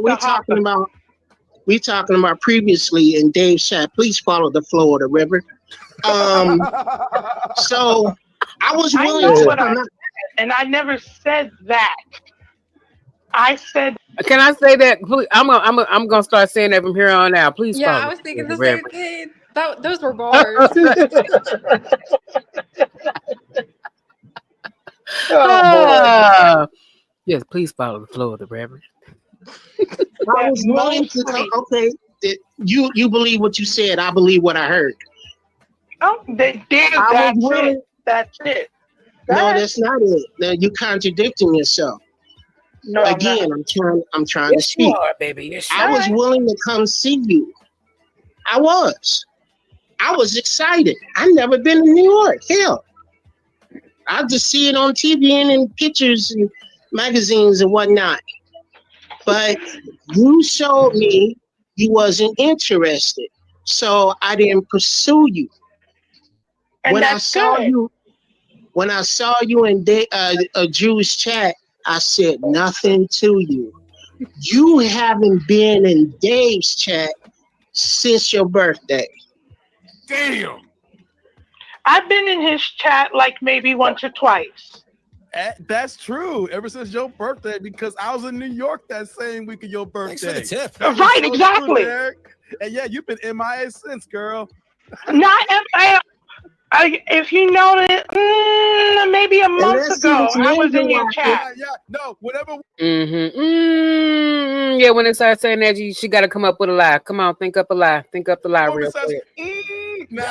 We're talking about previously in Dave's chat. Please follow the flow of the river. So I was I willing know to what I come said, out. and I never said that. I said. Can I say that? Please, I'm gonna start saying that from here on out. Please Yeah, follow I was thinking the Reverend. same thing. Those were bars. Oh boy. Yes, please follow the flow of the Reverend. I was willing to come. Okay, you believe what you said. I believe what I heard. Oh, that's it. That's it. No, that's not it. Now you contradicting yourself. No, again, I'm trying to Yes, speak. you are, baby. Yes, you I was are. willing to come see you. I was excited. I never been to New York. Hell, I just see it on TV and in pictures and magazines and whatnot. But you showed me you wasn't interested, so I didn't pursue you. And when that's good. When I saw you in a Jewish chat, I said nothing to you. You haven't been in Dave's chat since your birthday. Damn. I've been in his chat like maybe once or twice. That's true. Ever since your birthday, because I was in New York that same week of your birthday. Thanks for the tip. That was Right, so exactly. True, Derek. And yeah, you've been MIA since, girl. Not if you notice, maybe a month ago, I was in your chat. Yeah, no, whatever. Yeah, when they start saying that, she got to come up with a lie. Come on, think up a lie. Think up the lie real quick. Nah.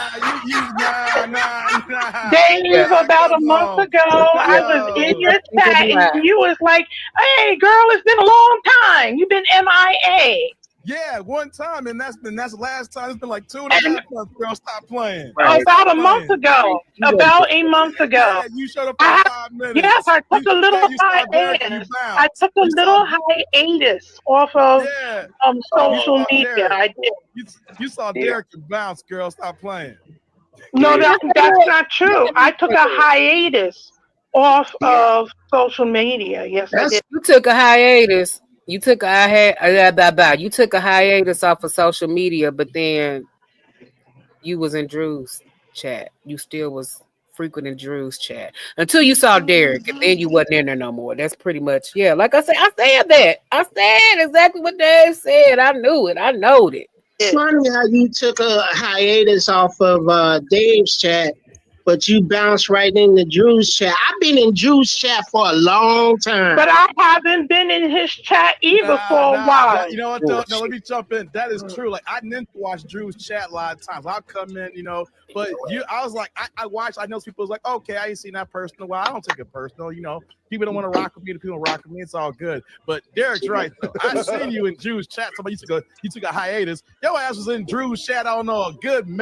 Dave, about a month ago, I was in your chat, and you was like, "Hey, girl, it's been a long time. You've been MIA." Yeah, one time, and that's the last time. It's been like 2.5 months. Girl, stop playing. About a month ago. About a month ago. Yeah, you showed up for 5 minutes. Yes, I took a little hiatus. I took a little hiatus off of social media. I did. You saw Derek and bounce, girl. Stop playing. No, that's not true. I took a hiatus off of social media. Yes, I did. You took a hiatus. You took a hiatus off of social media, but then you was in Drew's chat. You still was frequenting Drew's chat until you saw Derek, and then you wasn't in there no more. That's pretty much, yeah. Like I said, I said that. I said exactly what Dave said. I knew it. I knowed it. It's funny how you took a hiatus off of Dave's chat, but you bounced right into Drew's chat. I've been in Drew's chat for a long time. But I haven't been in his chat either for a while. You know what, though? No, let me jump in. That is true. Like, I didn't watch Drew's chat a lot of times. I'll come in, but I was like, I watched, I know people was like, okay, I ain't seen that person in a while. I don't take it personal, People don't want to rock with me. The people rock with me. It's all good. But Derek's right, though. I seen you in Drew's chat. Somebody you took a hiatus. Your ass was in Drew's chat, I don't know,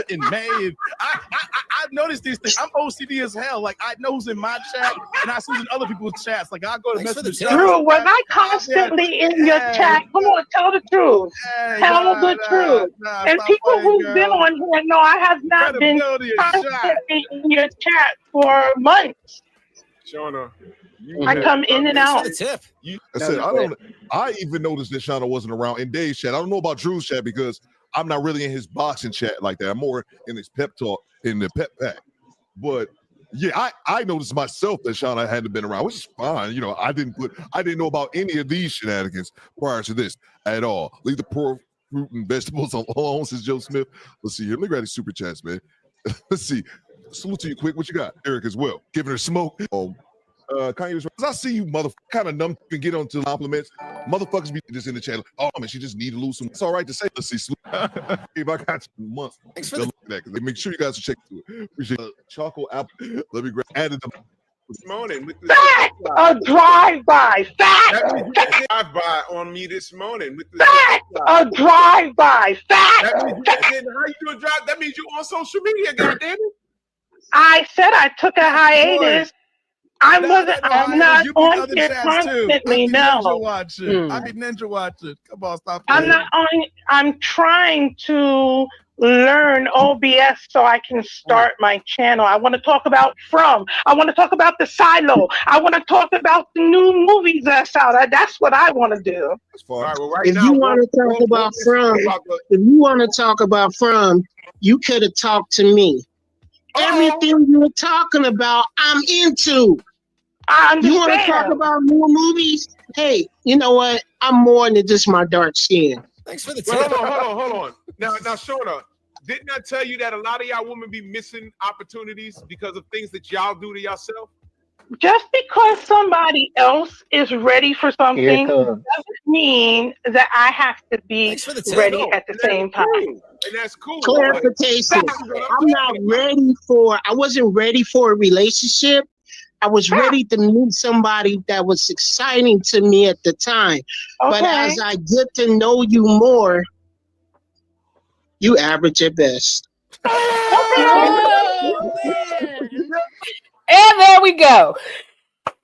in May. I've noticed these things. I'm OCD as hell. Like, I know who's in my chat, and I see in other people's chats. Like, I'll go to message the chat. Drew, was I constantly in your chat? Come on, tell the truth. Tell the truth. And people who've been on here know I have not been constantly in your chat for months. Shawna, I come in and out. I said, I even noticed that Shauna wasn't around in Dave's chat. I don't know about Drew's chat because I'm not really in his boxing chat like that. I'm more in his pep talk, in the pep pack. But yeah, I noticed myself that Shauna hadn't been around, which is fine. I didn't know about any of these shenanigans prior to this at all. Leave the poor fruit and vegetables alone, says Joe Smith. Let's see here. Let me grab these super chats, man. Let's see. Salute to you quick. What you got? Eric as well. Giving her smoke. Kanye was right. I see you motherfucker kind of numb and get onto compliments. Motherfuckers be just in the channel. Oh man, she just need to lose some. It's all right to say. Let's see. If I got some months, thanks for that. Because make sure you guys check to it. Appreciate Choco apple. Let me grab added them this morning. With Fact! A drive-by. Fact! Drive-by on me this morning. With Fact! A drive-by. Fact! That means how you do a drive? That means you on social media, goddammit. I said I took a hiatus. I'm not on here constantly. No. I be ninja watching. Come on, stop. I'm not on. I'm trying to learn OBS so I can start my channel. I want to talk about From. I want to talk about the Silo. I want to talk about the new movies that's out. That's what I want to do. All right, well, right If now, you want to talk about From, you could have talked to me. Everything you were talking about, I'm into. I understand. You want to talk about more movies? Hey, you know what? I'm more than just my dark skin. Thanks for the tip. Hold on. Now, Shawna, didn't I tell you that a lot of y'all women be missing opportunities because of things that y'all do to yourself? Just because somebody else is ready for something doesn't mean that I have to be ready at the same time. And that's cool. Clarification. I wasn't ready for a relationship. I was ready to meet somebody that was exciting to me at the time. But as I get to know you more, you average at best. Oh, man. And there we go.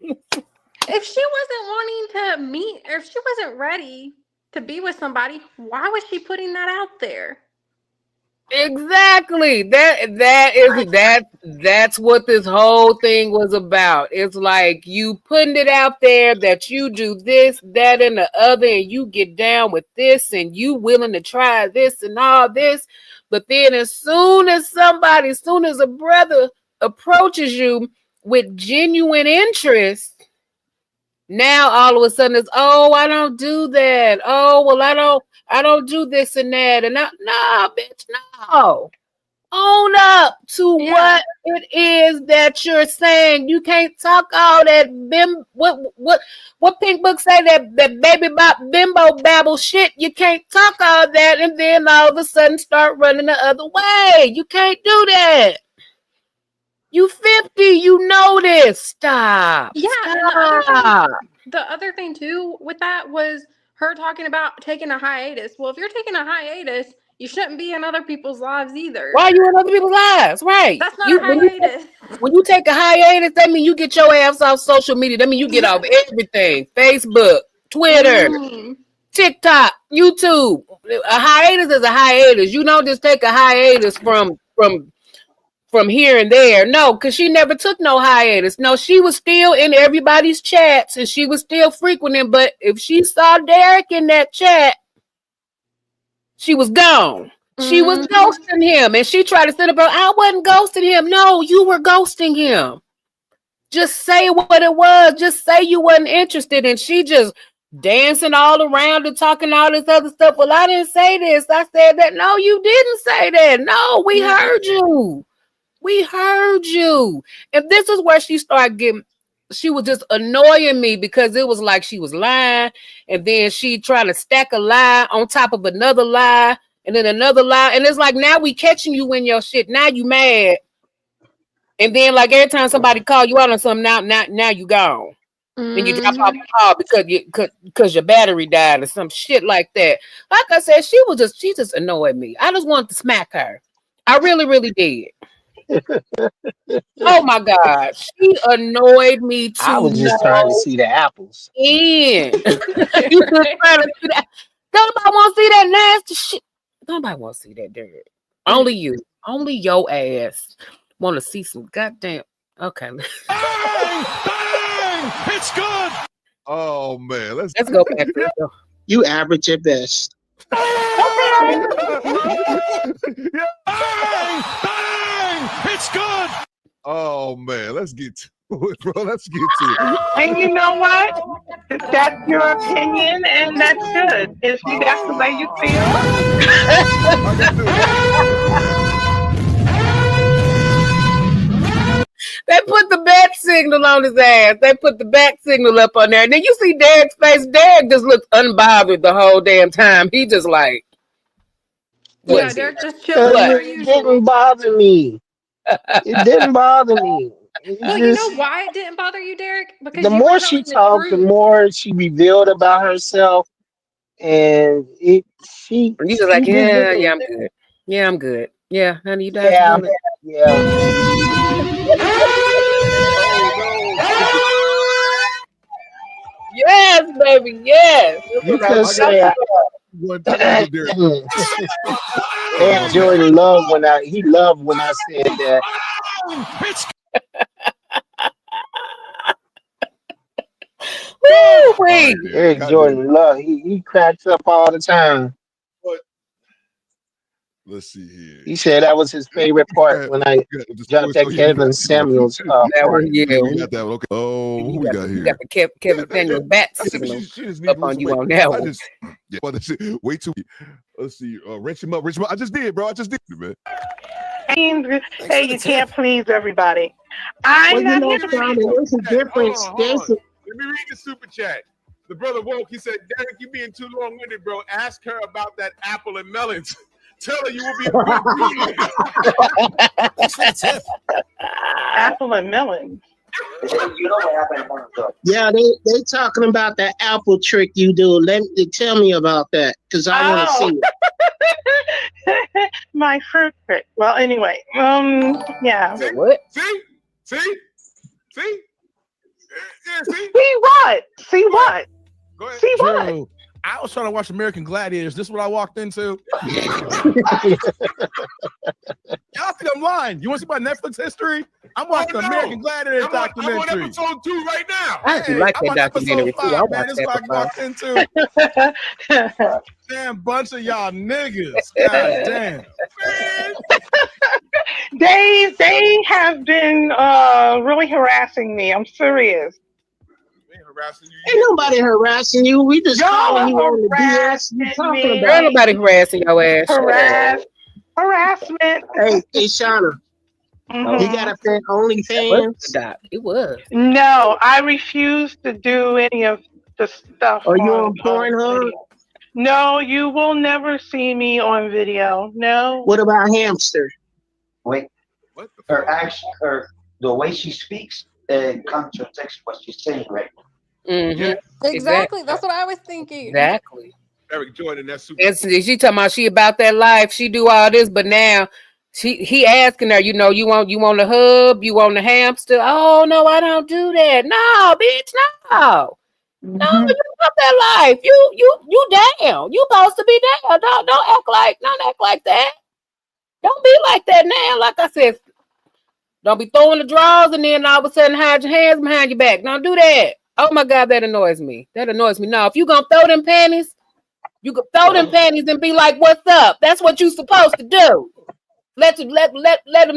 If she wasn't wanting to meet, or if she wasn't ready to be with somebody, why was she putting that out there? Exactly. That's what this whole thing was about. It's like you putting it out there that you do this, that, and the other, and you get down with this, and you willing to try this and all this. But then as soon as a brother approaches you with genuine interest, now all of a sudden it's, oh, I don't do that. Oh, well, I don't do this and that. And nah, bitch, no. Own up to what it is that you're saying. You can't talk all that what Pink Book say, that baby bop bimbo babble shit. You can't talk all that and then all of a sudden start running the other way. You can't do that. You 50, you know this. Stop. Yeah, Stop. and the other thing too with that was her talking about taking a hiatus. Well, if you're taking a hiatus, you shouldn't be in other people's lives either. Why are you in other people's lives? Right. That's not a hiatus. When you take a hiatus, that means you get your ass off social media. That means you get off everything. Facebook, Twitter, TikTok, YouTube. A hiatus is a hiatus. You don't just take a hiatus from here and there. No, because she never took no hiatus. No, she was still in everybody's chats and she was still frequenting. But if she saw Derek in that chat, she was gone. She was ghosting him. And she tried to sit up, I wasn't ghosting him. No, you were ghosting him. Just say what it was. Just say you wasn't interested. And she just dancing all around and talking all this other stuff. Well, I didn't say this. I said that. No, you didn't say that. No, we heard you. We heard you. And this is where she started she was just annoying me because it was like she was lying. And then she tried to stack a lie on top of another lie. And then another lie. And it's like, now we catching you in your shit. Now you mad. And then like every time somebody call you out on something, now you gone. And you drop off the call because your battery died or some shit like that. Like I said, she just annoyed me. I just wanted to smack her. I really, really did. Oh my God, she annoyed me too. I was just trying to see the apples. You just trying to see that. Nobody want to see that nasty shit. Nobody want to see that dirt. Only you. Only your ass want to see some goddamn. Okay. Bang! It's good. Oh man, let's go back. You average at best. Bang! It's good. Oh man, let's get to it, bro. Let's get to it. And you know what? That's your opinion, and that's good. If that's the way you feel. They put the bat signal on his ass. They put the bat signal up on there. And then you see Derek's face. Derek just looks unbothered the whole damn time. He just like, yeah, Derek just chilling. It didn't bother me. It didn't bother me. Well, you know why it didn't bother you, Derek? Because the more she talked, the more she revealed about herself. And she just like, yeah, I'm good. Yeah, I'm good. Yeah, honey, you died. Yes, baby, yes. You could say And Jordan loved when I said that. Wait. Eric Jordan love he cracks up all the time. Let's see here. He said that was his favorite part when I jumped at Kevin Samuels That part. was, yeah. We got that one. Okay. Oh, who we got You here? got the Kevin Samuels bat signal She just need up on you on that one. Way too. Let's see. Wrench him up. I just did, bro. I just did, man. Hey, you can't please everybody. I'm not here to there's a difference. Hold on. Let me read the super chat. The brother woke. He said, "Derek, you being too long-winded, bro. Ask her about that apple and melons. Tell her you will be a good apple and melon." You know what happened? Yeah, they talking about that apple trick you do. Tell me about that because I want to see it. My fruit trick. Well, anyway, yeah. What? See? Yeah, see? See what? See what? Go ahead. See what? Drew, I was trying to watch American Gladiators. This is what I walked into. Y'all think I'm lying? You want to see my Netflix history? I'm watching American Gladiators documentary. I'm on episode 2 right now. I actually like that documentary too. I Man, watched this is what I that. walked into. Damn bunch of y'all niggas. God damn. They have been really harassing me. I'm serious. Ain't nobody harassing you. We just calling you on the BS. You talking about? Ain't nobody harassing your ass. Harassment. Hey, Shauna. You got a OnlyFans? It was. No, I refuse to do any of the stuff. Are you on Pornhub? No, you will never see me on video. No. What about Hamster? Wait. Her action, the way she speaks, contradicts what she's saying right now. Mm-hmm. Exactly. That's what I was thinking. Exactly. Eric Jordan, that's super. And she talking about she about that life. She do all this, but now he asking her, you want the hub, you want the hamster? Oh no, I don't do that. No, bitch, no. No, you want that life. You down. You supposed to be down. Don't act like that. Don't be like that now. Like I said, don't be throwing the drawers and then all of a sudden hide your hands behind your back. Don't do that. Oh my God, that annoys me. No, if you gonna throw them panties, you can throw them panties and be like, "What's up?" That's what you supposed to do. Let them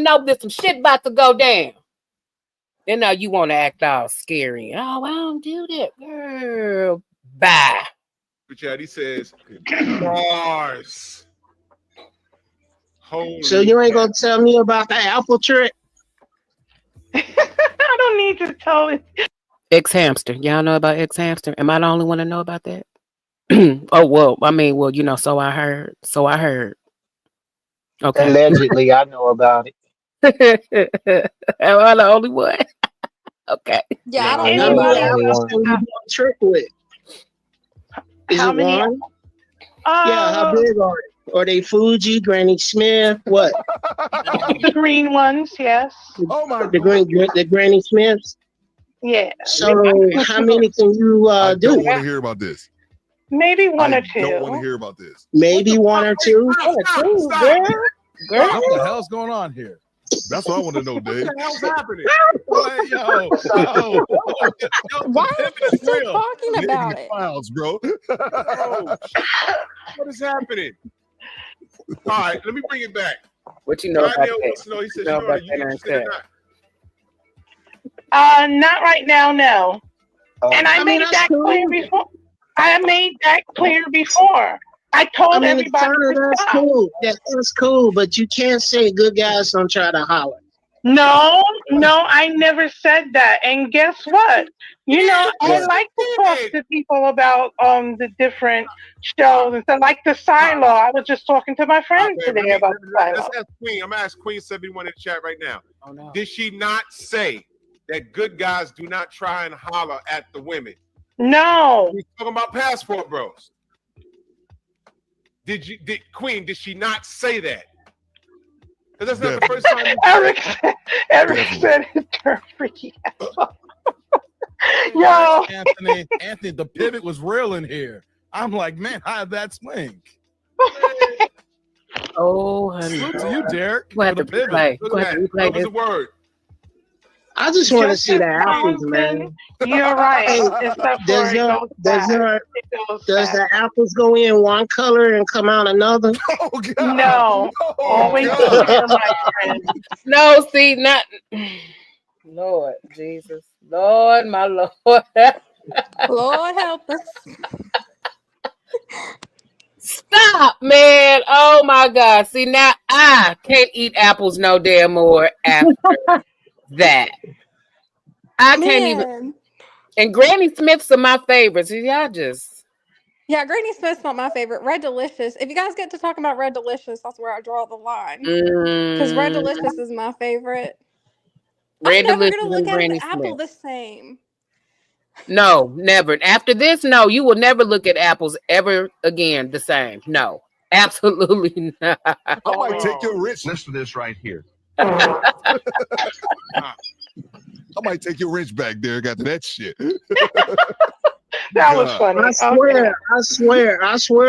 know that some shit about to go down. Then now you want to act all scary. Oh, I don't do that, girl. Bye. But yeah, he says bars. So you ain't gonna tell me about the apple trick? I don't need to tell it. Ex-hamster. Y'all know about ex-hamster? Am I the only one to know about that? Oh, well, so I heard. Okay. Allegedly, I know about it. Am I the only one? Okay. Yeah, I don't You're know not about the it. only one. Who you doing a trick with? Is How it many? one? Yeah, how big are they? Are they Fuji, Granny Smith? What? The green ones, yes. Oh my The Granny Smiths? Yeah. So how many can you I do? don't want to hear about this. Maybe one or I two. don't want to hear about this. Maybe one or two? Girl, what the hell's going on here? That's what I want to know, Dave. What the hell's happening? Yo. Why are you still talking about it? Files, bro. What is happening? All right, let me bring it back. What you know about Daniel that? wants to know. He says, You know "Shauna, about you that interested or not?" Not right now, no. And I made that clear before. I told everybody. That's cool. That's cool, but you can't say good guys don't try to holler. No, I never said that. And guess what? I like to talk to people about the different shows and stuff, like the Silo. I was just talking to my friend today about the Silo. Let's ask Queen. I'm gonna ask Queen 71 in the chat right now. Oh, no. Did she not say that good guys do not try and holler at the women? No. We're talking about passport bros. Did Queen? Did she not say that? Because that's not the first time. Eric said it turned freaky. Yo, Anthony, the pivot was real in here. I'm like, man, how did that swing? Oh, honey. Salute to you, Derek. We'll have for to the pivot. replay. Look We'll at have that. to replay Love is this. a word. I just want to Just see as the apples, long man. You're right. Except for Does it the goes back. It goes does back. the apples go in one color and come out another? Oh God! No. Oh, Always God. clear, my friend. No, see, not. Lord Jesus. Lord, my Lord. Lord help us. Stop, man. Oh my God. See, now I can't eat apples no damn more after that. I can't even. Man. And Granny Smiths are my favorites. Y'all just. Yeah, Granny Smith's not my favorite. Red Delicious. If you guys get to talking about Red Delicious, that's where I draw the line. Because Red Delicious is my favorite. Red I'm never Delicious gonna look and at an Granny apple Smith. the same. No, never. After this, no, you will never look at apples ever again the same. No, absolutely not. I might take your wrench. Listen to this right here. I might take your wrench back, Derek, after that shit. That was funny. I swear,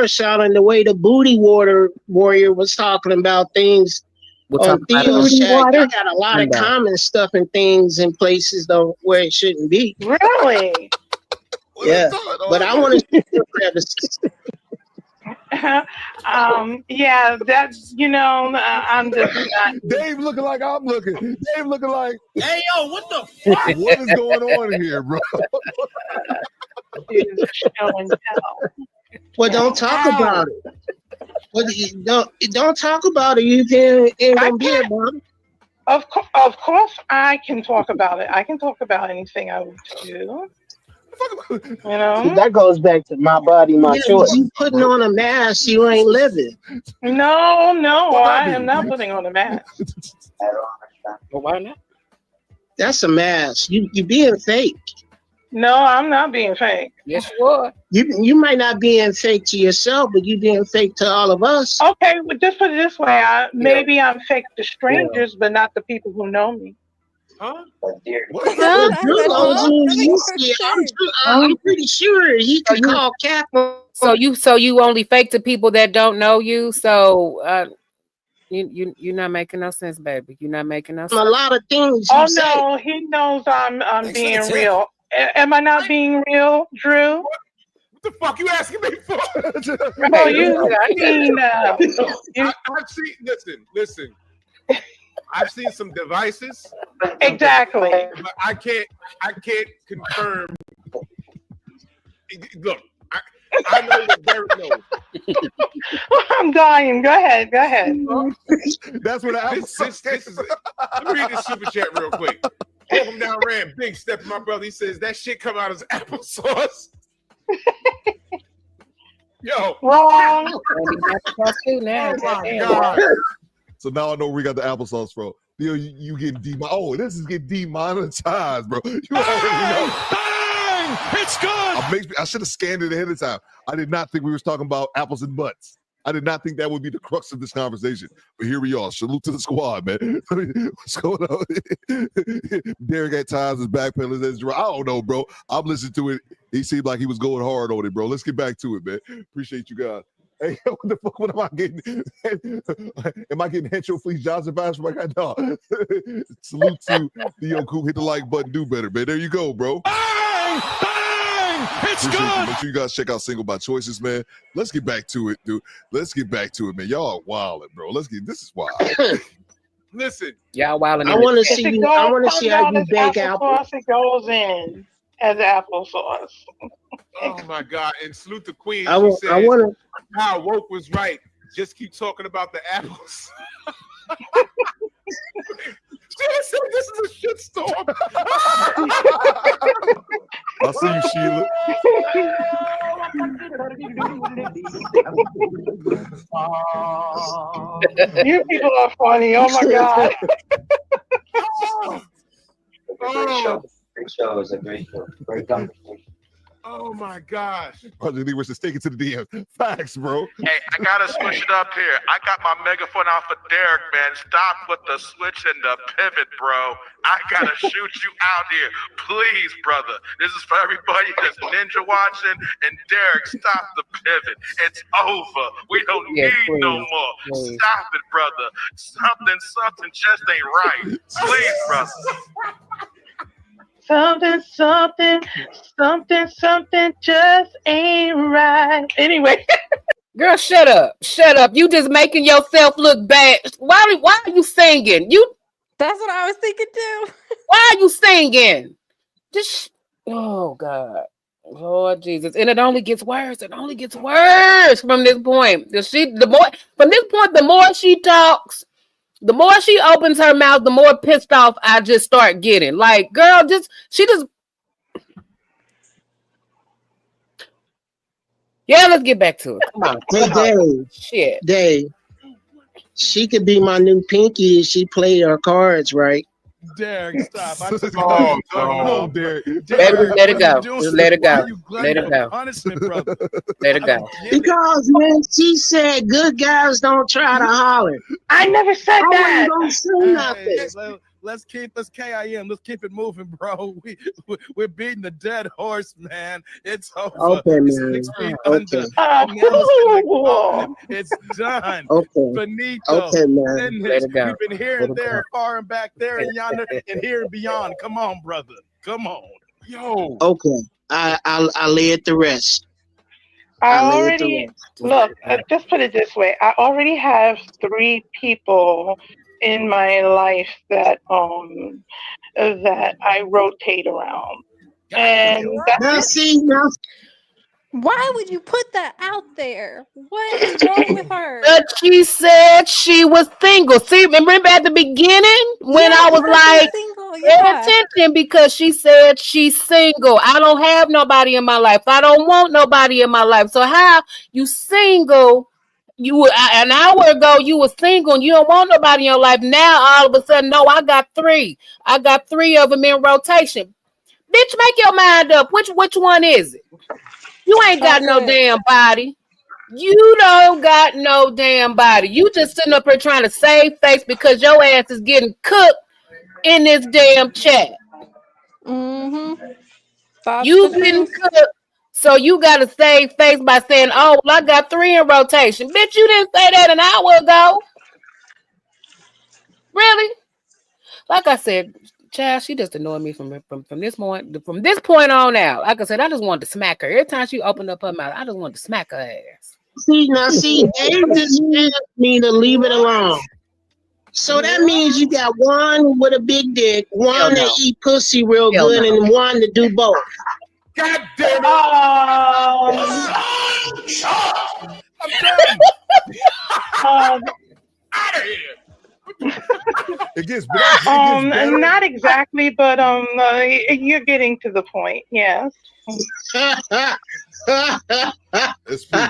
Shauna, the way the booty warrior was talking about things We'll on talk about it Theo's on chat, I got a lot of Monday. common stuff and things in places though where it shouldn't be. Really? Yeah, but I want to. Yeah, that's I'm just not. Dave looking like I'm looking. Dave looking like, Hey, yo, what the fuck? what is going on here, bro? Well, don't talk about it. Well, don't talk about it. You ain't gonna be about it. Of course, I can talk about it. I can talk about anything I would do. See, that goes back to my body, my choice. You putting on a mask, you ain't living. No, I am not putting on a mask. Well, why not? That's a mask. You being fake. No, I'm not being fake. Yes, you are. You might not being fake to yourself, but you being fake to all of us. Okay, well, just put it this way. Maybe I'm fake to strangers, but not the people who know me. Huh? I'm pretty sure he can call Cap. So you only fake to people that don't know you. So you're not making no sense, baby. You're not making no sense. A lot of things. Oh no, he knows I'm being real. Am I not being real, Drew? What the fuck you asking me for? Well, you've seen. I've seen. Listen. I've seen some devices. Exactly. But I can't confirm. Look, I know what Derek knows. I'm dying. Go ahead. That's what I was. This is. Let me read this super chat real quick. Welcome down, Ram. Big step, my brother. He says that shit come out as applesauce. Yo, wrong. Oh my God. So now I know where we got the applesauce from. You get this is getting demonetized, bro. You already know. Bang! It's good. I should have scanned it ahead of time. I did not think we were talking about apples and butts. I did not think that would be the crux of this conversation. But here we are. Salute to the squad, man. What's going on? Derek at times is backpedaling. I don't know, bro. I'm listening to it. He seemed like he was going hard on it, bro. Let's get back to it, man. Appreciate you guys. Hey, what the fuck? What am I getting? Am I getting Hencho Fleece Johnson vibes from my guy? No. Salute to Theo Coop. Hit the like button. Do better, man. There you go, bro. Bang! It's Appreciate good. you. Make sure you guys check out Single by Choices, man. Let's get back to it, dude. Let's get back to it, man. Y'all are wilding, bro. This is wild. Listen. Y'all wilding. I want to see you. I want to see how you bake applesauce. It goes in as applesauce. Oh my God. And salute the queen. I want to. How woke was right. Just keep talking about the apples. Sheila said this is a shitstorm. I see you, Sheila. You people are funny. Oh my God. Great show. Great show. It was a great show. Great conversation. Oh my gosh. Brother Lee was just taking to the DMs. Facts, bro. Hey, I gotta switch it up here. I got my megaphone out for Derek, man. Stop with the switch and the pivot, bro. I gotta shoot you out here. Please, brother. This is for everybody that's ninja watching. And Derek, stop the pivot. It's over. We don't need no more. Stop it, brother. Something just ain't right. Please, brother. Something just ain't right. Anyway. Girl, shut up. Shut up. You just making yourself look bad. Why are you singing? That's what I was thinking too. Why are you singing? Just oh God. Lord Jesus. And it only gets worse. It only gets worse from this point. The more she talks, the more she opens her mouth, the more pissed off I just start getting. Like, girl, yeah, let's get back to it. Come on. Hey, Dave. Shit. Dave. She could be my new Pinky if she play her cards right. Derek, stop. Derek. Let it go. Just let it go. Let it go. Punishment, brother. Let it go. Because, man, she said good guys don't try to holler. I never said that. Don't say nothing. Let's keep KIM. Let's keep it moving, bro. We're beating the dead horse, man. It's over. Okay, man. Okay. It's done. Okay. Finito. Okay, man. Let it go. We've been here and there, far and back there and yonder, and here and beyond. Come on, brother. Come on. Yo. Okay. I'll lay it to rest. Look, just put it this way. I already have 3 people in my life that I rotate around. And why would you put that out there? What is wrong with her? But she said she was single. See, remember at the beginning when I was like, pay attention, because she said she's single. I don't have nobody in my life. I don't want nobody in my life. So how you single? An hour ago you were single and you don't want nobody in your life. Now all of a sudden, no, I got 3. I got 3 of them in rotation. Bitch, make your mind up. Which one is it? You ain't got no damn body. You don't got no damn body. You just sitting up here trying to save face because your ass is getting cooked in this damn chat. You getting cooked. So you got to save face by saying, oh, well, I got 3 in rotation. Bitch, you didn't say that an hour ago. Really? Like I said, child, she just annoyed me from this point on out. Like I said, I just wanted to smack her. Every time she opened up her mouth, I just wanted to smack her ass. See, Dave just asked me to leave it alone. So that means you got one with a big dick, one that eat pussy real good, and one to do both. God damn it! I'm done. Out of here! It gets better. Not exactly, but you're getting to the point. Yes. It's free.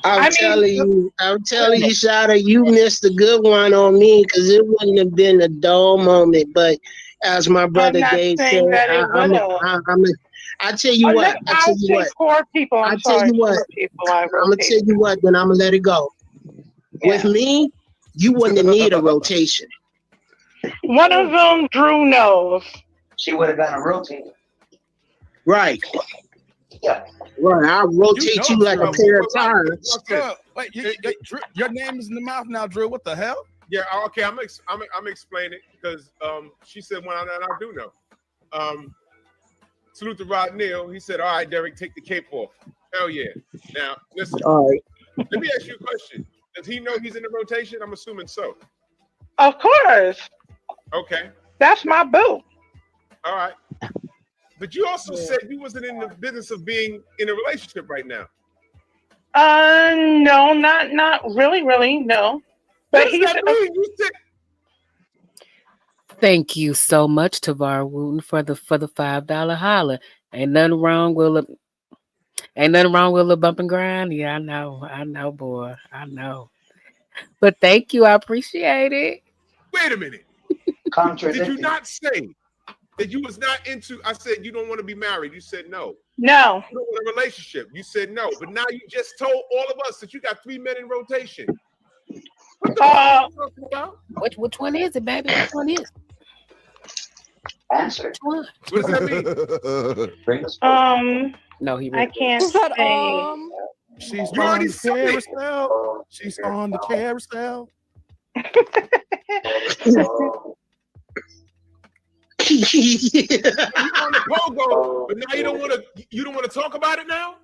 I'm telling you, Shauna, you missed a good one on me because it wouldn't have been a dull moment. But as my brother Dave said, I tell you what. I tell you what. 4 people. I'm tell you what. I'm gonna tell you what. Then I'm gonna let it go. Yeah. With me, you wouldn't need a rotation. One of them, Drew knows. She would have got a rotate. Right. Yeah. Right. I'll rotate you like a pair of tires. Wait, Drew, your name is in the mouth now, Drew. What the hell? Yeah. Okay. I'm explaining because she said one that I do know. Salute to Rod Neal. He said, "All right, Derek, take the cape off." Hell yeah. Now listen. All right. Let me ask you a question. Does he know he's in the rotation? I'm assuming so. Of course. Okay. That's my boo. All right. But you also said you wasn't in the business of being in a relationship right now. No, not really, no. But he said, thank you so much, Tavar Wooten, for the $5 holler. Ain't nothing wrong with a bump and grind. Yeah, I know, boy. I know. But thank you. I appreciate it. Wait a minute. Did you not say that you was not into. I said you don't want to be married. You said no. No. You don't want a relationship. You said no. But now you just told all of us that you got 3 men in rotation. What the fuck are you talking about? Which one is it, baby? Which one is it? Answer. Which one? What does that mean? No, he. I can't Is that, say. She's You on already the said it. carousel. She's on the carousel. You on the pogo, but now you don't want to talk about it now?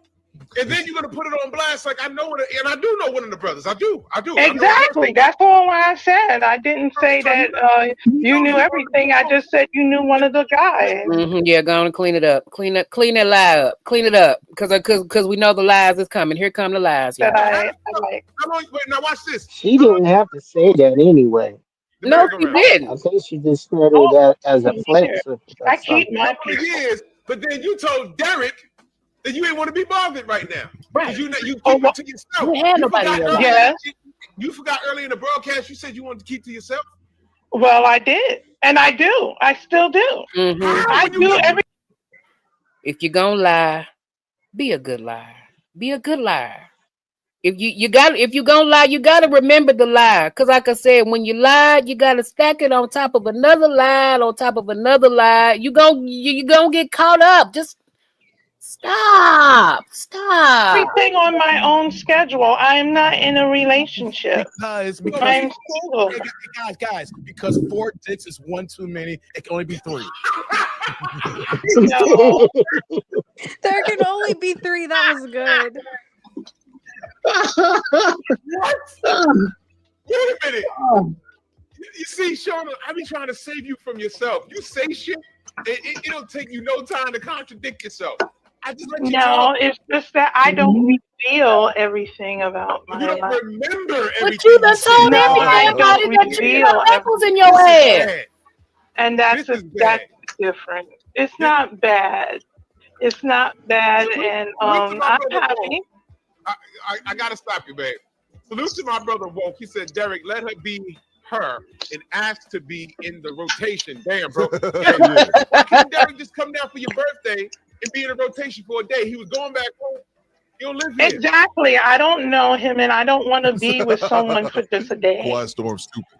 And then you're gonna put it on blast like I know it, and I do know one of the brothers. I do. Exactly. That's all I said. I didn't say that you knew everything. I just said you knew one of the guys. Yeah, go on and clean it up. Clean that lie up. Clean it up, because we know the lies is coming. Here come the lies. That Yeah. I Wait, now watch this. She didn't have to say that anyway. No, she didn't. I think she just said it as a flex or I keep something. my For years, but then you told Derek that you ain't want to be bothered right now. Right. You keep it to yourself. You had nobody else. Yes. You forgot earlier in the broadcast you said you wanted to keep to yourself. Well, I did, and I do. I still do. I do every. If you're gonna lie, be a good liar. Be a good liar. If you gonna lie, you gotta remember the lie. Cause like I said, when you lie, you gotta stack it on top of another lie, on top of another lie. You gonna get caught up. Just stop. Everything on my own schedule. I'm not in a relationship. Because I'm single. Guys, because 4 dicks is one too many. It can only be 3. No. There can only be 3. That was good. What? Wait a minute. You see, Shauna, I be trying to save you from yourself. You say shit, it'll take you no time to contradict yourself. I just let you No, talk. it's just that I don't reveal everything about my You don't life. remember everything. But you done told No, I everybody don't that you got reveal freckles in your head. And that's different. It's not bad. It's not bad, and I'm happy. I gotta stop you, babe. Salute to my brother Woke. He said, Derek, let her be her and ask to be in the rotation. Damn, bro. Why couldn't Derek just come down for your birthday and be in a rotation for a day? He was going back home. He don't live here. Exactly. I don't know him, and I don't want to be with someone for just a day. Quiet Storm, stupid.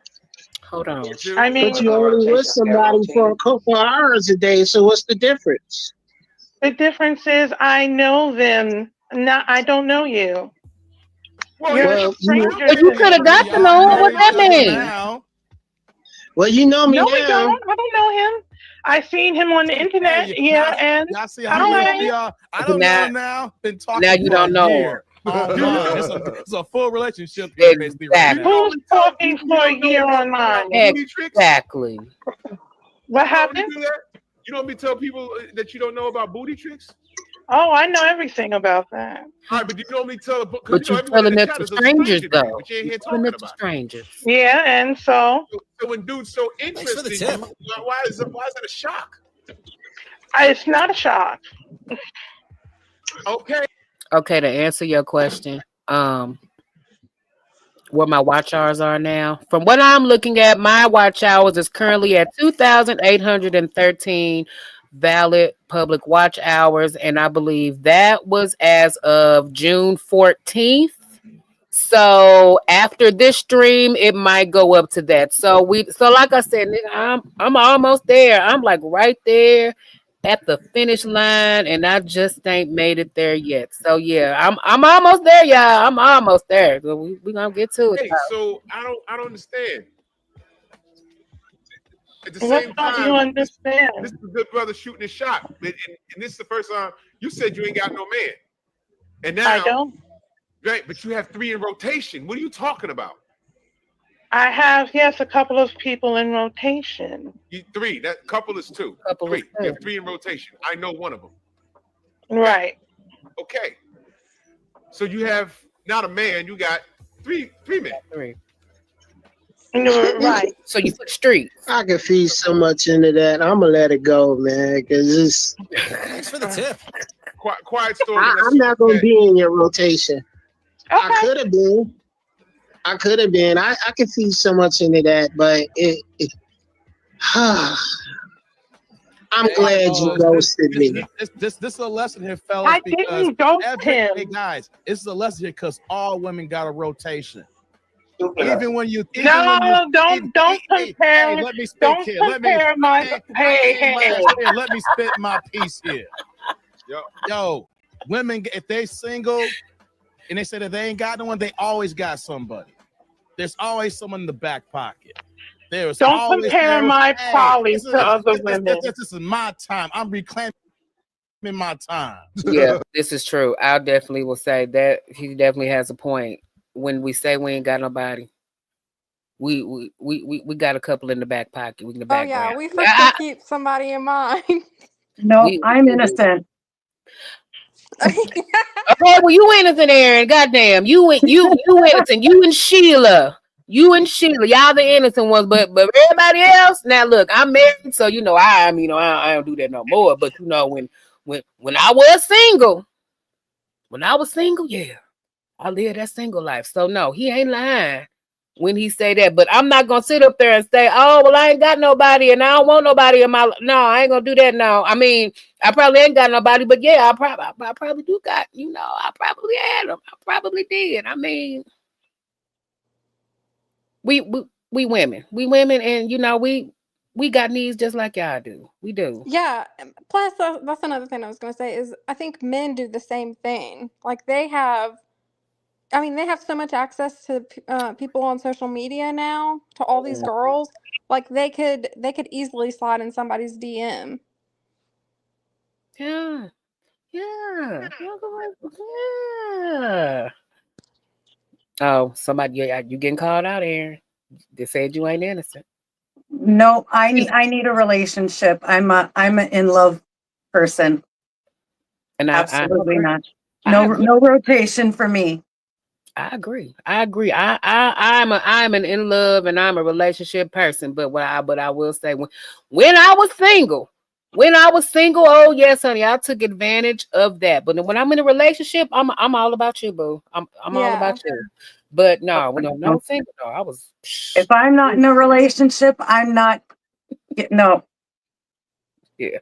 Hold on. I mean, But you only with somebody for a couple of hours a day, so what's the difference? the difference is I know them. I don't know you. You're a stranger. But you could have got to know him. What that mean? Well, you know me no, now. we don't. I don't know him. I seen him on the internet. Yeah, and y'all see I how don't we know. are. I don't know him now. Been talking now you for don't a know year. him. It's a full relationship here, basically, right now. Who's talking for a year online? Exactly. What happened? You don't be tell people that you don't know about booty tricks? Oh, I know everything about that. All right, but you normally tell. But you're telling it to strangers, though. But you ain't here Telling talking it to about. strangers. Yeah, and so when dude's so interested, why is that a shock? It's not a shock. Okay. Okay, to answer your question, where my watch hours are now. From what I'm looking at, my watch hours is currently at 2,813 valid public watch hours, and I believe that was as of June 14th. So after this stream, it might go up to that. So like I said, nigga, I'm almost there. I'm like right there at the finish line, and I just ain't made it there yet. So yeah, I'm almost there, y'all. I'm almost there. So we gonna get to it. Hey, so I don't understand. At the What same don't time, you understand? This is a good brother shooting a shot, and this is the first time you said you ain't got no man, and now I don't. Right, but you have 3 in rotation. What are you talking about? I have, yes, a couple of people in rotation. 3. That couple is 2. 3. You have 3 in rotation. I know one of them. Right. Okay. So you have not a man. You got 3 men. 3. Right. So you put street. I can feed so much into that. I'm gonna let it go, man, because it's. Thanks for the tip. Quiet story. I'm not gonna be in your rotation. Okay. I could have been. I can feed so much into that, but it I'm glad you ghosted me. This is a lesson here, fellas. I didn't ghost him. Hey guys, this is a lesson here because all women got a rotation. Don't compare. Hey, let me speak don't here. compare Let me spit my piece here. Yo, women, if they single and they say that they ain't got no one, they always got somebody. There's always someone in the back pocket. Don't compare my poly to other women. This is my time. I'm reclaiming my time. Yeah, this is true. I definitely will say that he definitely has a point. When we say we ain't got nobody, we got a couple in the back pocket. We in the background. We for sure keep somebody in mind. No, I'm innocent. Okay, well, you innocent, Aaron. Goddamn, you innocent. You and Sheila, y'all the innocent ones. But everybody else. Now look, I'm married, so I don't do that no more. But when I was single, yeah, I lived that single life. So no, he ain't lying when he say that. But I'm not gonna sit up there and say, oh well, I ain't got nobody and I don't want nobody in my life. No, I ain't gonna do that. No, I mean, I probably ain't got nobody, but yeah, I probably do got, I probably had them. I probably did. I mean, we women, and we got needs just like y'all do. We do. Yeah. Plus, that's another thing I was going to say is I think men do the same thing. Like they have so much access to people on social media now, to all these girls. Like they could easily slide in somebody's DM. Yeah. Oh, somebody, you getting called out, Aaron? They said you ain't innocent. No, I need a relationship. I'm an in love person. And absolutely not. No rotation for me. I agree. I'm an in love and I'm a relationship person. But I will say when I was single, oh yes, honey, I took advantage of that. But when I'm in a relationship, I'm all about you, boo. I'm all about you. But no, no single. No, I was. If I'm not in a relationship, I'm not. No. Yeah.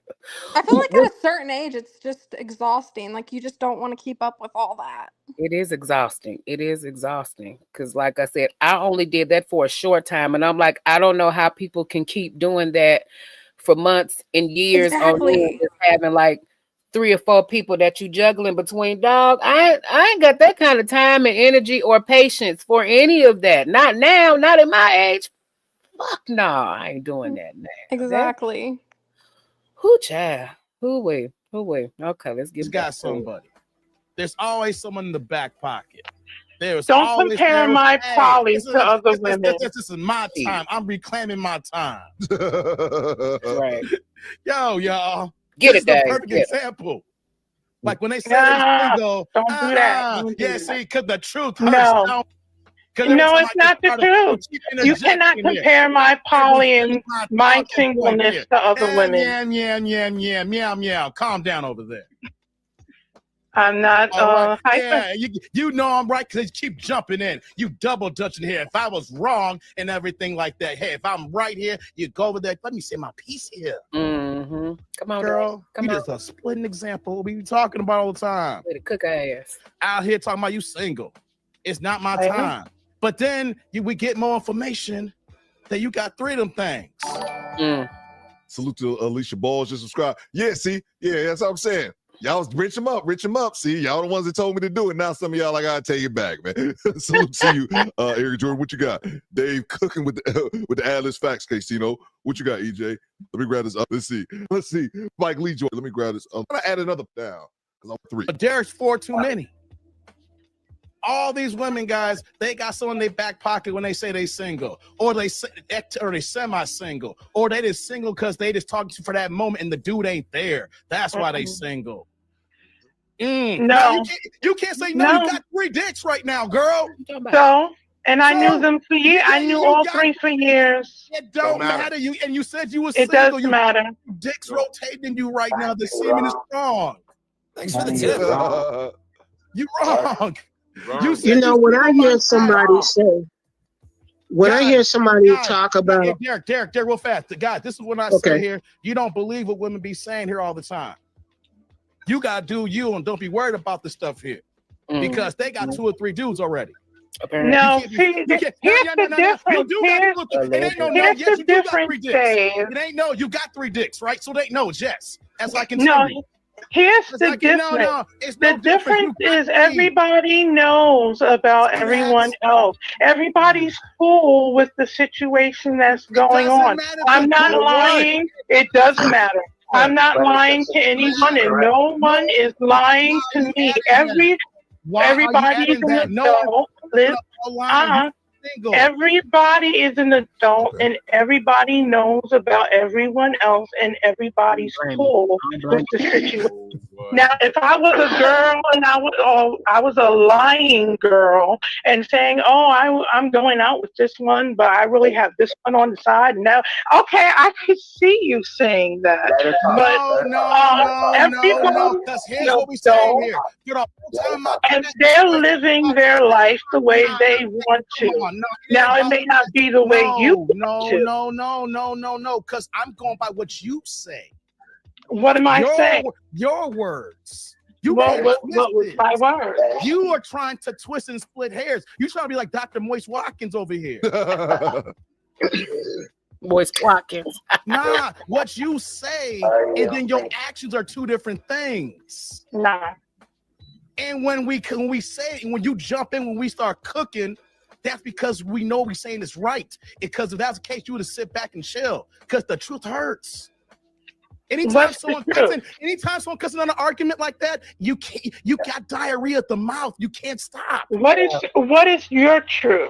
I feel like at a certain age, it's just exhausting. Like you just don't want to keep up with all that. It is exhausting. Because like I said, I only did that for a short time. And I'm like, I don't know how people can keep doing that for months and years. Exactly. Just having like 3 or 4 people that you juggling between. Dog, I ain't got that kind of time and energy or patience for any of that. Not now, not at my age. Fuck no, I ain't doing that now. Exactly. Who child? Who way? Okay, let's get got somebody. There's always someone in the back pocket. Don't compare my poly to other women. This is my time. I'm reclaiming my time. Right. Yo, y'all. Get this it, is Dave. the perfect example. Like when they say they're single. Don't do that. See, because the truth hurts. No. No, it's not the truth. You cannot compare my poly and my singleness to other women. Yeah, meow. Calm down over there. I'm not Yeah, you know I'm right because you keep jumping in. You double dutching here. If I was wrong and everything like that, hey, if I'm right here, you go over there. Let me say my piece here. Mm-hmm. Come on, girl. You just a splitting example. We be talking about all the time. Way to cook ass. Out here talking about you single. It's not my time. But then we get more information that you got 3 of them things. Salute to Alicia Balls, just subscribe. Yeah, see? Yeah, that's what I'm saying. Y'all was rich them up. See, y'all the ones that told me to do it. Now some of y'all, I gotta take it back, man. Salute to you, Eric Jordan. What you got? Dave cooking with the Atlas facts case. What you got, EJ? Let me grab this up. Let's see. Mike Lee Jordan. Let me grab this up. I'm gonna add another down because I'm 3. But Derek's 4 too many. All these women, guys, they got someone in their back pocket when they say they single, or they semi-single, or they just single because they just talking to you for that moment and the dude ain't there. That's why they single. No, you can't say no. You got 3 dicks right now, girl. So, and I knew them for years. I knew all 3 for years. It don't matter. You said you were single. It does matter. Dicks rotating you right now. The semen is strong. Thanks for the tip. You wrong. You know, when I hear somebody say, when I hear somebody talk about Derek, real fast. Guys, this is what I say here. You don't believe what women be saying here all the time. You gotta do you and don't be worried about the stuff here because they got 2 or 3 dudes already. No, see, here's the difference. Here's the difference, Dave. It ain't no, you got 3 dicks, right? So they know, yes. As I can tell you. Here's the difference. The difference is everybody knows about everyone else. Everybody's cool with the situation that's going on. I'm not lying. It doesn't matter. I'm not lying to anyone, and no one is lying to me. Everybody is an adult. Everybody is an adult, and everybody knows about everyone else, and everybody's cool with the situation. Now, if I was a girl and I was a lying girl and saying, "Oh, I'm going out with this one, but I really have this one on the side," now, okay, I could see you saying that. But no, because here's what we saying here. And they're living their life the way they want to. Now, it may not be the way you want to. No, because I'm going by what you say. What am I saying? Your words. What was my word? You are trying to twist and split hairs. You trying to be like Dr. Moist Watkins over here. Moist Watkins. Nah, what you say and then your actions are 2 different things. Nah. And when we say, when you jump in, when we start cooking, that's because we know we're saying it's right. Because if that's the case, you would have sit back and chill. Because the truth hurts. Anytime someone cussing on an argument like that, you got diarrhea at the mouth. You can't stop. What is your truth?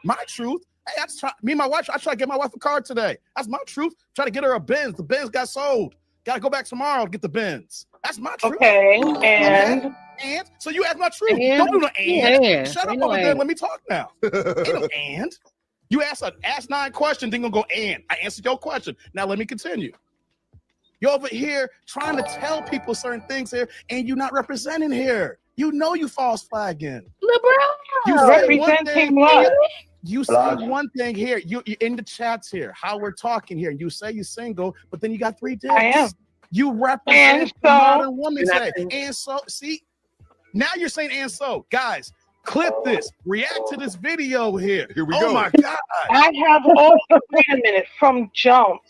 My truth? Hey, me and my wife, I try to get my wife a car today. That's my truth. Try to get her a Benz. The Benz got sold. Got to go back tomorrow to get the Benz. That's my truth. Okay, and so you ask my truth. Don't do no and. Shut up over there. Let me talk now. Ain't no and. You ask 9 questions, then gonna go and. I answered your question. Now let me continue. You're over here trying to tell people certain things here, and you're not representing here. You know you false flagging. You representing what? You say one thing here. You in the chats here. How we're talking here. You say you're single, but then you got 3 dicks. I am. You represent the modern woman. And so, see, now you're saying and so, guys. Clip this. React to this video here. Here we go. Oh my God. I have wait a minute from jump.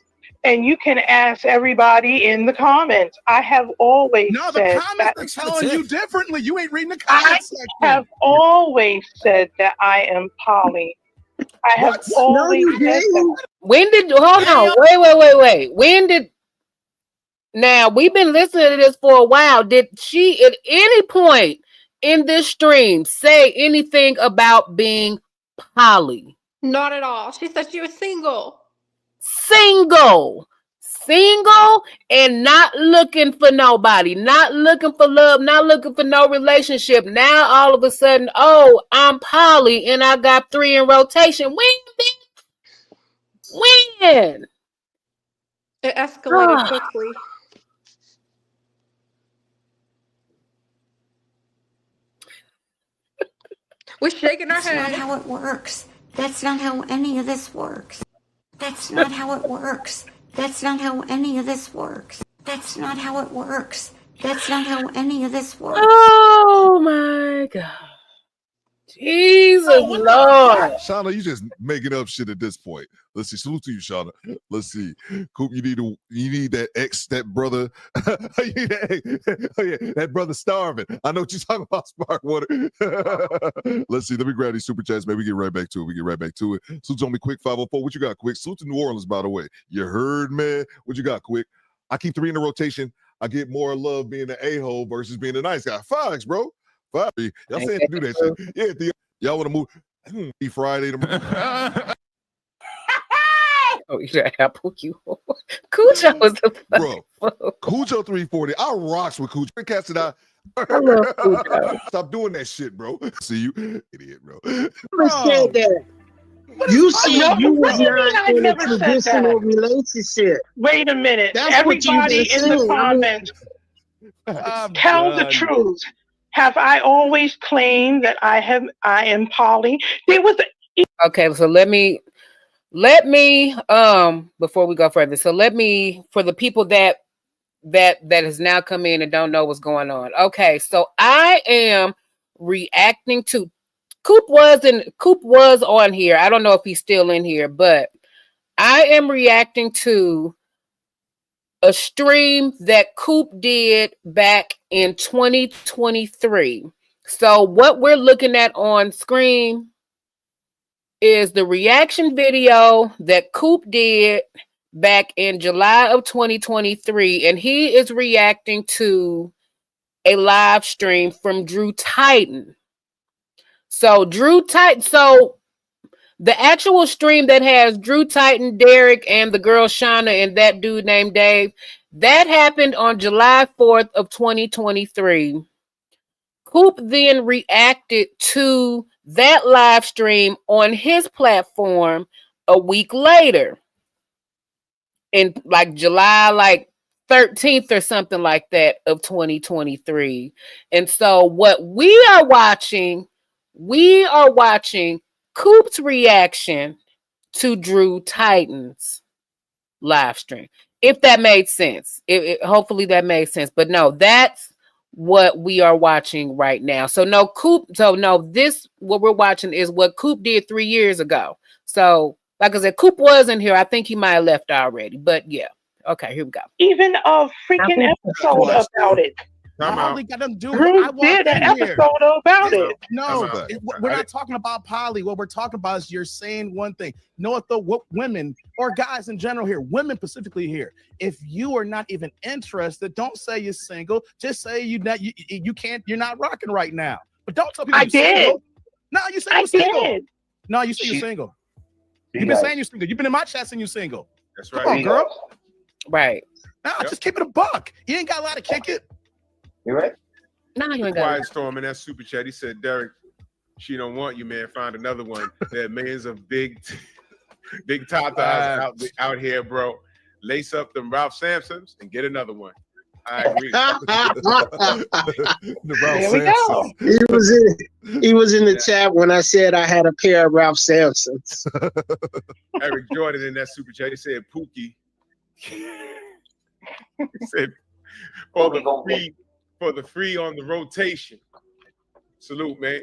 And you can ask everybody in the comments. I have always said the comments are telling you differently. You ain't reading the comments section. I have always said that I am poly. I have always said that. When did wait. When did now we've been listening to this for a while. Did she at any point in this stream say anything about being poly? Not at all. She said she was single. Single and not looking for nobody, not looking for love, not looking for no relationship. Now all of a sudden, oh, I'm poly and I got 3 in rotation. When? It escalated quickly. We're shaking our head. That's not how it works. That's not how any of this works. That's not how it works. That's not how any of this works. That's not how it works. That's not how any of this works. Oh my God. Jesus Lord. Shawna, you just making up shit at this point. Let's see. Salute to you, Shawna. Let's see. Coop, you need that brother. That brother starving. I know what you're talking about, Sparkwater. Let's see. Let me grab these super chats, man. We get right back to it. Salute on me quick, 504. What you got, quick? Salute to New Orleans, by the way. You heard, man. What you got, quick? I keep 3 in a rotation. I get more love being an a-hole versus being a nice guy. Facts, bro. Y'all saying to do that shit. Yeah, y'all want to move Friday tomorrow. Oh, you apple you. Cujo was the bro. Cujo 340. I rocks with Cujo. Cats and I love Cujo. Stop doing that shit, bro. See you, idiot, bro. Never said that. You said you was not in a traditional relationship. Wait a minute. That's everybody in the comments. Tell the truth. Have I always claimed that I am poly? Okay, so let me before we go further, so let me, for the people that has now come in and don't know what's going on. Okay, so I am reacting to Coop was on here. I don't know if he's still in here, but I am reacting to a stream that Coop did back in 2023. So what we're looking at on screen is the reaction video that Coop did back in July of 2023, and he is reacting to a live stream from Drew Titan. So the actual stream that has Drew Titan, Derek, and the girl Shauna and that dude named Dave, that happened on July 4th of 2023. Coop then reacted to that live stream on his platform a week later, in like July 13th or something like that of 2023. And so what we are watching Coop's reaction to Drew Titan's live stream. If that made sense. Hopefully that made sense. But no, that's what we are watching right now. So no, this what we're watching is what Coop did 3 years ago. So like I said, Coop was in here. I think he might have left already. But yeah. Okay, here we go. Even a freaking episode about it. Polly got them do. Drew I walked did an in here. episode about it. No, we're not talking about Polly. What we're talking about is you're saying one thing. No, if the women or guys in general here, women specifically here, if you are not even interested, don't say you're single. Just say you can't. You're not rocking right now. But don't tell people you're single. No, you say you're single. No, you say you're single. You've been saying you're single. You've been in my chat saying you're single. That's right. Come on, girl. Right. No, just keep it a buck. You ain't got a lot to kick it. You right? No, you ain't got Quiet Storm in that super chat. He said, Derek, she don't want you, man. Find another one. There are millions of big tatas out here, bro. Lace up them Ralph Sampsons and get another one. I agree. There we go. He was in the chat when I said I had a pair of Ralph Sampsons. Eric Jordan in that super chat. He said, Pookie. He said, for the free on the rotation. Salute, man.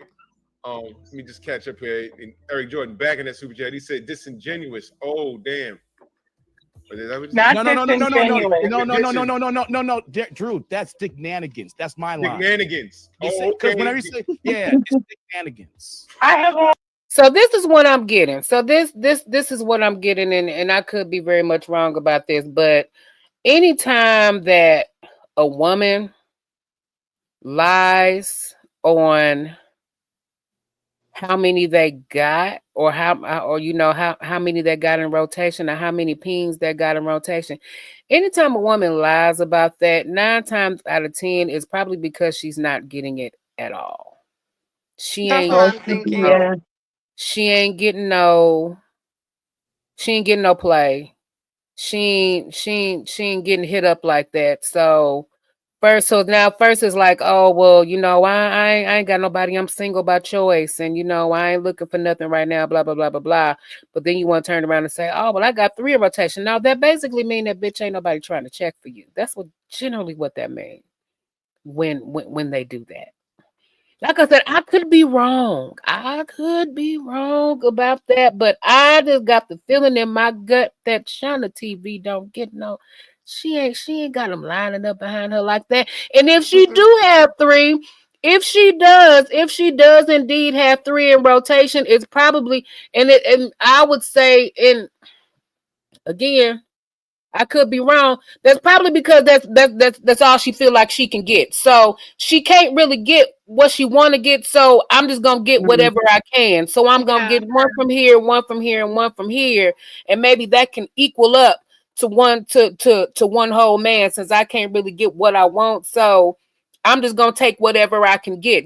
Let me just catch up here. And Eric Jordan back in that super chat. He said disingenuous. Oh, damn. But is that what No, Drew, that's dignanigans. That's my line. Dignanigans. Because whenever you say, it's dignanigans. I have So this is what I'm getting. So this is what I'm getting, and I could be very much wrong about this, but anytime that a woman lies on how many they got, or how many they got in rotation, or how many pings they got in rotation, anytime a woman lies about that, 9 times out of 10 is probably because she's not getting it at all. She ain't getting no play. She ain't getting hit up like that. So first is like, oh, well, I ain't got nobody. I'm single by choice. And, I ain't looking for nothing right now, blah, blah, blah, blah, blah. But then you want to turn around and say, oh, well, I got 3 in rotation. Now, that basically mean that bitch ain't nobody trying to check for you. That's generally what that means when they do that. Like I said, I could be wrong. about that. But I just got the feeling in my gut that Shauna TV don't get no. She ain't got them lining up behind her like that. And if she do have 3, if she does indeed have 3 in rotation, it's probably and I would say, and again, I could be wrong. That's probably because that's all she feel like she can get. So she can't really get what she want to get. So I'm just gonna get whatever I can. So I'm gonna get one from here, one from here, and one from here, and maybe that can equal up to one to one whole man. Since I can't really get what I want, so I'm just gonna take whatever I can get.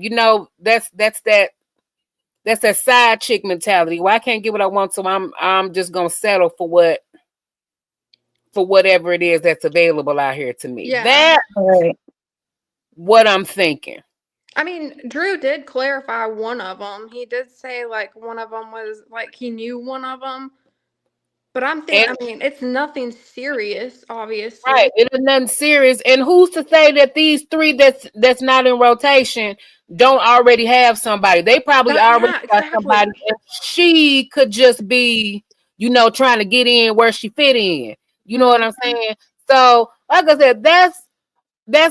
That's that side chick mentality. Well, I can't get what I want, so I'm just gonna settle for whatever it is that's available out here to me. Yeah. That's what I'm thinking. I mean, Drew did clarify one of them. He did say like one of them was like he knew one of them. But I mean, it's nothing serious, obviously. Right, it is nothing serious. And who's to say that these three that's not in rotation don't already have somebody? They probably already got somebody, and she could just be, trying to get in where she fit in. You know what I'm saying? So, like I said, that's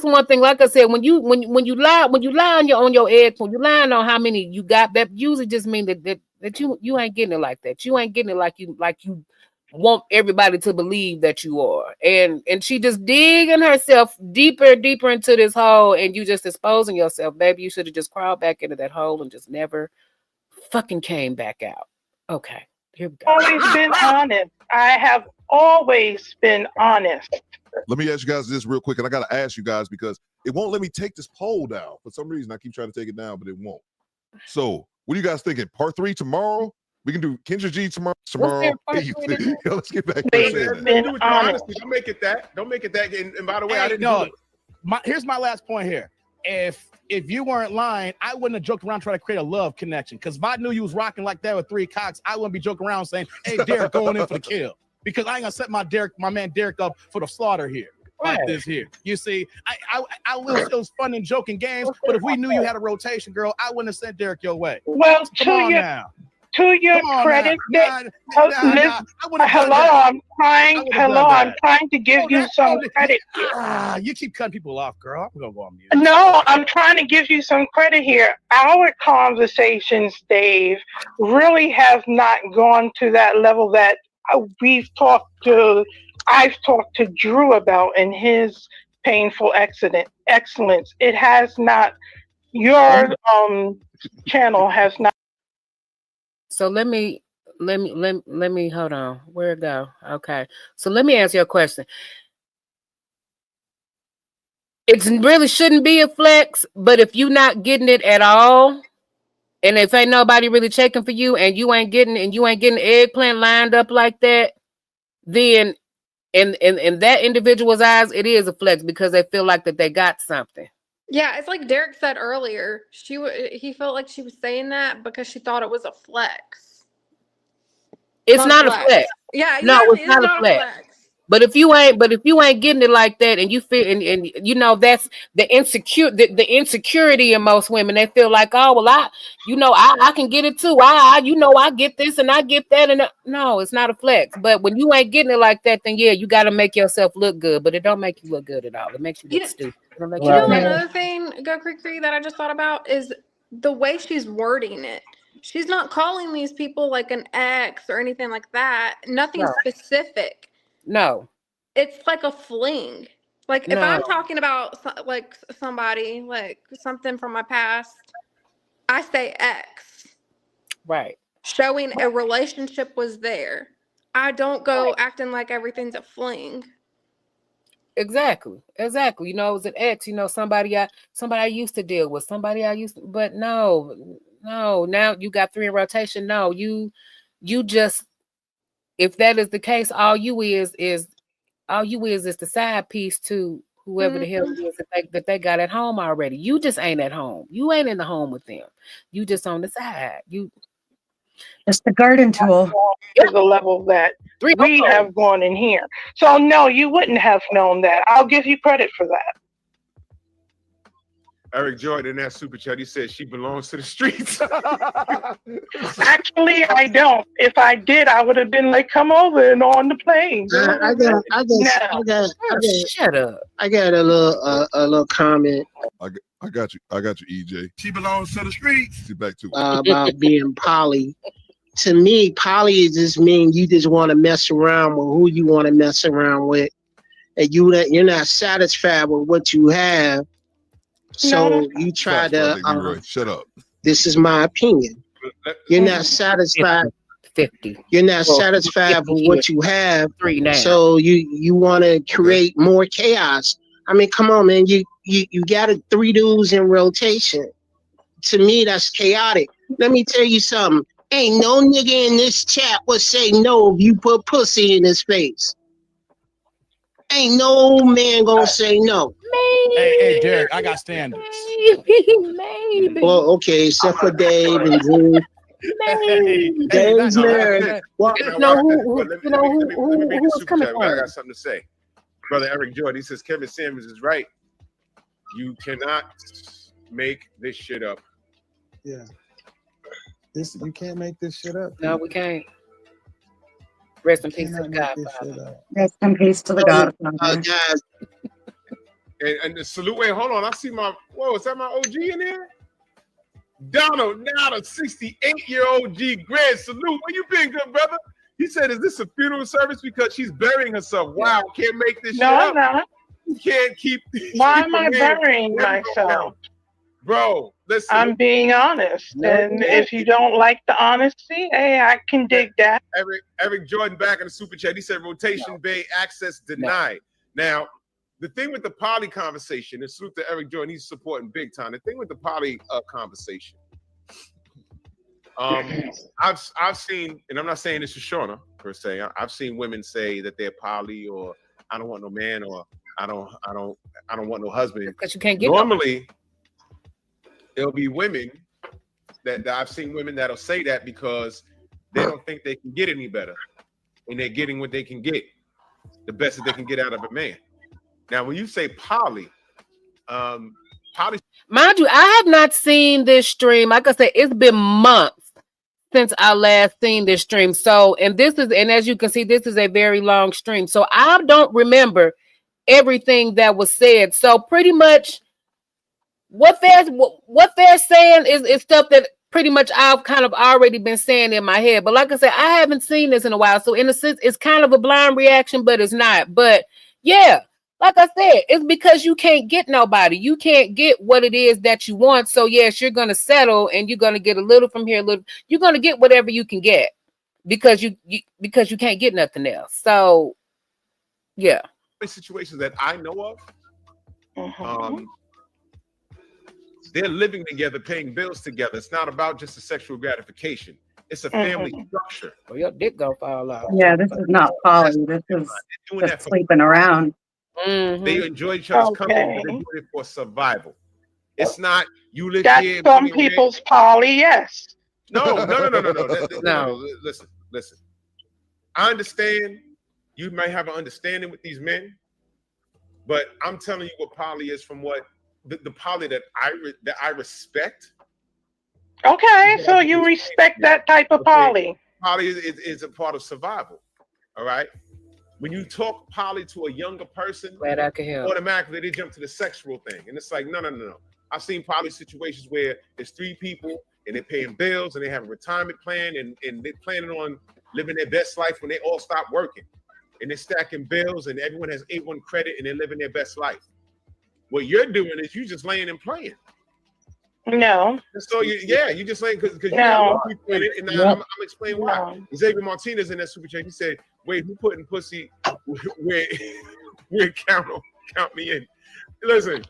one thing. Like I said, when you lie on your egg, when you lying on how many you got, that usually just mean that you ain't getting it like that. You ain't getting it like you want everybody to believe that you are. And she just digging herself deeper into this hole, and you just exposing yourself. Baby, you should have just crawled back into that hole and just never fucking came back out. Okay, here we go. Always been honest. I have always been honest. Let me ask you guys this real quick, and I got to ask you guys because it won't let me take this poll down. For some reason, I keep trying to take it down, but it won't. So, what are you guys thinking? Part 3 tomorrow? We can do Kendra G tomorrow. Yo, let's get back to that. Don't make it that. Don't make it that. And by the way, I didn't know. Here's my last point here. If you weren't lying, I wouldn't have joked around trying to create a love connection. Because if I knew you was rocking like that with 3 cocks, I wouldn't be joking around saying, "Hey, Derek, going in for the kill." Because I ain't gonna set my man Derek up for the slaughter here. Like this here. You see, it was fun and joking games, but if we knew you had a rotation, girl, I wouldn't have sent Derek your way. Well, to your credit, I'm trying to give you some credit here. You keep cutting people off, girl. I'm gonna go on mute. No, I'm trying to give you some credit here. Our conversations, Dave, really have not gone to that level that I've talked to Drew about in his painful excellence. It has not. Your channel has not. So let me hold on. Where it go? Okay. So let me ask you a question. It really shouldn't be a flex, but if you're not getting it at all, and if ain't nobody really checking for you, and you ain't getting the eggplant lined up like that, then in that individual's eyes, it is a flex because they feel like that they got something. Yeah, it's like Derek said earlier. He felt like she was saying that because she thought it was a flex. It's not a flex. Yeah, no, it's not a flex. But if you ain't getting it like that, and you feel and that's the insecurity in most women. They feel like, oh well, I can get it too. I get this and I get that, and no, it's not a flex. But when you ain't getting it like that, then yeah, you got to make yourself look good. But it don't make you look good at all. It makes you look stupid. Another thing, Go Creek 3, that I just thought about is the way she's wording it. She's not calling these people like an ex or anything like that. Nothing specific. No. It's like a fling. Like if I'm talking about like somebody, like something from my past, I say ex. Right. Showing a relationship was there. I don't go acting like everything's a fling. Exactly. It was an ex, somebody I used to deal with, but no, now you got 3 in rotation. No, you just, if that is the case, all you is the side piece to whoever the hell it is that they got at home already. You just ain't at home. You ain't in the home with them. You just on the side. It's the garden tool. To the level that we have gone in here. So no, you wouldn't have known that. I'll give you credit for that. Eric Jordan in that super chat, he said she belongs to the streets. Actually, I don't. If I did, I would have been like, come over and on the plane. Shut up. I got a little comment. I got you, EJ. She belongs to the streets. She's back to it. About being poly. To me, poly just means you just want to mess around with who you want to mess around with, and you're not satisfied with what you have. So you try to. Shut up. This is my opinion. You're not satisfied. 50. You're not satisfied with what you have. 3 now. So you want to create more chaos. I mean, come on, man. You got 3 dudes in rotation. To me, that's chaotic. Let me tell you something. Ain't no nigga in this chat would say no if you put pussy in his face. Ain't no man gonna say no. Hey, Derek, I got standards. Maybe. Well, okay, except for Dave and Drew. Maybe. Dave's No, married. Well, You know who let me read the was super coming chat. I got from. something to say. Brother Eric Jordan, he says Kevin Samuels is right. You cannot make this shit up. Yeah. You can't make this shit up. No, we can't. Rest in peace to the Godfather. Rest in peace to the Godfather. guys, And the salute. Wait, hold on. I see my. Whoa, is that my OG in there? Donald, now the 68-year-old G. Greg, salute. Where you been, good brother? He said, "Is this a funeral service because she's burying herself?" Wow, can't make this shit up. No, I'm not. You can't keep. Why keep am I a man burying never go myself? down. Bro, listen. I'm being honest, and if you don't like the honesty, hey, I can dig that. Eric Jordan back in the super chat. He said, "Rotation Bay access denied." Now, the thing with the poly conversation, and salute to Eric Jordan, he's supporting big time. The thing with the poly conversation, I've seen, and I'm not saying this is Shawna per se. I've seen women say that they're poly, or I don't want no man, or I don't want no husband. Because you can't get normally. There'll be women that I've seen women that'll say that because they don't think they can get any better, and they're getting what they can get, the best that they can get out of a man. Now, when you say poly, mind you, I have not seen this stream. Like I said, it's been months since I last seen this stream. So, and as you can see, this is a very long stream. So I don't remember everything that was said. So pretty much what they're saying is stuff that pretty much I've kind of already been saying in my head. But like I said, I haven't seen this in a while. So in a sense, it's kind of a blind reaction, but it's not. But yeah, like I said, it's because you can't get nobody. You can't get what it is that you want. So yes, you're gonna settle and you're gonna get a little from here, a little. You're gonna get whatever you can get because you can't get nothing else. So yeah. Situations that I know of, they're living together, paying bills together. It's not about just a sexual gratification. It's a family structure. Well, your dick gonna fall out. Yeah, this is not poly. This is just sleeping around. They enjoy each other's company, but they're doing it for survival. It's not you live That's here. some people's poly, yes. No. Listen. I understand you might have an understanding with these men, but I'm telling you what poly is from what the poly that I respect. Okay, so you respect that type of poly. Poly is a part of survival. All right. When you talk poly to a younger person, glad I could help. Automatically they jump to the sexual thing, and it's like no. I've seen poly situations where there's 3 people and they're paying bills and they have a retirement plan and they're planning on living their best life when they all stop working, and they're stacking bills and everyone has A1 credit and they're living their best life. What you're doing is you just laying and playing. No. So you just laying because you no. And I'm explaining why. No. Xavier Martinez in that super chat, he said, "Wait, who putting pussy where count me in?" Listen.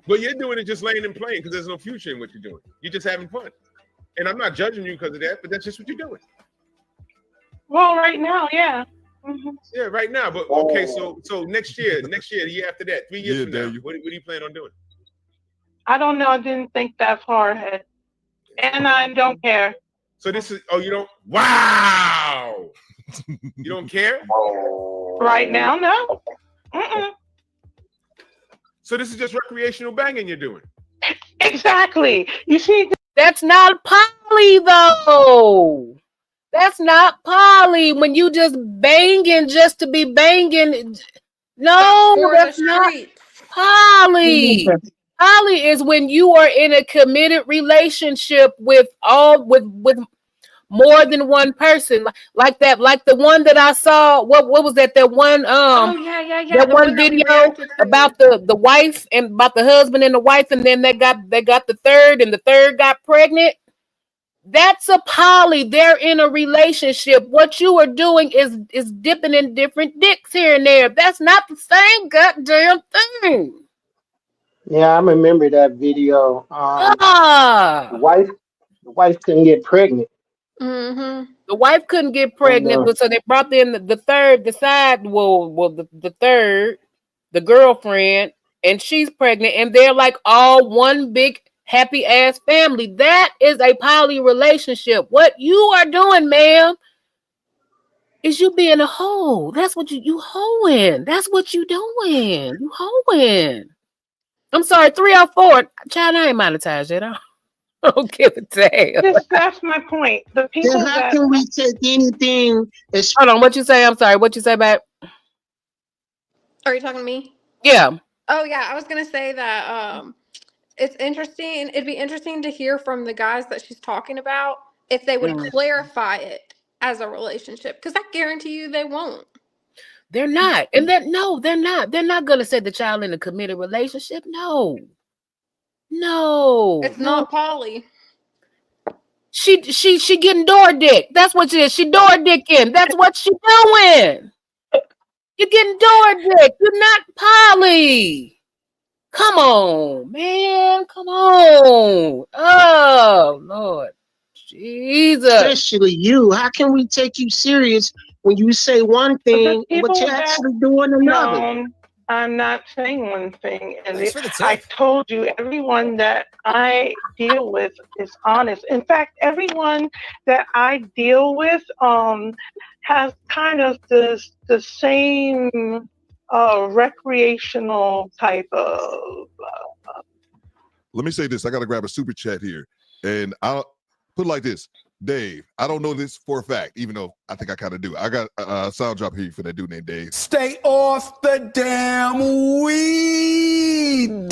What you're doing is just laying and playing because there's no future in what you're doing. You're just having fun, and I'm not judging you because of that, but that's just what you're doing. Well, right now, yeah. Yeah, right now. But okay, so next year, the year after that, 3 years from now, what do you plan on doing? I don't know. I didn't think that far ahead, and I don't care. So this is you don't. Wow, you don't care? Right now, no. So this is just recreational banging you're doing. Exactly. You see, that's not poly though. That's not poly when you just banging just to be banging. No, that's not poly. Poly is when you are in a committed relationship with more than one person, like the one that I saw. What was that? That one that one video about the wife and about the husband and the wife, and then they got the third, and the third got pregnant. That's a poly. They're in a relationship. What you are doing is dipping in different dicks here and there. That's not the same goddamn thing. Yeah, I remember that video. The wife couldn't get pregnant. Mm-hmm. The wife couldn't get pregnant, but so they brought in the girlfriend, and she's pregnant, and they're like all one big happy ass family. That is a poly relationship. What you are doing, ma'am, is you being a hoe. That's what you hoeing. That's what you doing. You hoeing. I'm sorry, 304. Child, I ain't monetized yet. I don't give a damn. That's my point. The people Then how that can we take anything as Hold on, what you say? I'm sorry. What you say, babe? Are you talking to me? Yeah. Oh yeah, I was gonna say that it's interesting. It'd be interesting to hear from the guys that she's talking about if they would clarify it as a relationship, because I guarantee you they won't. They're not. And they're not. They're not gonna set the child in a committed relationship. No. It's not poly. She getting door dick. That's what it is. She door dicking. That's what she doing. You're getting door dick. You're not poly. Come on, man. Come on. Oh, Lord. Jesus. especially you? How can we take you serious when you say one thing but you're actually doing another? No, I'm not saying one thing, and I told you everyone that I deal with is honest. In fact, everyone that I deal with has kind of the same recreational type of. Let me say this. I got to grab a super chat here, and I'll put it like this. Dave, I don't know this for a fact, even though I think I kind of do. I got a sound drop here for that dude named Dave. Stay off the damn weed.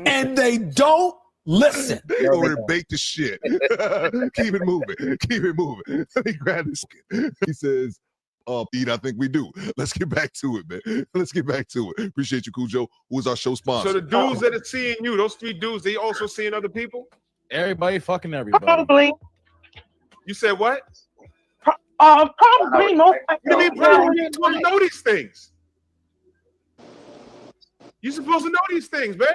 And they don't listen. They over there bake the shit. Keep it moving. Keep it moving. Let me grab this. He says, Pete, I think we do. Let's get back to it, man. Let's get back to it. Appreciate you, Cujo, who is our show sponsor. So the dudes that are seeing you, those 3 dudes, they also seeing other people? Everybody fucking everybody. Probably. You said what? Probably most. You mean probably you're supposed to know these things? You're supposed to know these things, man.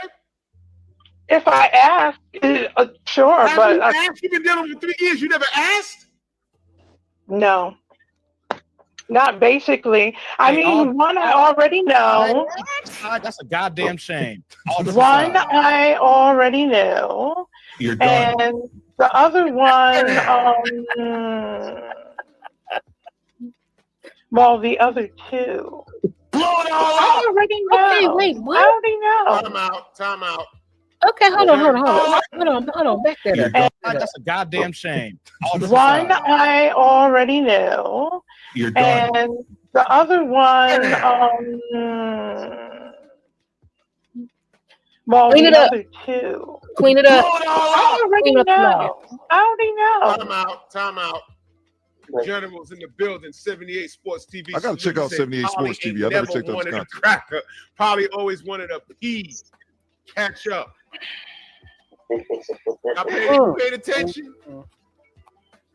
If I ask, sure, Have but you asked? You've been dealing with 3 years. You never asked? No. Not basically. I mean, one I already know. That's a goddamn shame. One I already know. You're done. And the other one, well, the other 2. Blow it all I up. already know. Okay, wait, what? I already know. Time out. Okay, hold on. Back that up. That's a goddamn shame. One I already know. You're done. And the other one, well, Clean it the up. other 2. Clean it up. Blow it all I up. already Clean up the know. I already know. Time out. Journals in the building, 78 Sports TV. I got to check out 78 Sports TV. I never checked out this wanted a content. cracker. Probably always wanted a pea. Catch up. You paid attention?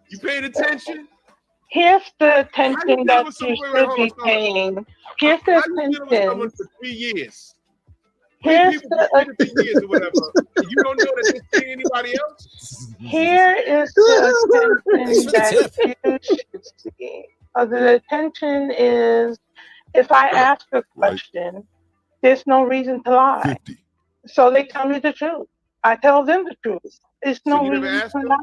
You paid attention? Here's the attention that you should be paying. Here's the attention. For 3 years. Here's People for 3 years or whatever. You don't know that they're seeing anybody else? Here is the attention that you should see. The attention is, if I ask a question, there's no reason to lie. 50. So they tell me the truth. I tell them the truth. There's no you never reason asked to them? lie.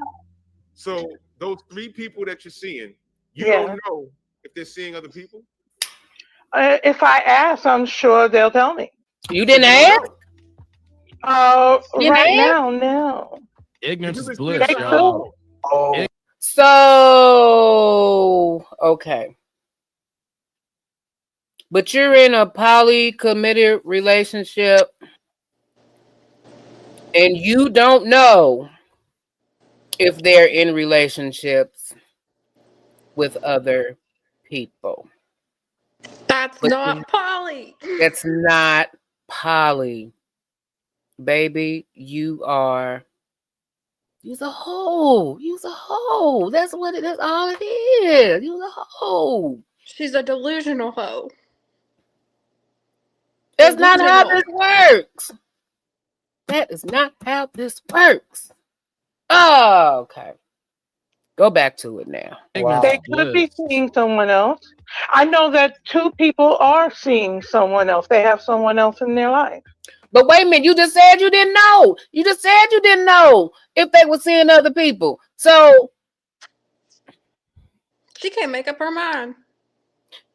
So those 3 people that you're seeing, you Yeah. don't know if they're seeing other people? If I ask, I'm sure they'll tell me. You didn't ask? Right now, no. Ignorance is bliss, They y'all. could. So, okay. But you're in a poly committed relationship and you don't know if they're in relationships with other people. That's not poly. That's not poly. Baby, you's a hoe. You's a hoe. That's all it is. You's a hoe. She's a delusional hoe. That's not how this works. That is not how this works. Oh, okay. Go back to it now. Wow. They could be seeing someone else. I know that two people are seeing someone else. They have someone else in their life. But wait a minute, you just said you didn't know. You just said you didn't know if they were seeing other people. So she can't make up her mind.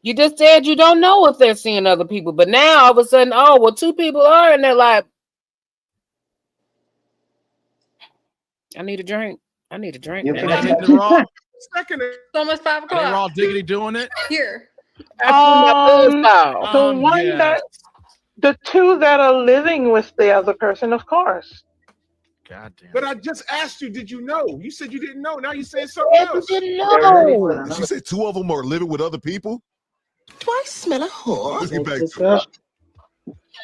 You just said you don't know if they're seeing other people, but now all of a sudden, oh well, two people are, and they're like, I need a drink. I need a drink. And they're all second. It's almost 5 o'clock. They're all diggity doing it. Here. The one yeah. that the two that are living with the other person, of course. God damn. But I just asked you, did you know? You said you didn't know. Now you're saying something else. Didn't know. She said two of them are living with other people. Do I smell a whore? Let's get back to it.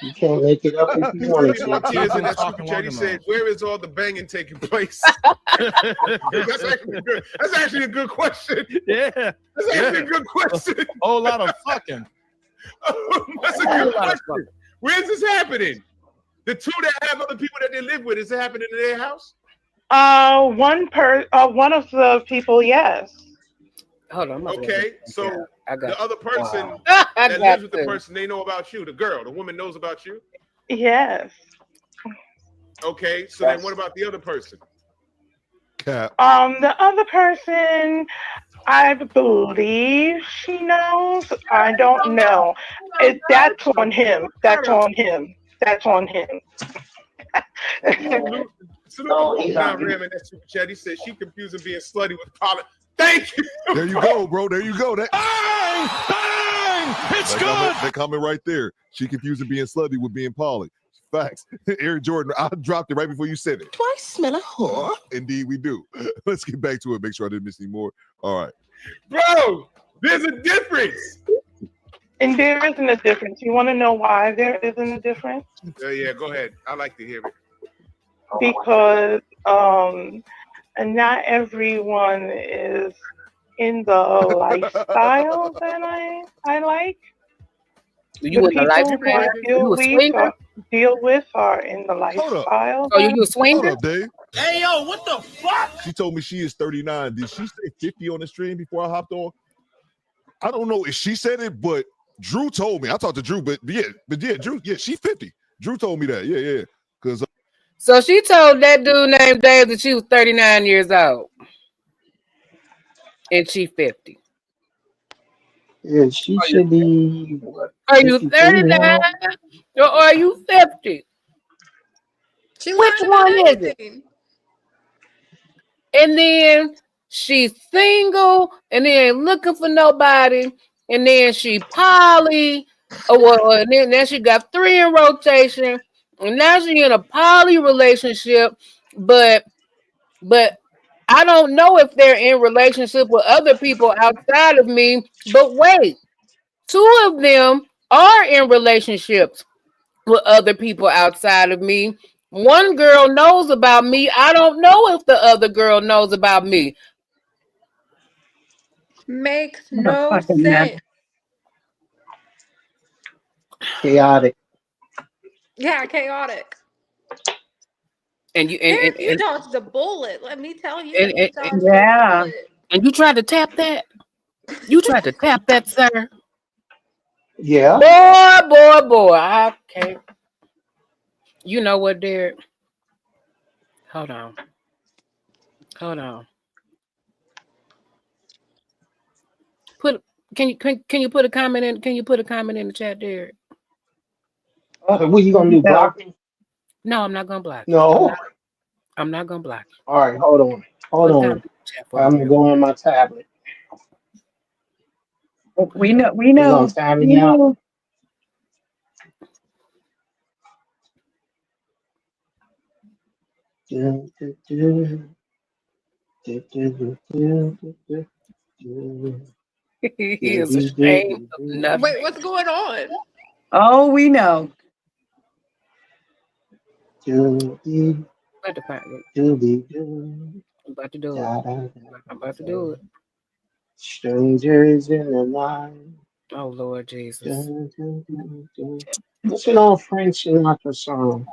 You can't make it up if you want to. Martinez in that super chat, he said, "Where is all the banging taking place?" That's actually a good question. Yeah, that's actually a good question. A whole lot of fucking. That's a good question. Where's this happening? The two that have other people that they live with, is it happening in their house? One of the people, yes. Hold on. Okay, so the other person that lives with the person, they know about you. The girl, the woman knows about you. Yes. Okay, so then what about the other person? Cap. The other person, I believe she knows. I don't know. That's on him. That's on him. That's on him. Ram in that super chat, he said she confusing being slutty with poly. Thank you. There you go, bro. There you go. That It's good. That comment right there. She confusing being slutty with being poly. Facts. Eric Jordan, I dropped it right before you said it. Do I smell a whore? Indeed, we do. Let's get back to it. Make sure I didn't miss any more. All right. Bro, there's a difference. And there isn't a difference. You want to know why there isn't a difference? Yeah, go ahead. I like to hear it. Because and not everyone is in the lifestyle that I like. You the in the life? people who I deal with are in the lifestyle. Oh, you a swinger? Hold up, Dave. Hey, yo, what the fuck? She told me she is 39. Did she say 50 on the stream before I hopped on? I don't know if she said it, but Drew told me. I talked to Drew, but Drew, she 50. Drew told me that. Yeah. Because so she told that dude named Dave that she was 39 years old. And she 50. Yeah, she should be. What, are you 39 or are you 50? Which one is it? And then she's single and then looking for nobody. And then she poly. And then she got 3 in rotation. And now she in a poly relationship. But I don't know if they're in relationship with other people outside of me. But wait, 2 of them are in relationships with other people outside of me. One girl knows about me. I don't know if the other girl knows about me. Makes no sense. Chaotic. Yeah, chaotic. And you you dodged the bullet. Let me tell you. And you tried to tap that. You tried to tap that, sir. Yeah. Boy. I can't. You know what, Derek? Hold on. Can you put a comment in? Can you put a comment in the chat, Derek? What you gonna do? Block me? No, I'm not gonna block. No. I'm not gonna block. All right, hold on. I'm gonna go on my tablet. We know. Gonna time me out. He is ashamed of nothing. Wait, what's going on? Oh, we know. I'm about to do it. Strangers in the night. Oh Lord Jesus. What's an old Frank Sinatra song?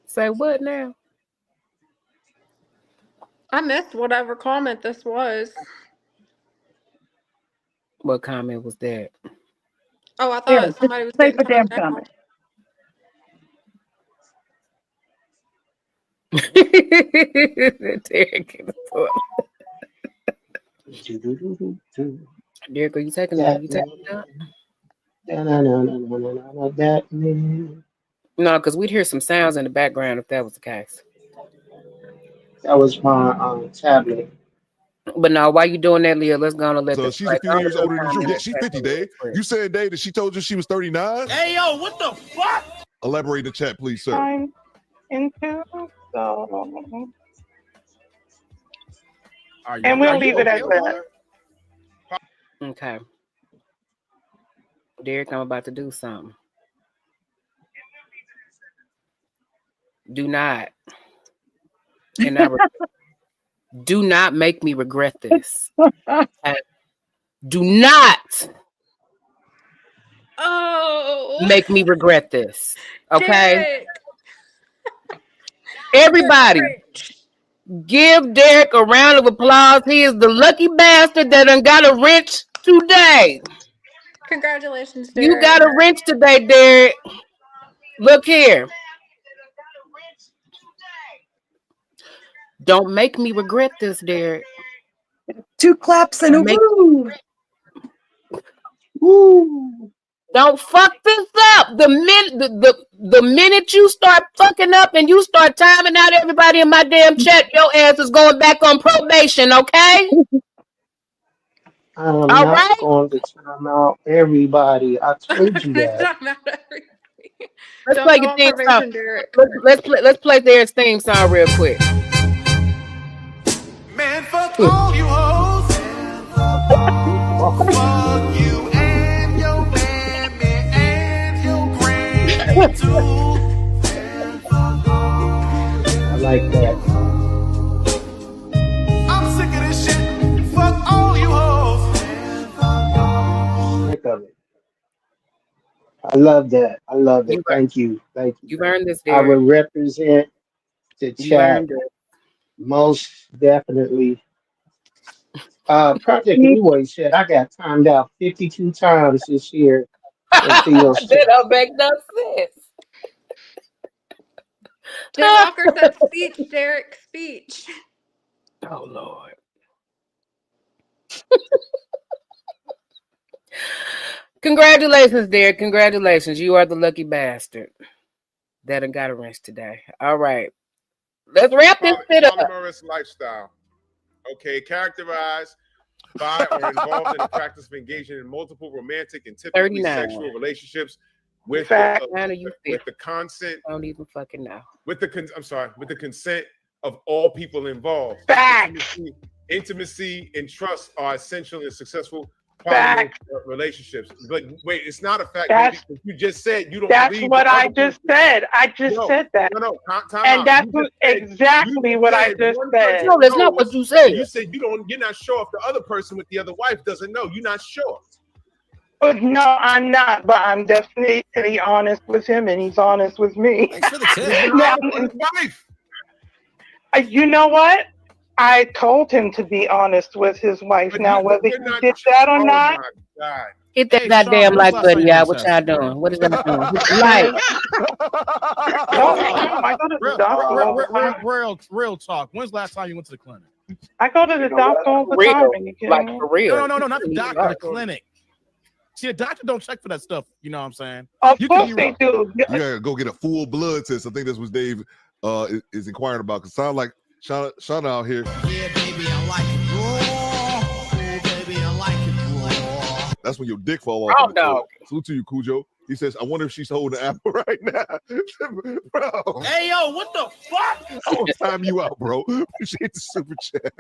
Say what now? I missed whatever comment this was. What comment was that? Oh, I Here, thought somebody was type getting a damn something down. comment. Derek, Derek, are you taking That a man. No, because we'd hear some sounds in the background if that was the case. That was my tablet. But no, why you doing that, Leah? Let's go on and let So this she's play. a few Go years ahead, older than Drew. Yeah, she's 50, Dave. You said, Dave, that she told you she was 39? Hey, yo, what the fuck? Elaborate in the chat, please, sir. I'm into so. And we'll leave it at that. Okay. Derek, I'm about to do something. Do not. And do not make me regret this. Do not make me regret this. Okay? Derek. Everybody, give Derek a round of applause. He is the lucky bastard that done got a wrench today. Congratulations, Derek. You got a wrench today, Derek. Look here. Don't make me regret this, Derek. 2 claps and a woo. Woo. Don't fuck this up. The minute you start fucking up and you start timing out everybody in my damn chat, your ass is going back on probation, okay? I'm not going to time out everybody. I told you that. Let's Don't play go your on theme probation, song. Derek. Let's play Derek's theme song real quick. Man, fuck all you hoes. Fuck you and your mammy and your granny too. I like that. I'm sick of this shit. Fuck all you hoes. Sick of it. I love that. I love it. You Thank you. Thank you. You've earned this, I Derek. will represent the You chat earned it. most definitely. Project Leeway said I got timed out 52 times this year in Theo's That chat. don't make no sense. Jim Walker said speech, Derek, speech. Oh, Lord. Congratulations, Derek. Congratulations. You are the lucky bastard that done got a wrench today. All right. Let's wrap this shit up. Polyamorous lifestyle. Okay, characterized by or involved in the practice of engaging in multiple romantic and typically 39. sexual relationships with the consent. I don't even fucking know. With the consent of all people involved. Intimacy and trust are essential in successual relationships. But wait, it's not a fact. That's, baby, you just said you don't. That's believe what I other just people. said. I just said that. No, time and out. that's You just said- exactly what I just said. No, that's not what you said. You said you're not sure if the other person with the other wife doesn't know. You're not sure. But no, I'm not. But I'm definitely honest with him, and he's honest with me. Thanks for the tip. You know what? I told him to be honest with his wife. But now, whether he not- did that or oh not, my God. Hit that goddamn like button, y'all. What y'all doing? What is that doing? Like, I go to the doctor all the time. Real talk. When's the last time you went to the clinic? I go to the doctor all the time. Are you kidding me? for real. No, not the doctor, the clinic. See, a doctor don't check for that stuff. You know what I'm saying? Of course they do. You gotta go get a full blood test. I think that's what Dave is inquiring about. Cause sound like Shauna out here. Yeah, baby, I like it raw. Oh, baby, I like it raw. That's when your dick fall off. Oh, in the no. toilet. Salute to you, Cujo. He says, I wonder if she's holding an apple right now. Bro. Hey, yo, what the fuck? I will time you out, bro. Appreciate the super chat.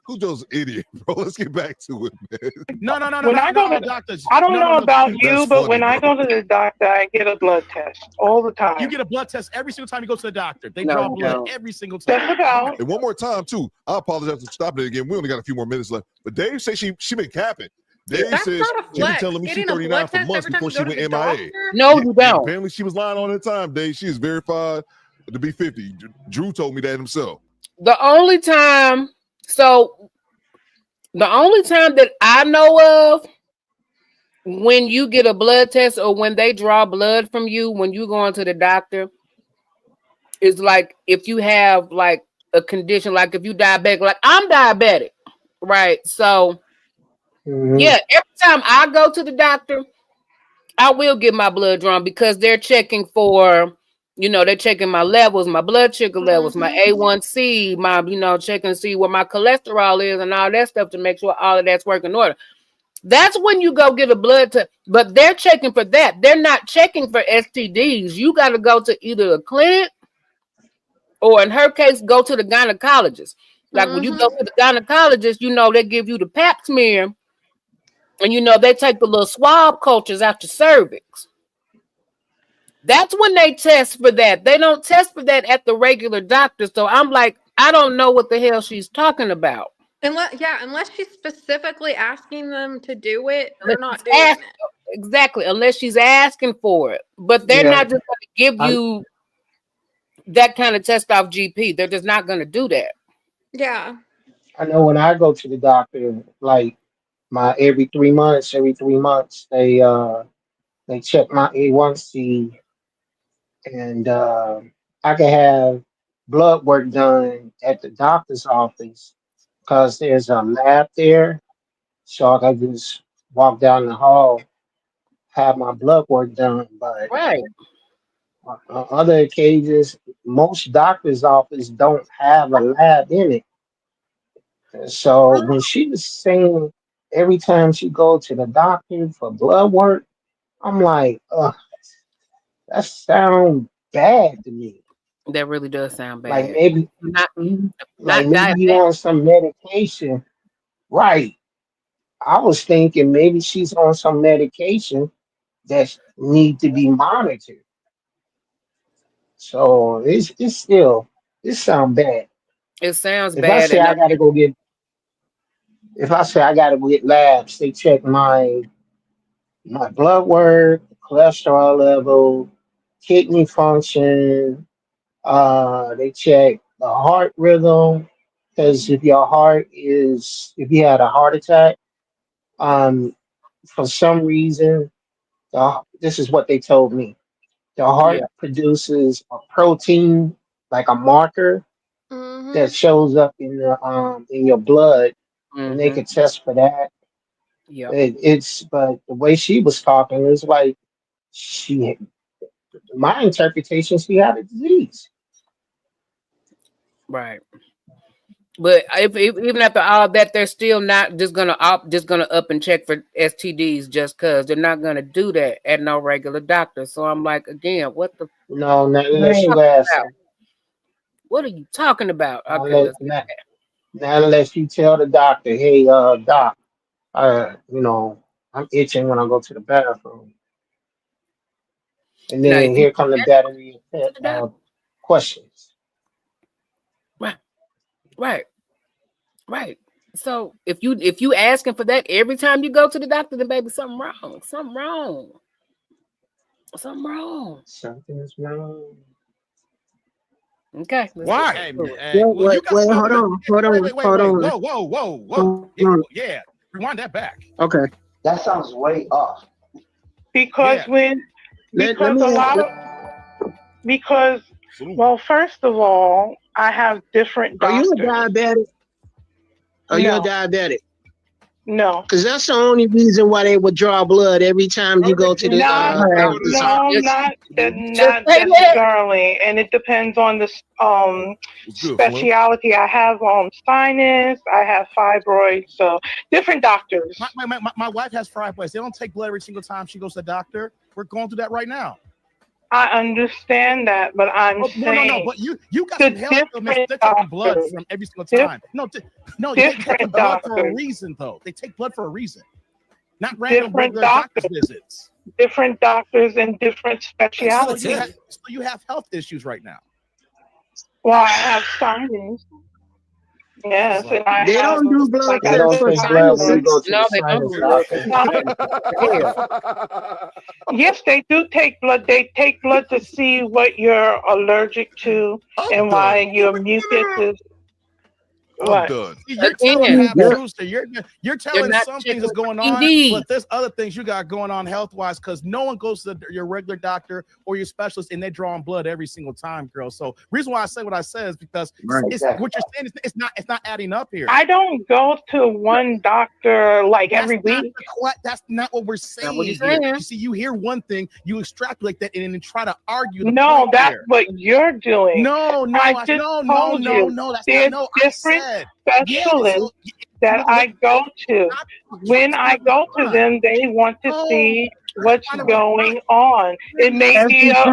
Cujo's an idiot, bro. Let's get back to it, man. No. When I go to the doctor, I don't know about you, That's but funny, when I bro. go to the doctor, I get a blood test all the time. You get a blood test every single time you go to the doctor. They No, draw you blood don't. every single time. That's about. And one more time, too. I apologize for stopping it again. We only got a few more minutes left. But Dave says she been capping. Dave That's says not a she been flex. telling me she's Getting a 39 blood for test months every time before you she go to went the MIA. doctor? No, you don't. Apparently she was lying on her time, Dave. She is verified to be 50. Drew told me that himself. The only time, so the only time that I know of when you get a blood test or when they draw blood from you when you go into the doctor is like if you have like a condition, like if you diabetic, like I'm diabetic, right? So yeah, every time I go to the doctor, I will get my blood drawn because they're checking for, they're checking my levels, my blood sugar levels, my A1C, my, checking to see what my cholesterol is and all that stuff to make sure all of that's working in order. That's when you go get a blood test, but they're checking for that. They're not checking for STDs. You got to go to either a clinic or in her case, go to the gynecologist. Like when you go to the gynecologist, they give you the pap smear and, they take the little swab cultures out your cervix. That's when they test for that. They don't test for that at the regular doctor. So I'm like, I don't know what the hell she's talking about. Unless she's specifically asking them to do it, they're Unless not doing it. Exactly, unless she's asking for it. But they're not just going to give you that kind of test off GP. They're just not going to do that. Yeah. I know when I go to the doctor, like my every 3 months, they check my A1C, and I can have blood work done at the doctor's office because there's a lab there. So I can just walk down the hall, have my blood work done. But Right. on other occasions, most doctor's office don't have a lab in it. And so when she was saying every time she go to the doctor for blood work, I'm like, ugh, that sounds bad to me. That really does sound Like bad. maybe, Not maybe you diabetic. on some medication, right? I was thinking maybe she's on some medication that need to be monitored. So it's still it sound bad. It sounds If I bad. say And I gotta go get if I say I gotta go get labs, they check my blood work, cholesterol level, kidney function. They check the heart rhythm because if you had a heart attack, um, for some reason, this is what they told me. The heart yeah. produces a protein, like a marker that shows up in your blood, and they Mm-hmm. could test for that. Yep. But the way she was talking, it was like she my interpretation, she had a disease. Right. But if even after all that, they're still not just gonna up and check for STDs just because they're not gonna do that at no regular doctor. So I'm like, again, what the No, not what are you unless you talking ask about? them. What are you talking about? Not Okay, unless, let's get not, not unless you tell the doctor, hey, doc, you know, I'm itching when I go to the bathroom. And now. then If you here come the battery of questions. right, right, right. So if you asking for that every time you go to the doctor, then baby, something wrong. Something wrong. Something wrong. Something's wrong. Okay. Let's Why? get into it. Well, you got Wait, wait, hold on, hold on, wait, hold on. Whoa. Hold on. Yeah, rewind that back. Okay. That sounds way off. Because Let because me a lot of because well, first of all, I have different Are you a doctors. diabetic? Are you a No. diabetic? No. Because that's the only reason why they would draw blood every time you go to the Not doctor's office. not Just not say that. necessarily, and it depends on the good, speciality. I have sinus, I have fibroids, so different doctors. My wife has fibroids. They don't take blood every single time she goes to the doctor. We're going through that right now. I understand that, but I'm saying no. But you got some health illness. They're taking blood from every single time. No, they take blood for a reason, though. They take blood for a reason, not random regular doctor's visits. Different doctors and different specialties. So you have health issues right now. Well, I have sinus. Yes, and I They have, don't do blood like They I don't said, take blood when you go sinuses. to the sinus doctor. Yes, they do take blood. They take blood to see what you're allergic to and why your mucus is I'm done. You're telling Again, half truths. You're telling not some checking things that's for going on, TB. but there's other things you got going on health wise because no one goes to your regular doctor or your specialist and they're drawing blood every single time, girl. So reason why I say what I say is because it's what you're saying. It's not adding up here. I don't go to one doctor like every week. That's not what we're saying. What Here. You see, you hear one thing, you extrapolate that, and then try to argue. No, that's what you're doing. No, I just told you that's there's not. No, different specialists that I go to. When I go to them, they want to see what's going on. It may be a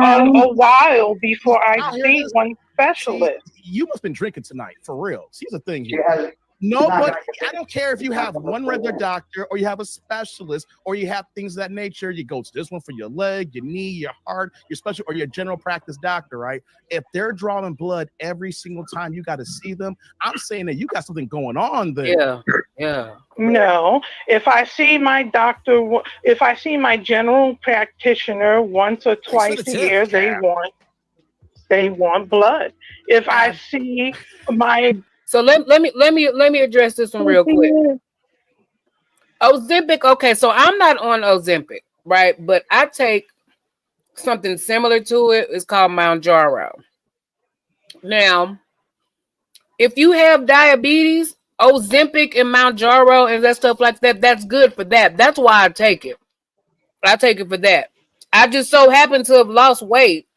while before I see one specialist. You must have been drinking tonight, for real. See, here's the thing here. No, but I don't care if you have one regular doctor or you have a specialist or you have things of that nature. You go to this one for your leg, your knee, your heart, your special or your general practice doctor, right? If they're drawing blood every single time you got to see them, I'm saying that you got something going on there. Yeah. No, if I see my doctor, if I see my general practitioner once or twice a year, they want blood. If I see my So let me address this one real quick. Ozempic, okay, so I'm not on Ozempic, right? But I take something similar to it. It's called Mounjaro. Now, if you have diabetes, Ozempic and Mounjaro and that stuff like that, that's good for that. That's why I take it. I take it for that. I just so happen to have lost weight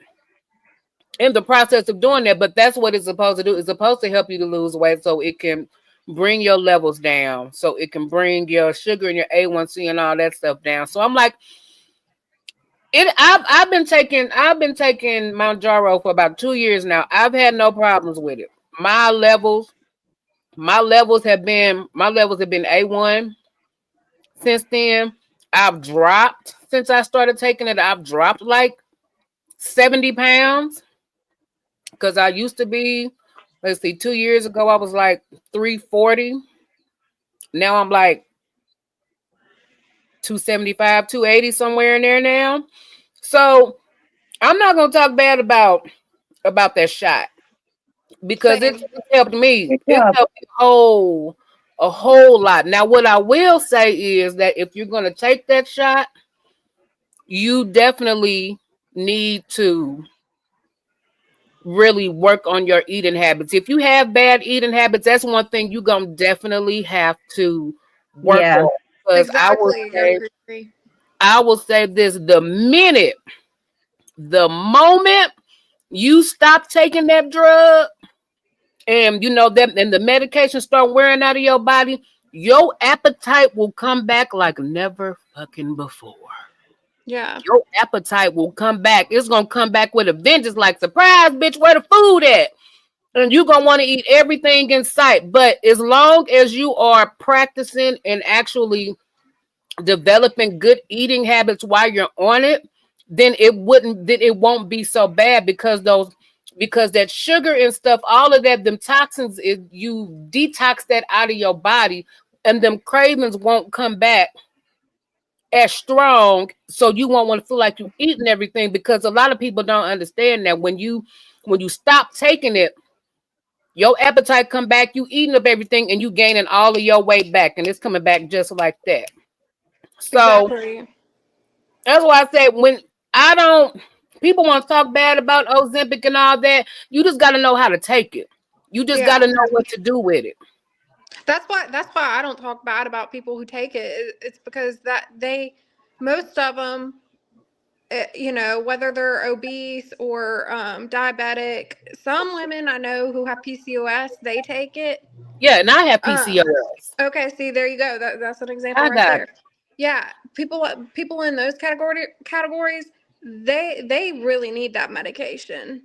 in the process of doing that, but that's what it's supposed to do. It's supposed to help you to lose weight so it can bring your levels down, so it can bring your sugar and your A1C and all that stuff down. So I'm like, I've been taking Mounjaro for about 2 years now. I've had no problems with it. My levels have been A1 since then. I've dropped since I started taking it. I've dropped like 70 pounds. Because I used to be, 2 years ago, I was like 340. Now I'm like 275, 280, somewhere in there now. So I'm not going to talk bad about that shot because it helped me. It helped me a whole lot. Now, what I will say is that if you're going to take that shot, you definitely need to really work on your eating habits. If you have bad eating habits, that's one thing you're gonna definitely have to work on. Because Exactly. I will say this: the moment you stop taking that drug, and and the medication start wearing out of your body, your appetite will come back like never fucking before. Yeah. Your appetite will come back. It's gonna come back with a vengeance, like, surprise, bitch, where the food at? And you're gonna want to eat everything in sight. But as long as you are practicing and actually developing good eating habits while you're on it, then it won't be so bad because that sugar and stuff, all of that, them toxins, you detox that out of your body, and them cravings won't come back as strong, so you won't want to feel like you're eating everything, because a lot of people don't understand that when you stop taking it, your appetite come back, you eating up everything, and you gaining all of your weight back, and it's coming back just like that. So exactly. That's why I say, when people want to talk bad about Ozempic and all that, you just got to know how to take it. You just got to know what to do with it. That's why I don't talk bad about people who take it. It's because most of them, whether they're obese or diabetic, some women I know who have PCOS, they take it. Yeah, and I have PCOS. Okay, see, there you go. That's an example right there. Yeah, people in those categories, they really need that medication.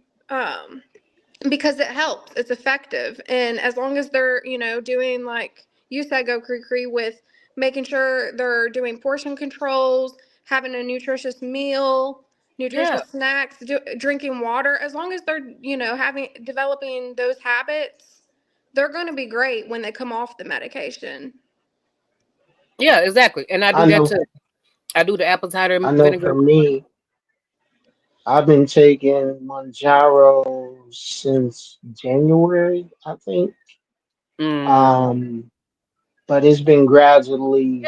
Because it helps, it's effective, and as long as they're doing, like you said, go cree with making sure they're doing portion controls, having a nutritious meal, nutritious snacks, drinking water, as long as they're developing those habits, they're going to be great when they come off the medication. Yeah, exactly. And I do that too. I do the apple cider vinegar. For me, I've been taking Mounjaro since January, I think. Um, but it's been gradually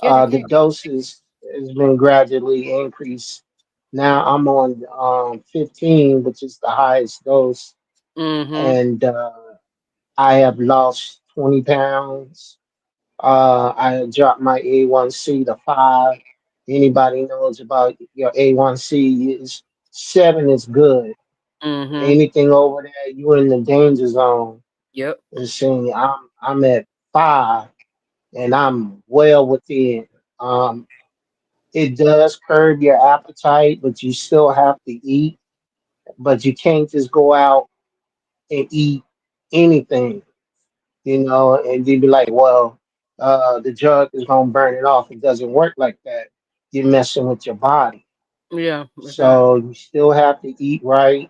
Yeah, you the can. doses has been gradually increased. Now I'm on 15, which is the highest dose, Mm-hmm. and I have lost 20 pounds. I dropped my A1C to 5. Anybody knows about your A1C is 7 is good. Mm-hmm. Anything over there, you're in the danger zone. Yep. And saying I'm at 5 and I'm well within. Um, it does curb your appetite, but you still have to eat. But you can't just go out and eat anything, and you'd be like, well, the drug is gonna burn it off. It doesn't work like that. You're messing with your body. Yeah, So exactly. you still have to eat right.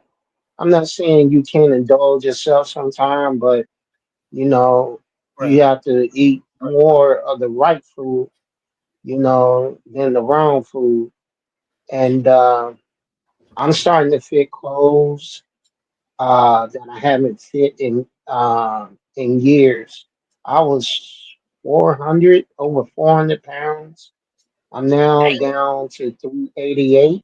I'm not saying you can't indulge yourself sometime, but you know, you Right. have to eat more of the right food, than the wrong food. And I'm starting to fit clothes that I haven't fit in years. I was 400 over 400 pounds. I'm now down to 388,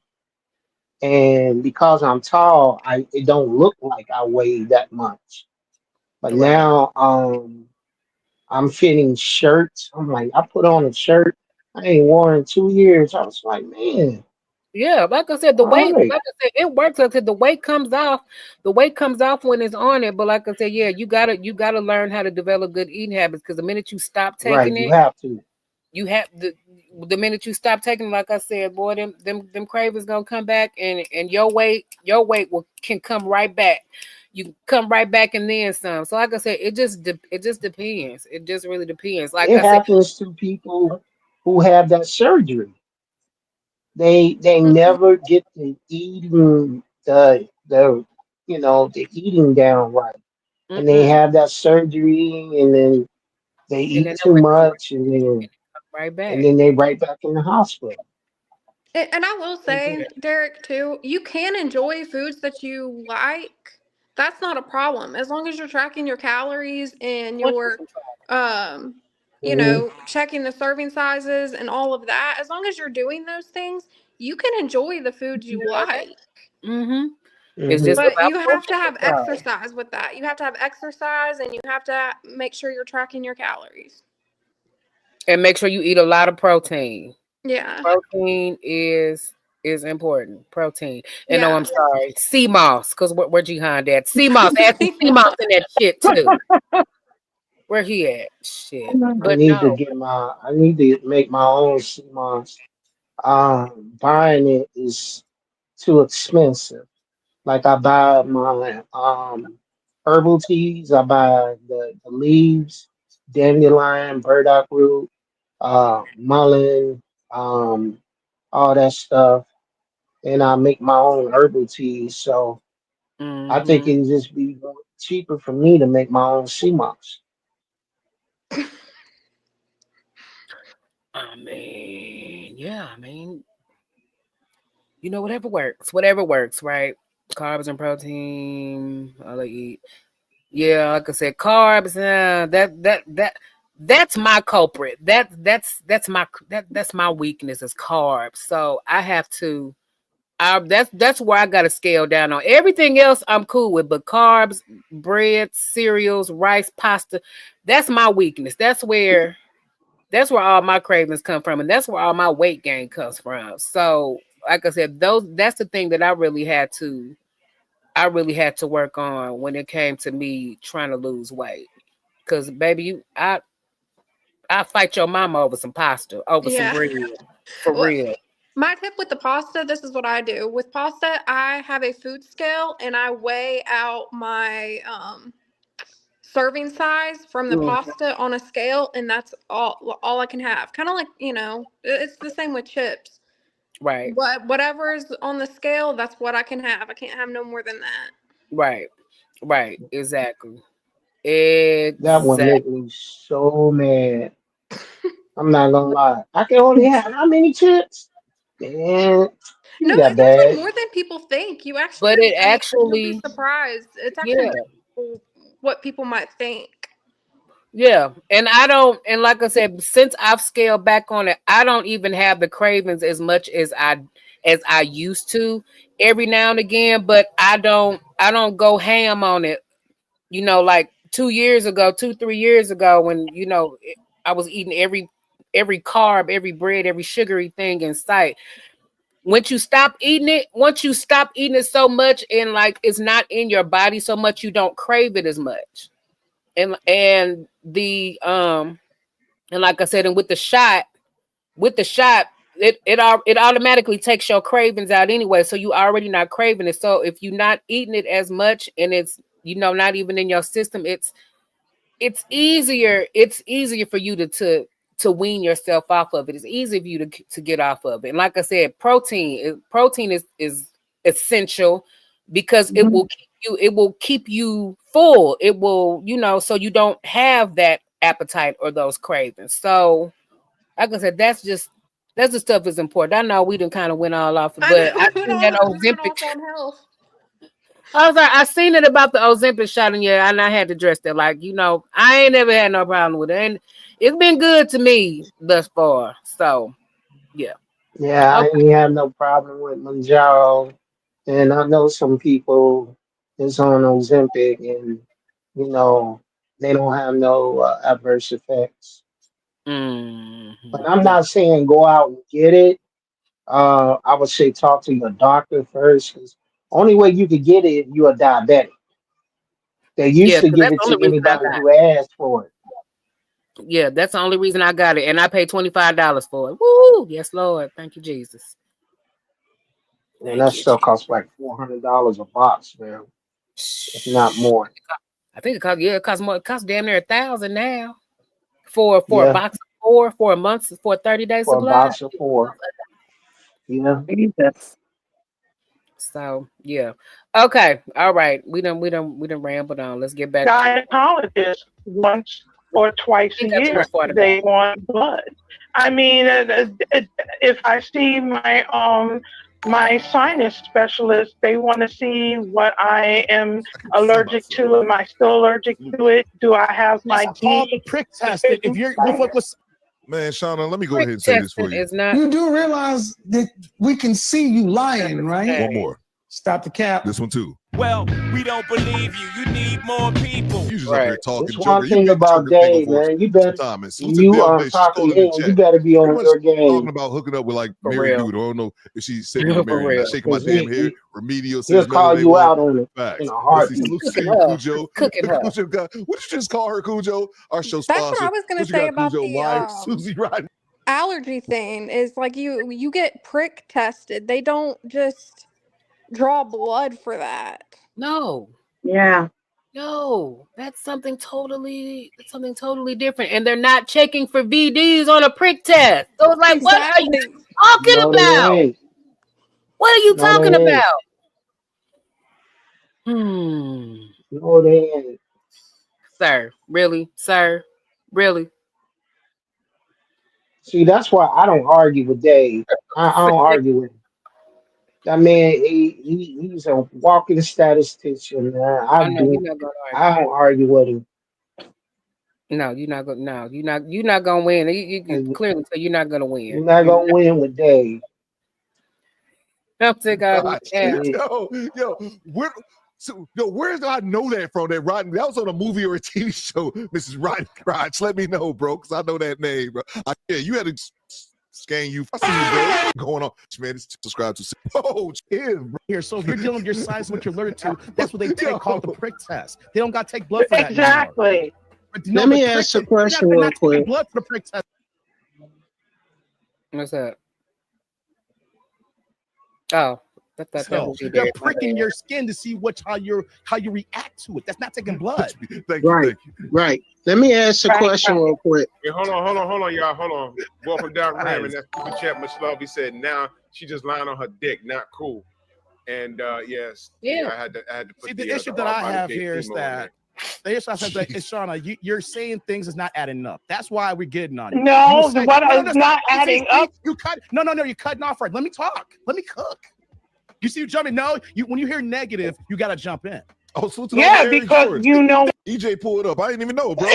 and because I'm tall, it don't look like I weigh that much. But Right. now I'm fitting shirts. I'm like, I put on a shirt I ain't worn in 2 years. I was like, man, Yeah, like I said, all right, like I said, it works. Like I said, the weight comes off when it's on it. But like I said, yeah, you gotta learn how to develop good eating habits because the minute you stop right, taking you it, have to. you have the minute you stop taking it, like I said, boy, them cravings gonna come back and your weight can come right back. You can come right back and then some. So like I said, it just depends. It just really depends. Like It I said, happens to people who have that surgery. They Mhm. never get the eating the eating down right, and they mm-mm. have that surgery, and then they And eat then too much, and then right and back. then they right back in the hospital. And I will say, Derek, too, you can enjoy foods that you like. That's not a problem as long as you're tracking your calories and you're, um, Hmm. checking the serving sizes and all of that. As long as you're doing those things, you can enjoy the foods you like. Mm-hmm. It's Hmm. just But about you have to portion have control exercise with that. You have to have exercise and you have to make sure you're tracking your calories. and make sure you eat a lot of protein. Yeah. Protein is important. Protein. And no, Yeah. I'm sorry. Sea moss, because where Jihan at? Sea moss. Add some sea moss in that shit too. Where he at? Shit. But no. I need to make my own CMOS. Buying it is too expensive. Like I buy my herbal teas, I buy the leaves, dandelion, burdock root, mullein, um, all that stuff, and I make my own herbal teas. So I think Mm-hmm. it'd just be more cheaper for me to make my own CMOS. I mean, yeah, I mean, whatever works, right? Carbs and protein, all I eat. Yeah, like I said, carbs. That's my culprit. That's my weakness is carbs. So I have to. That's where I got to scale down on everything else. I'm cool with, but carbs, bread, cereals, rice, pasta. That's my weakness. That's where all my cravings come from, and that's where all my weight gain comes from. So, like I said, that's the thing that I really had to work on when it came to me trying to lose weight. Cause baby, I fight your mama over some pasta, over some Yeah. bread, for Well, real. my tip with the pasta, this is what I do. With pasta, I have a food scale and I weigh out my serving size from the Mm, pasta on a scale, and that's all I can have. Kind of like, it's the same with chips. right, Whatever's on the scale, that's what I can have. I can't have no more than that. right, right, exactly, That would exactly. make me so mad. I'm not gonna lie. I can only have how many chips? Man, you No, that it's actually bad. more than people think. You actually, But it you'll be actually, surprised. It's actually yeah, more than what people might think. Yeah, and I don't, and like I said, since I've scaled back on it, I don't even have the cravings as much as I used to every now and again, but I don't go ham on it. You know, like 2 years ago, 3 years ago, when I was eating every carb, every bread, every sugary thing in sight. Once you stop eating it so much, and like it's not in your body so much, you don't crave it as much. And the and like I said, and with the shot, it automatically takes your cravings out anyway, so you already not craving it. So if you're not eating it as much, and it's not even in your system, it's easier for you to wean yourself off of it. It's easy for you to get off of it. And like I said, protein is essential, because it will keep you full. It will, so you don't have that appetite or those cravings. So like I said, that's the stuff that's important. I know we done kind of went all off, but I seen that Ozempic. I was like, I seen it about the Ozempic shot, and and I had to address that. Like, I ain't never had no problem with it, and it's been good to me thus far. So, yeah. Yeah, I Okay. ain't have no problem with Manjaro, and I know some people is on Ozempic, and they don't have no adverse effects. But I'm not saying go out and get it. I would say talk to your doctor first, because only way you could get it if you're a diabetic. They used Yeah, to because give that's it the only to reason I anybody got who asked for it. it. Yeah, that's the only reason I got it, and I paid $25 for it. Woo! Yes, Lord, thank you, Jesus. And that stuff costs like $400 a box, man, if not more. I think it costs more. It costs damn near 1,000 now for a Yeah, box of 4 for a month, for a 30-day for a supply. box of 4. Yeah. So yeah. Okay. All right. We done rambled on. Let's get back to Gynecologist once or twice a year. They want blood. I mean, if I see my sinus specialist, they want to see what I am allergic to. Am I still allergic to it? Do I have my It's called the prick test. If you're what's Man, Shauna, let me go ahead and say this for you. You do realize that we can see you lying, right? One more. Stop the cap. This one too. Well, we don't believe you. You need more people. You just up here talking, That's joker. one You thing been about joking Dave, before man. You better, time. And when Susan you Dale Bay, she talking told to in the him, chat. you better be Pretty on much your game. talking about hooking up with like For married real. dude. I don't know if she said me For married or real. not. Shaking my 'Cause damn hair. Remedial he'll says call Melanie you Ward. out on it Facts. in a Let's see. heartbeat. Salute to Cooking you, her. Cujo. Cooking her. Cujo got, what did you just call her, Cujo? Our show That's what sponsor. I was gonna What you say got, about Cujo? the Wife, Susie Rodney. allergy thing. Is like you get prick tested. They don't just draw blood for that. No. Yeah. No. That's something totally different. And they're not checking for VDs on a prick test. So it's like, what are you Exactly. talking No, they about? ain't. What are you No, talking they ain't. about? No, they ain't. Sir. Really? Sir? Really? See, that's why I don't argue with Dave. I don't argue with him. That man, he's a walking statistician, man. Oh no, you're not gonna argue. I don't argue with him. No, you're not gonna. No, you're not gonna win. You clearly say you're not gonna win. You're not gonna win with Dave. I'm sick of Gosh, it. where do I know that from? That Rodney, that was on a movie or a TV show. Mrs. Rodney Crotch, let me know, bro, because I know that name, bro. Yeah, you had to scan you. I see you, bro. Going on, man. Subscribe to. Oh, chill, bro. here. So if you're dealing with your size, what you're allergic to, that's what they take called the prick test. They don't got to take blood for that anymore. Exactly. Let me ask a question real quick. Blood for the prick test. What's that? Oh, that was you. They're pricking your skin to see how you react to it. That's not taking blood. Right. Let me ask a question real quick. Hey, hold on, y'all. Hold on. Welcome down, Ram. And that's the chat. Much love. He said, now she just lying on her dick. Not cool. And yes, yeah, I had to put See, the issue that I have here is that the issue I said, like, Shauna, you're saying things is not adding up. That's why we're getting on you. No, what is not adding up? You're cutting off right. Let me talk. Let me cook. You see you jumping. No, when you hear negative, you gotta jump in. Oh, salute to Yeah, Eric because Jordan. you know. EJ pulled up. I didn't even know, bro.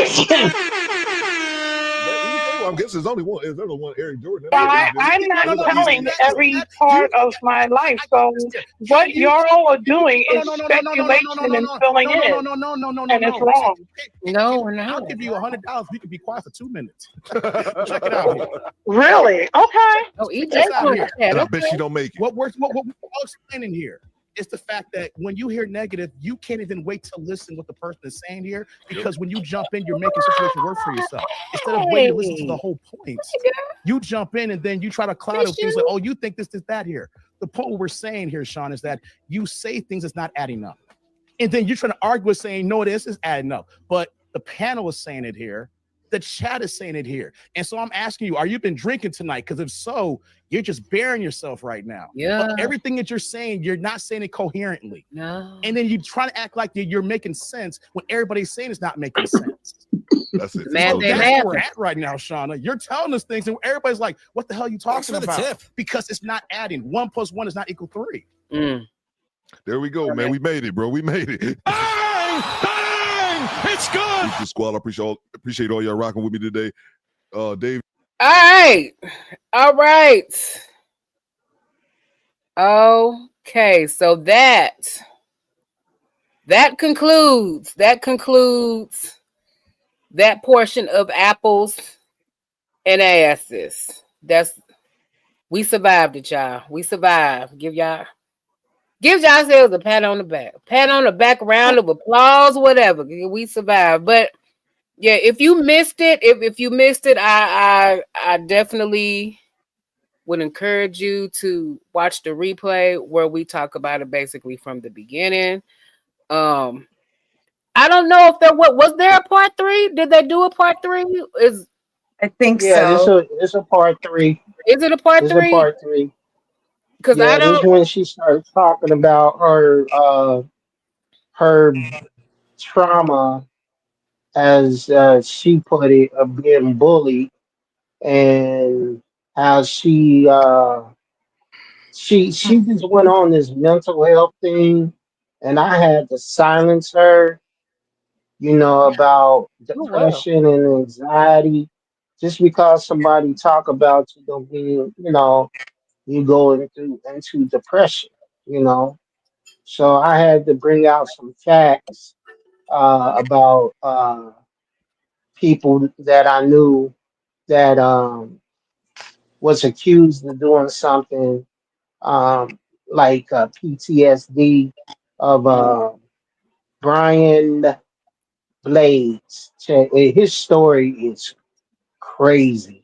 I'm guessing there's only one. There's only one Eric Jordan. I'm not telling every part of my life. So what y'all are doing is speculation and filling in, and it's wrong. No, I'll give you $100. We can be quiet for 2 minutes. Check it out here. Really? Okay. Oh, EJ Check out here. And I bet she don't make it. What we're explaining here is the fact that when you hear negative, you can't even wait to listen what the person is saying here, because when you jump in, you're making situation work for yourself. Instead of waiting to listen to the whole point, you jump in and then you try to cloud it things like, oh, you think this is that here. The point we're saying here, Sean, is that you say things that's not adding up. And then you're trying to argue with saying, no, this is adding up. But the panel is saying it here. The chat is saying it here. And so I'm asking you, are you been drinking tonight? Because if so, you're just burying yourself right now. Yeah. But everything that you're saying, you're not saying it coherently. No. And then you try to act like you're making sense when everybody's saying it's not making sense. That's it. So that's where we're at right now, Shauna. You're telling us things and everybody's like, what the hell are you talking about? Because it's not adding. 1 + 1 is not equal 3. There we go, man. We made it, bro. We made it. It's good. The squad. I appreciate all y'all rocking with me today. Dave. All right. Okay, so that concludes that portion of apples and asses. We survived it, y'all. We survived. Give yourselves a pat on the back, round of applause, whatever. We survived. But yeah, if you missed it, I definitely would encourage you to watch the replay where we talk about it basically from the beginning. I don't know if was there a part 3? Did they do a part 3? I think so. It's a part 3. Is it a part 3? It's a part 3. Because I don't. This is when she started talking about her trauma, as she put it, of being bullied, and how she just went on this mental health thing, and I had to silence her, about depression and anxiety, just because somebody talk about being, you go into depression, So I had to bring out some facts about people that I knew that was accused of doing something like PTSD of Brian Blades. His story is crazy,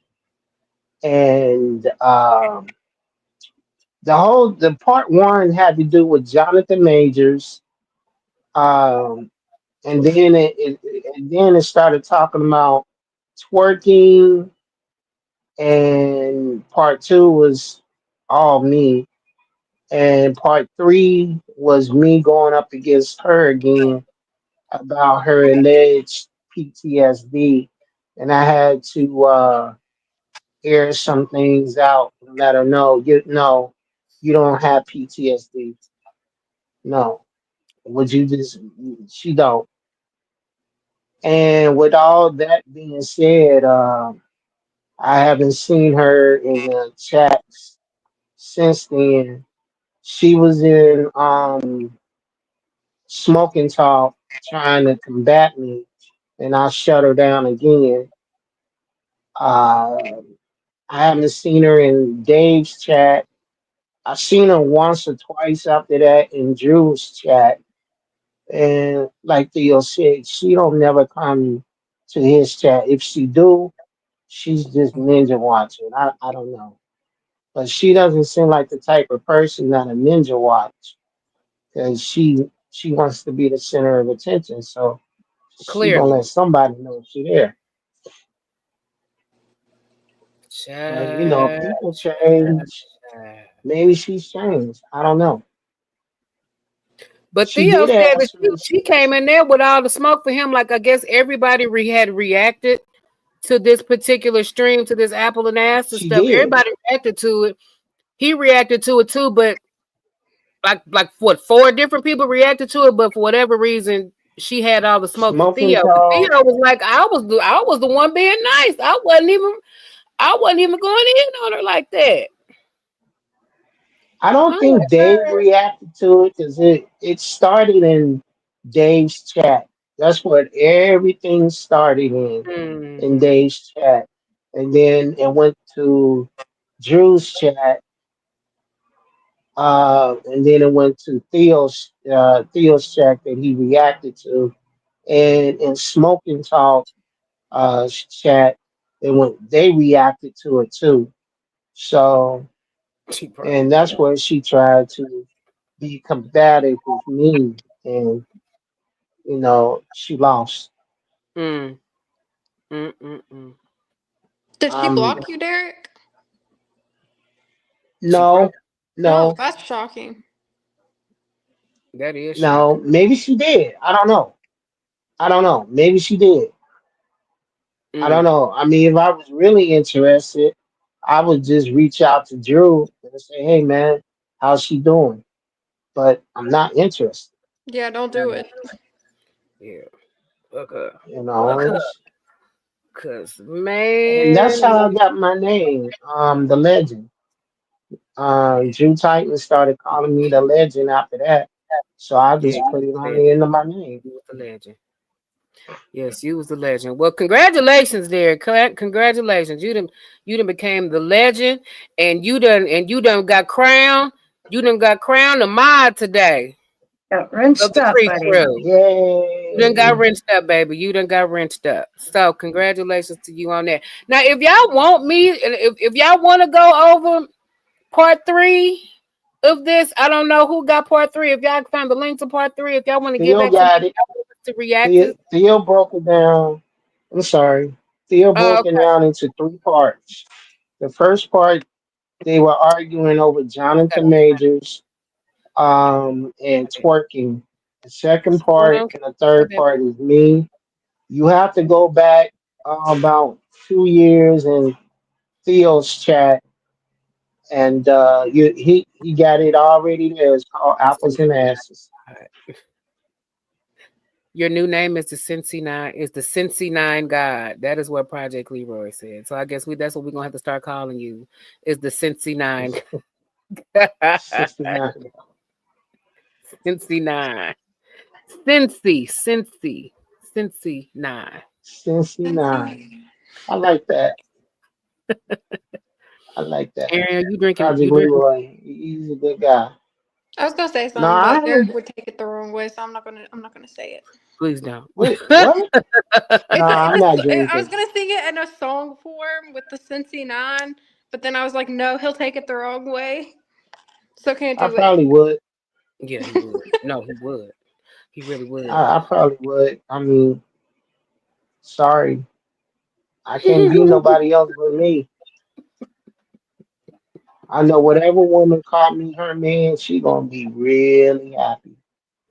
and the part 1 had to do with Jonathan Majors, and then it started talking about twerking, and part 2 was all me, and part 3 was me going up against her again about her alleged PTSD, and I had to air some things out and let her know, you don't have PTSD. No, would you just? She don't. And with all that being said, I haven't seen her in the chats since then. She was in Smoking Talk trying to combat me, and I shut her down again. I haven't seen her in Dave's chat. I've seen her once or twice after that in Drew's chat. And like Theo said, she don't never come to his chat. If she do, she's just ninja watching. I don't know. But she doesn't seem like the type of person that a ninja watch, because she wants to be the center of attention. So she gonna let somebody know she there. But people change. Maybe she's changed. I don't know. But Theo said that she came in there with all the smoke for him. Like, I guess everybody had reacted to this particular stream, to this apple and ass and stuff. Everybody reacted to it. He reacted to it too. But like what 4 different people reacted to it, but for whatever reason, she had all the smoke for Smoking Theo. talk. Theo was like, I was the one being nice. I wasn't even going in on her like that. I don't think Dave reacted to it because it started in Dave's chat. That's what everything started in Dave's chat, and then it went to Drew's chat, and then it went to Theo's chat that he reacted to, and in Smoking Talk chat, they reacted to it too. So, and that's where she tried to be combative with me, and she lost. Mm. Did she Um, block you, Derek? no, Oh, no, that's shocking. That is no. shocking. Maybe she did. I don't know. Maybe she did. I don't know. I mean, if I was really interested, I would just reach out to Drew and say, "Hey, man, how's she doing?" But I'm not interested. Yeah, don't do it. Yeah. Okay. You know, Cause and that's man, how I got my name, the legend. Drew Titan started calling me the legend after that, so I yeah, just put it on the end of my name. you was the legend. Yes, you was the legend. Well, congratulations, Derek. Congratulations. You done became the legend, and you done got crowned. You done got crowned a mod today Got of rinsed the up, Creek buddy. Crew. You done got Yay! rinsed up, baby. You done got rinsed up. So congratulations to you on that. Now, if y'all want me, if y'all want to go over part 3 of this, I don't know who got part 3. If y'all find the link to part 3, if y'all want to get Theo back to me got it. to react to. Theo broke it down. I'm sorry. Theo Oh, broke it down into 3 parts. The first part, they were arguing over Jonathan Majors and twerking. The second part and the third Okay. part is me. You have to go back about 2 years in Theo's chat, and he got it already there. It's called Apples and Asses. Your new name is the Cincy Nine. Is the Cincy Nine God? That is what Project Leroy said. So I guess that's what we're gonna have to start calling you. Is the Cincy Nine? 69. Cincy Nine. Cincy Nine. 69. I like that. I like that. Aaron, you drinking? Project Leroy, he's a good guy. I was gonna say No, something, I but Derek haven't. would take it the wrong way, so I'm not gonna say it. Please don't. Wait, what? It's Nah, I'm not I was drinking. gonna sing it in a song form with the Cincy Nine, but then I was like, no, he'll take it the wrong way, so can't I do it. probably would. Yeah, he would. No, he would. He really would. I probably would. I mean, sorry. I can't be nobody else but me. I know whatever woman caught me her man, she gonna be really happy.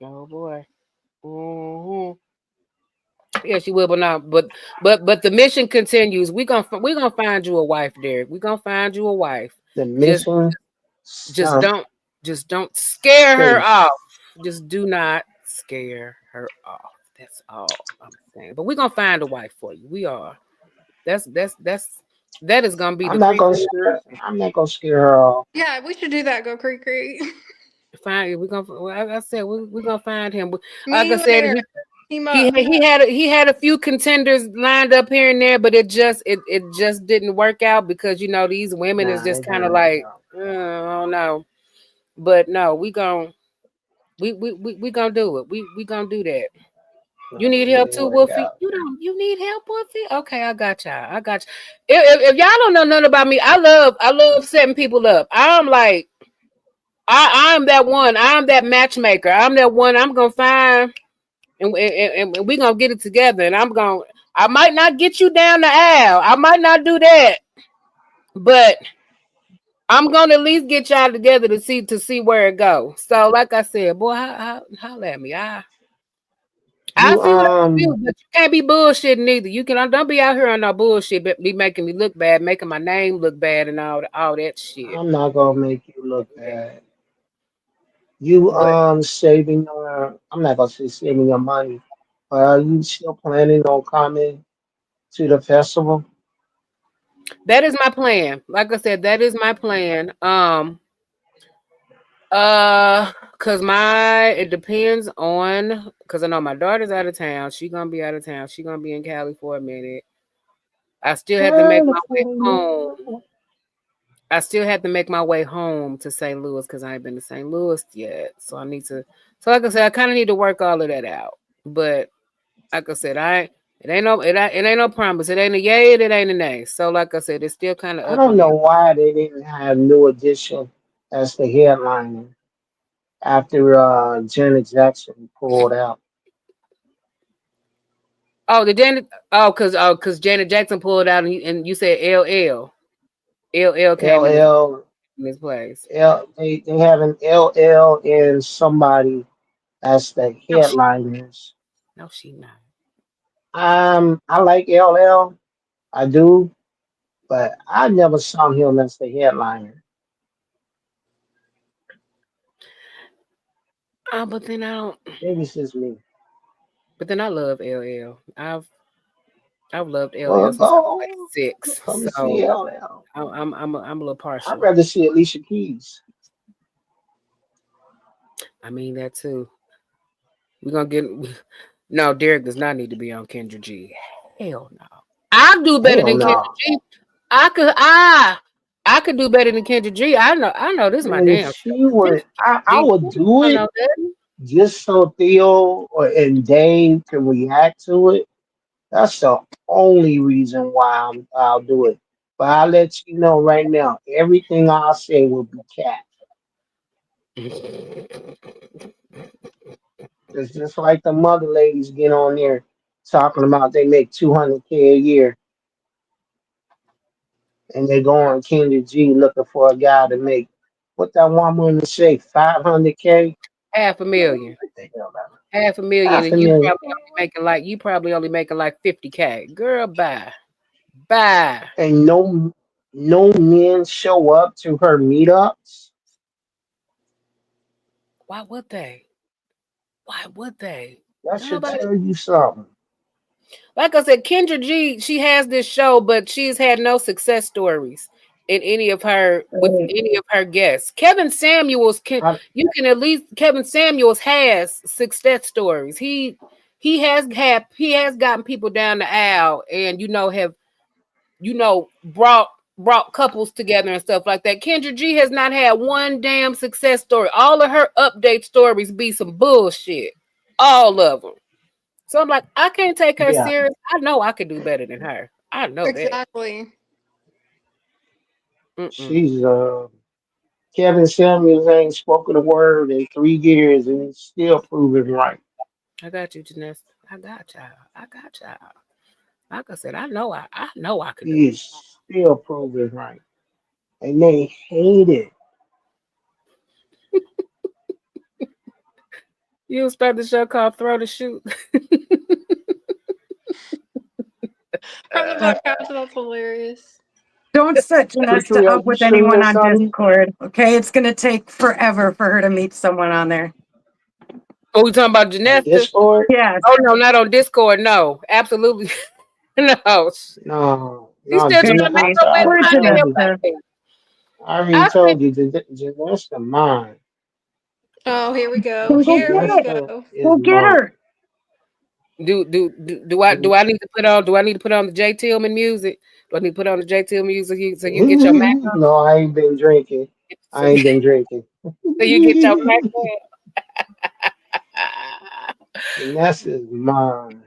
Oh boy. Mhm. Yeah, she will, but not. But the mission continues. We gonna find you a wife, Derek. We gonna find you a wife. The Just mission just some don't scare her off. space. Just do not scare her off. That's all I'm saying. But we're gonna find a wife for you. We are. That is gonna be the creep. I'm not gonna scare her off. Yeah, we should do that. Go Creek Creek. Find we're gonna. Like I said, we're gonna find him. Me, Like I you, and said, Derek. Team he up. he had a few contenders lined up here and there, but it just didn't work out because these women is Nah, just it kind didn't of work like out. I don't know. But no, we gonna do it. We gonna do that. You No, need it help didn't too, work Wolfie? out. You need help, Wolfie? Okay, I got y'all. I got you. If y'all don't know nothing about me, I love setting people up. I'm like I'm that one. I'm that matchmaker. I'm that one. I'm gonna find and we gonna get it together. And I might not get you down the aisle. I might not do that, but I'm gonna at least get y'all together to see where it goes. So, like I said, boy, holla at me. I You see what I can do, but you can't be bullshitting either. You can don't be out here on no bullshit, but be making me look bad, making my name look bad, and all that shit. I'm not gonna make you look bad. You But saving I'm not gonna say saving your money, but are you still planning on coming to the festival? that is my plan. Like I said, that is my plan. Cause it depends on, cause I know my daughter's out of town. She gonna be out of town. She gonna be in Cali for a minute. I still have to make my way home. I still have to make my way home to St. Louis because I ain't been to St. Louis yet. So I need to. So like I said, I kind of need to work all of that out. But like I said, it ain't no promise. It ain't a yay and it ain't a nay. So like I said, it's still kind of I up don't in know here. why they didn't have New Edition as the headliner after Janet Jackson pulled out. Oh, cause Janet Jackson pulled out and you said LL came in LL, this place. they have an LL and somebody as the No, she headliners. no, she not. I like LL, I do, but I never saw him as the headliner. But then I don't. Maybe it's just me. But then I love LL. I've loved Well, LL since I was like go 6. come and see So LL. I'm a little I'd partial. rather see Alicia Keys. I mean that too. We're gonna get no. Derek does not need to be on Kendra G. Hell no. I do better Hell than Kendra no. G. I could do better than Kendra G. I know this is my Man, if damn she show. Kendra would, I G. would do I it know that. just so Theo and Dave can react to it. That's the only reason why I'll do it. But I'll let you know right now, everything I'll say will be cat. It's just like the mother ladies get on there talking about they make 200K a year and they go on Kendra G looking for a guy to make what that one woman say 500K. Half a Man, million. what the hell that? Half a million, Half a and million. you probably only making like 50K. Girl, bye. Bye. And no men show up to her meetups. Why would they? Why would they? That Don't should nobody. tell you something. Like I said, Kendra G, she has this show, but she's had no success stories in any of her with And any of her guests. Kevin Samuels has success stories. He has gotten people down the aisle and have brought couples together and stuff like that. Kendra G has not had one damn success story. All of her update stories be some bullshit. All of them. So I'm like, I can't take her yeah, serious. I know I could do better than her. I know that. Exactly. Mm-mm. she's Kevin Samuels ain't spoken a word in 3 years and he's still proving right. I got you, Janessa. I got y'all. I got y'all. Like I said, I know I could do He's still proving right. And they hate it. it. You start the show called Throw the Shoot. From the podcast, that's hilarious. Don't set Tutu, Janesta have up you with seen anyone this, on something? Discord. Okay, it's gonna take forever for her to meet someone on there. Oh, we talking about On Janessa? Discord? Yes. Oh no, not on Discord. No, absolutely no. No, She's no, still trying to make Crazy. her way to Poor my damn Janesta. page. I already I said, told you, Janessa mine. Oh, here we go. Then go Here get we it. Janessa go. is Go get mine. her. do I need to put on the J Tillman music? Do I need to put on the J Tillman music so you get your Mac on? No, I ain't been drinking. So, I ain't been drinking. so you get your Mac Janessa is mine. on?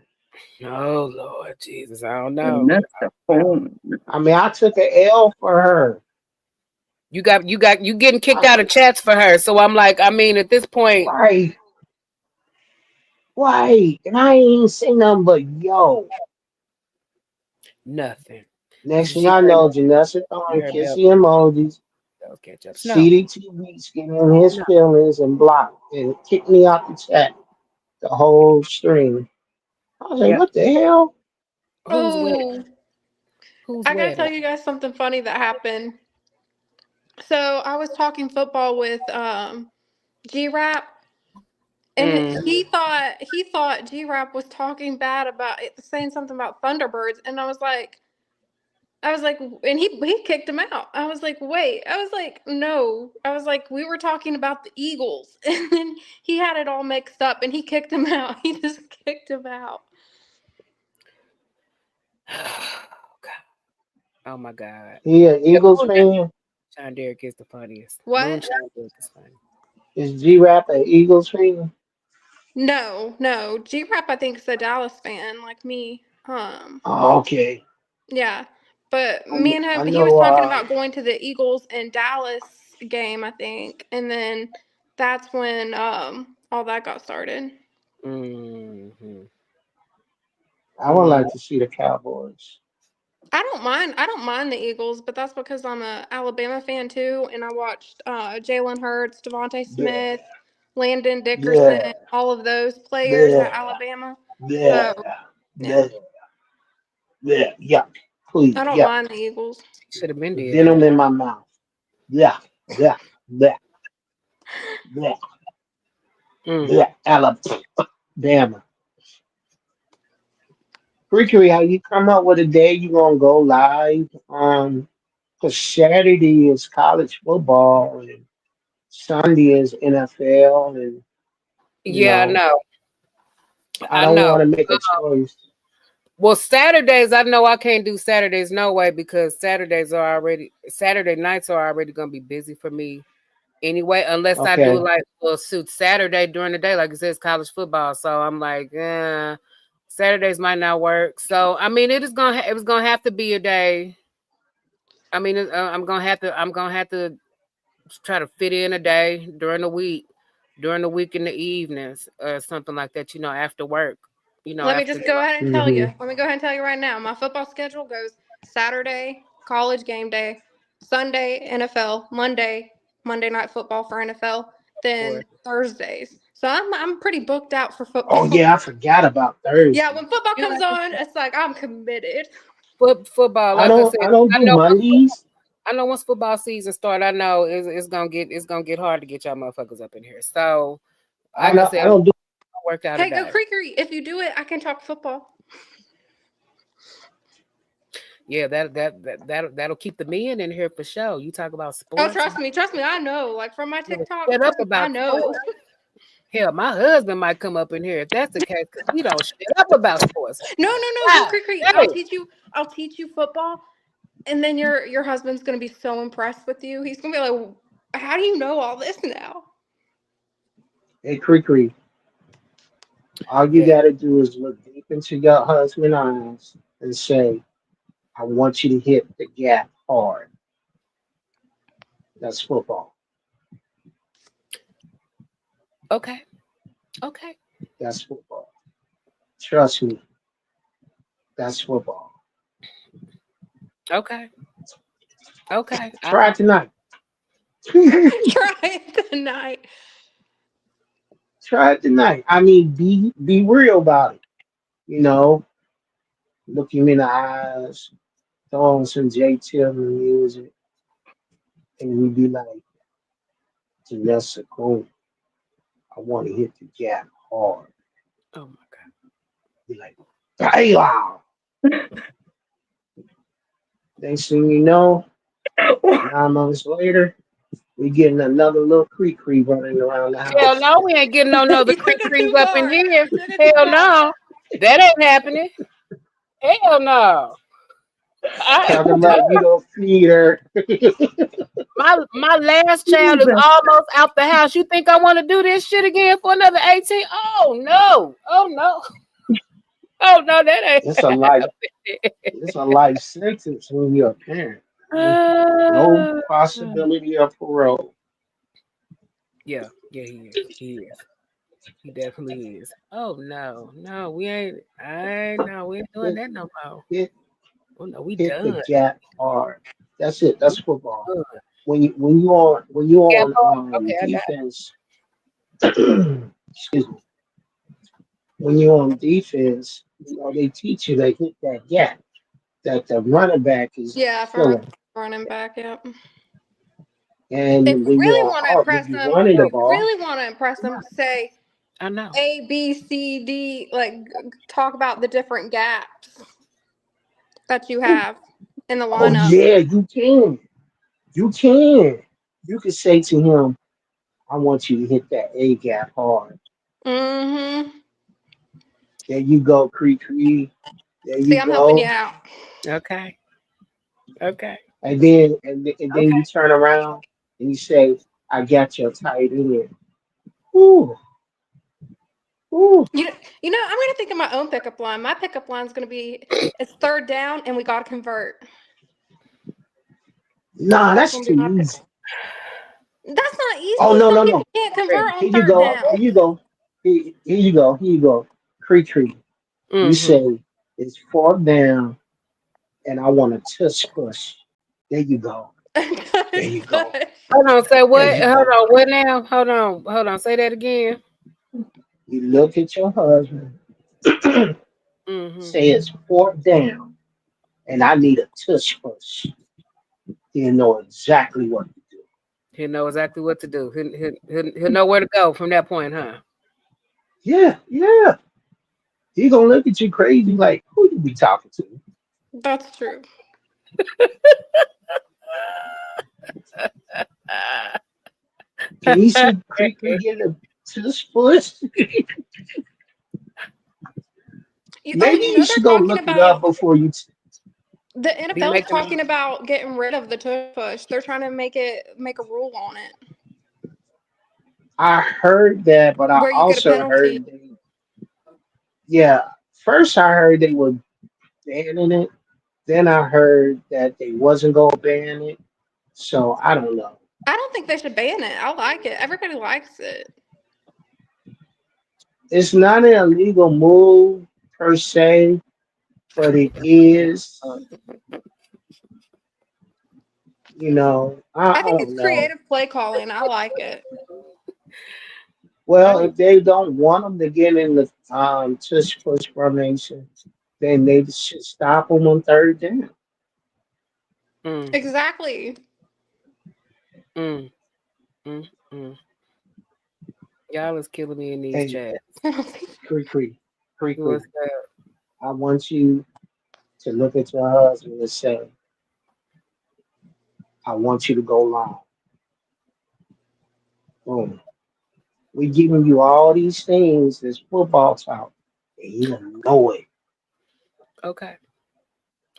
Oh Lord Jesus, I don't know. Janesta phone. I mean, I took an L for her. You getting kicked I, out of chats for her. So I'm like, I mean, at this point, right, right. And I ain't say nothing but yo. nothing. Next thing She I heard know, Janessa you throwing heard about kissy emojis. those catch ups. No, CDT Beats getting in his no. feelings and blocked and kicked me out the chat the whole stream. I was like, Yep. what the hell? Who's with it? Oh, Who's I gotta with tell it? you guys something funny that happened. So I was talking football with G-Rap, and he thought G-Rap was talking bad about it, saying something about Thunderbirds, and I was like, and he kicked him out. I was like, wait. I was like, no. I was like, we were talking about the Eagles, and then he had it all mixed up, and he kicked him out. He just kicked him out. Oh my God. He an Eagles fan? Sean Derrick is the funniest. What? Moonshine Derrick is funny. Is G-Rap an Eagles fan? No. G-Rap, I think, is a Dallas fan, like me. Oh, okay. Yeah. But I, me and I him, he was know. talking about going to the Eagles and Dallas game, I think. And then that's when all that got started. Mm-hmm. I would like to see the Cowboys. I don't mind the Eagles, but that's because I'm a Alabama fan too, and I watched Jalen Hurts, Devontae Yeah, Smith, Landon Dickerson, yeah, all of those players yeah, at Alabama. yeah, So yeah, yeah, yeah. Yuck. Please, I don't yuck. mind the Eagles. Should have been dead. Venom in my mouth. Yeah, yeah, yeah, yeah, yeah. Alabama. Freakery, how you come up with a day you gonna go live? Cause Saturday is college football and Sunday is NFL, and you Yeah, I know know. I I don't want know. to make a choice. Well, Saturdays, I know I can't do Saturdays no way because Saturday nights are already gonna be busy for me anyway, unless I do Okay. like suit Saturday during the day, like it says college football. So I'm like, Saturdays might not work. So I mean, it was gonna have to be a day. I mean, I'm gonna have to try to fit in a day during the week in the evenings or something like that. After work. Let me After. just go ahead and tell you. Let me go ahead and tell you right now. My football schedule goes Saturday, college game day, Sunday, NFL, Monday night football for NFL, then Thursdays. So I'm pretty booked out for Oh football. yeah, I forgot about Yeah, Thursday. when football comes on, it's like I'm committed. Football, I like I don't said, I don't do Mondays. I know once football season start, I know it's gonna get hard to get y'all motherfuckers up in here. So, like I said, I don't do. I work out Hey, a go day. Creekery. If you do it, I can talk football. Yeah, that'll keep the men in here for sure. You talk about Oh, sports. trust me. I know. Like from my TikTok, Shut up trust me, I about know. sports. Hell, my husband might come up in here if that's the case because he don't shut up about sports. No, go Creekery. I'll teach you football, and then your husband's gonna be so impressed with you. He's gonna be like, "How do you know all this now?" Hey, Cree, all you gotta do is look deep into your husband's eyes and say, "I want you to hit the gap hard." That's football. Okay. That's football. Trust me. That's football. Okay. Try it tonight. Try it tonight. Try it tonight. I mean, be real about it. You know, look him in the eyes, throw on some J Tillman music, and we be like, Jessica, I want to hit the gap hard. Oh my God. Be like, hey, wow. Next thing you know, 9 months later, we getting another little creek running around the house. Hell no, we ain't getting no another creek up in here. Hell no. That ain't happening. Hell no. Talking about you don't feed her. My last child is almost out the house. You think I want to do this shit again for another 18? Oh no. Oh no. Oh no, that ain't It's a life. It's a life sentence when you're a parent. No possibility of parole. Yeah, he is. He definitely is. Oh no, we ain't. We ain't doing that no more. Oh no, we Hit done. the gap hard. That's it. That's football. Done. When you on Okay, defense, excuse me. When you're on defense, they teach you to hit that gap that the running back is Yeah, for filling. running back. Yep. And If you when really you're want to out, when impress you're them, running if the you ball, really want to impress them, say I know. A, B, C, D. Like talk about the different gaps that you have in the oh lineup. yeah, you can. You can. You can say to him, I want you to hit that A gap hard. Mm-hmm. There you go, Cree Cree. There See, you I'm helping you go. out. Okay. Okay. And then you turn around and you say, I got your tight end. Ooh, ooh. You know, I'm gonna think of my own pickup line. My pickup line is gonna be it's third down and we gotta convert. Nah, That's that's gonna be too my pick. easy. That's not Oh easy. no, Some no, no. people can't convert Here on you third go. down. Here you go. Here you go. Here you go. Cree Cree. You Mm-hmm. say it's fourth down and I want a tush push. There you go. There you go. Hold on, say There what? you Hold go. on, what now? Hold on, say that again. You look at your husband, Mm-hmm. say it's fourth down, and I need a tush push. You know exactly what to do. He'll know exactly what to do. He'll know where to go from that point, huh? Yeah, yeah. He gonna look at you crazy like, who you be talking to? That's true. Can you see Creek get a tush push? Maybe You you know they're should go talking look it up about before you. the Be NFL's making talking about getting rid of the tush push. They're trying to make a rule on it I heard that, but I where you get a also penalty. heard yeah. First, I heard they were banning it. Then I heard that they wasn't gonna ban it. So I don't know. I don't think they should ban it. I like it. Everybody likes it. It's not an illegal move per se, but it is. I I think don't it's know. creative play calling. I like it. Well, if they don't want them to get in the tush push formation, then they should stop them on third down. Exactly. mm, mm. Y'all is killing me in these Hey, chats. Cree, What's that? I want you to look at your husband and say, I want you to go long. Boom. We giving you all these things, this football talk, and you don't know it. Okay.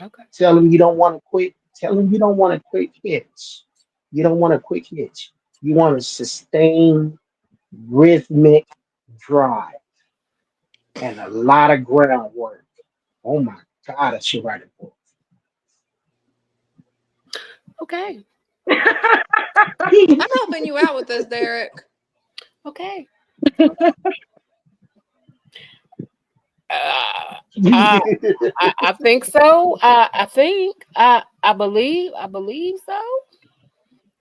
Okay. Tell him you don't want to quit. Tell him you don't want a quick hits. You don't want a quick hitch. You want a sustained rhythmic drive and a lot of groundwork. Oh my God, I should write a book. Okay. I'm helping you out with this, Derek. Okay. I think so. I believe so.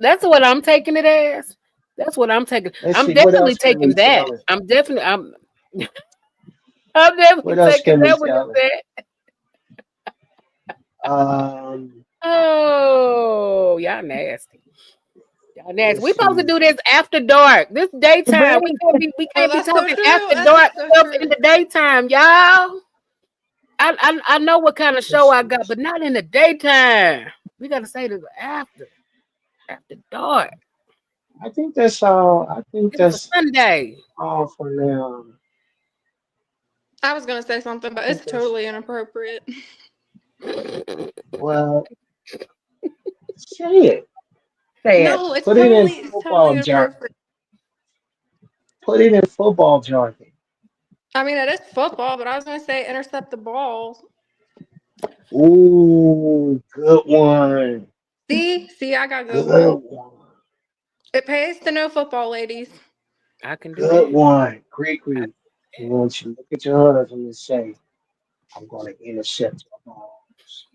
That's what I'm taking it as. That's what I'm taking. Let's I'm see, what definitely else can we taking that. tell him? I'm I'm definitely What else taking can we that when you tell him? said. Um, Oh, y'all nasty. Y'all nasty. We let's supposed to see. do this after dark. This daytime. We Oh, can't be that's so talking true. after That is dark so stuff true. in the daytime, y'all. I know what kind of show I got, but not in the daytime. We gotta say this after dark. I think that's all. I think It's a that's Sunday. all for now. I was gonna say something, I but think it's that's totally inappropriate. well. Say it. Say it. No, Put it in it's totally football jargon. inappropriate. Put it in football jargon. I mean, it is football, but I was gonna say intercept the ball. Ooh, good one. See, I got a good Good one. one. It pays to know football, ladies. I can do Good that. one. Greek. I want you to look at your husband and say, I'm going to intercept your balls.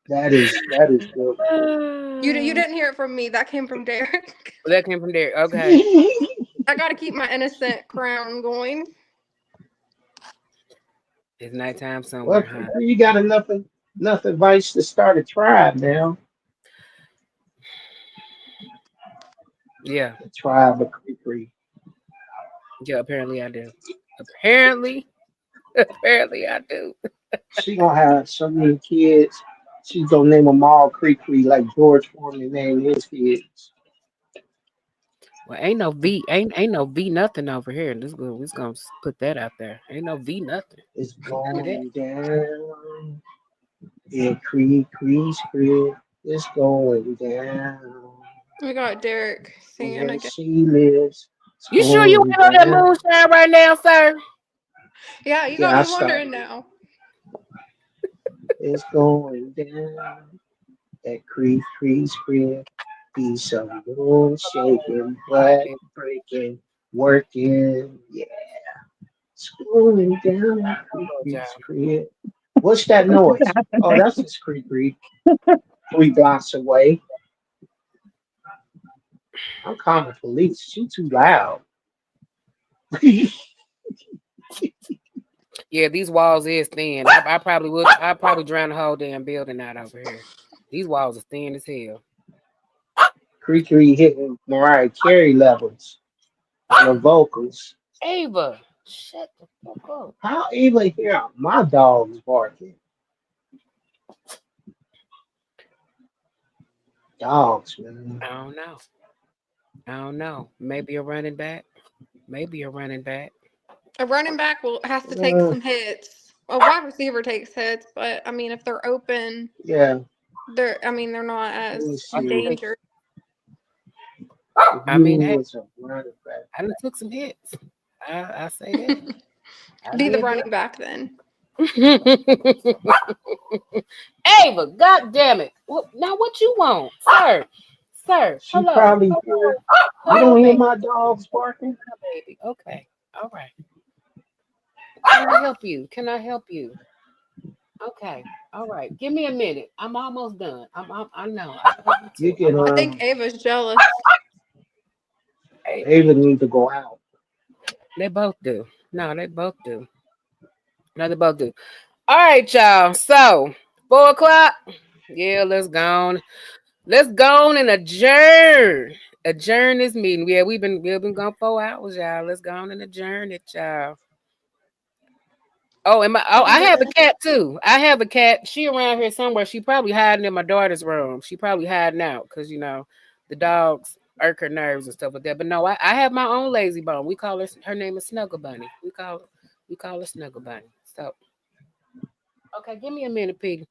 That is good. You didn't hear it from me. That came from Derek. That came from there. Okay. I got to keep my innocent crown going. It's nighttime somewhere, Well, huh? you got enough of enough advice to start a tribe now. Yeah. The tribe of Creek. Yeah, apparently I do. Apparently I do. She gonna have so many kids. She's gonna name them all Creek like George Foreman named his kids. Well, ain't no V nothing over here. This we're gonna put that out there. Ain't no V nothing. It's None of that. going down. Yeah, Creek. It's going down. We got Derek singing Where again. she lives. It's You sure you going ain't on that down. moonshine right now, sir? Yeah, you Yeah, got I me wondering started. now. It's going down. That Creek. Be some moon shaking, black breaking, working. Yeah. Scrolling down that Creek. What's that noise? Oh, that's just Creek. 3 blocks away. I'm calling the police. She too loud. Yeah, these walls is thin. I probably drown the whole damn building out over here. These walls are thin as hell. Creek hitting Mariah Carey levels on the vocals. Ava, shut the fuck up. How Ava hear my dogs barking? Dogs, man. I don't know. Maybe a running back. A running back has to take some hits. A wide receiver takes hits, but I mean, if they're open, yeah, they're not as dangerous. I mean, hey, was a running back. I done took some hits. I say that. Be the running back then. Ava, God damn it! Now what you want, sir? She hello. Probably hear. You don't hear my dogs barking, baby. Okay, all right. Can I help you? Okay, all right. Give me a minute. I'm almost done. I know. You can. I think Ava's jealous. Ava needs to go out. They both do. No, they both do. All right, y'all. So 4 o'clock. Yeah, let's go on. Let's go on and adjourn. Adjourn this meeting. Yeah, we've been gone 4 hours, y'all. Let's go on and adjourn it, y'all. Oh, I have a cat too. I have a cat. She around here somewhere. She probably hiding in my daughter's room. She probably hiding out because the dogs irk her nerves and stuff like that. But no, I have my own lazy bone. We call her name is Snuggle Bunny. We call her Snuggle Bunny. So okay, give me a minute, Peter.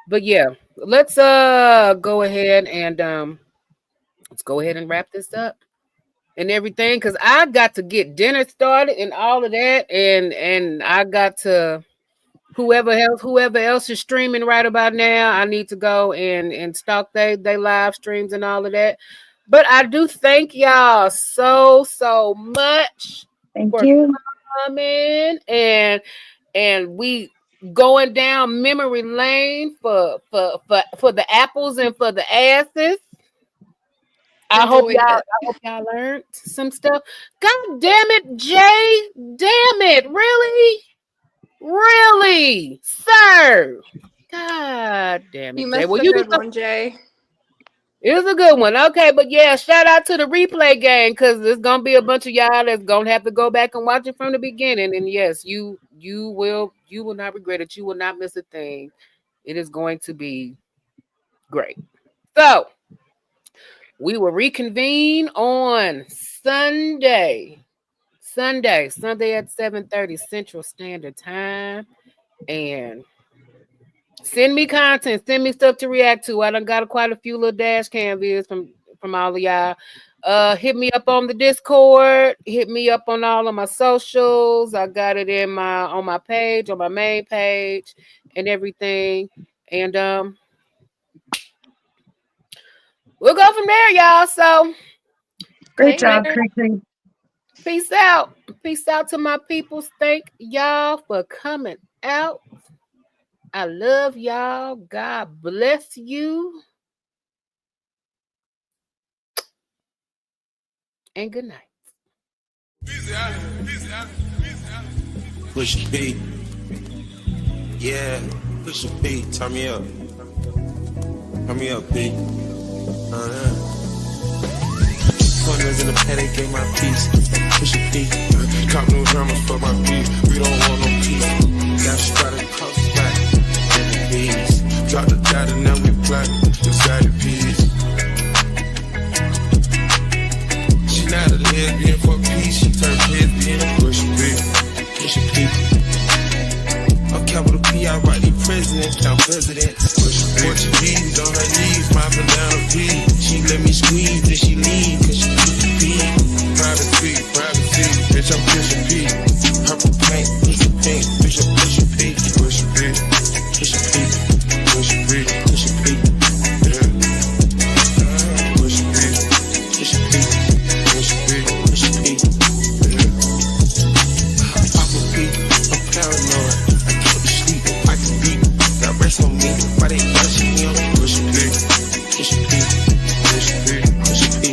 But yeah, let's go ahead and wrap this up and everything, because I got to get dinner started and all of that, and I got to whoever else is streaming right about now, I need to go and stalk they live streams and all of that. But I do thank y'all so much for coming and we going down memory lane for the apples and for the asses. I hope y'all learned some stuff. God damn it, Jay. Damn it. Really? Sir. God damn it, You Jay. missed Well, a good one, Jay. It was a good one. Okay, but yeah, shout out to the replay gang, because there's gonna be a bunch of y'all that's gonna have to go back and watch it from the beginning. And yes, you will not regret it. You will not miss a thing. It is going to be great. So we will reconvene on Sunday at 7:30 Central Standard Time. And send me content, send me stuff to react to. I done got quite a few little dash cam vids from all of y'all. Hit me up on the Discord, hit me up on all of my socials. I got it on my page, on my main page and everything. And we'll go from there, y'all. So great job, Creek. Peace out. Peace out to my peoples. Thank y'all for coming out. I love y'all. God bless you. And good night. Push P. Yeah. Push a P, turn me up. Turn me up, P. Corners in the paddock, gave my piece. Push a P. Cop new hammers for my beat. We don't want no peace. Got started coast back. Peace. Drop the data, now we black. Inside the peace. She not a lesbian for peace. She turned lesbian. Push a P. Push a P. I'm capital P, I write the president, count president. Portuguese on her knees, mopping down a P. She let me squeeze, then she leave, cause she push a P. Privacy, bitch, I'm push a P. Purple paint, push a pink, bitch, I'm push a P. Push a P, push a P, push a P, push a P. Yeah. Push a P, push a P, push a P, push a P. Yeah. Pop a P, I'm paranoid. Rest on me, why they rushing me on push a P, push a P, push a P, push a P.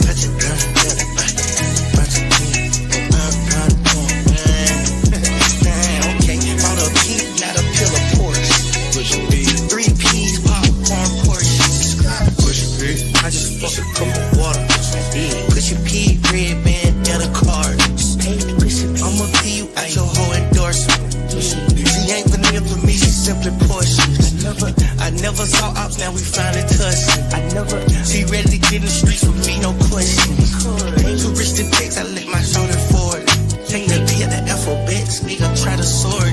Touch it down, watch it clean. I'm proud of man. Okay, bought a P, not a pill of Porsche. Push a P, 3 P's, popcorn Porsche. Push a P, I just fucked a cup of water. Push a P, red band, and a card. I'ma P you out your whole endorsement. She ain't vanilla for me, she simply portions. I never saw ops, now we finally tussling. She ready to get in the streets with me, no question. Touristic pics, I let my shoulder forward. Take the P at the alphabet, nigga try to soar.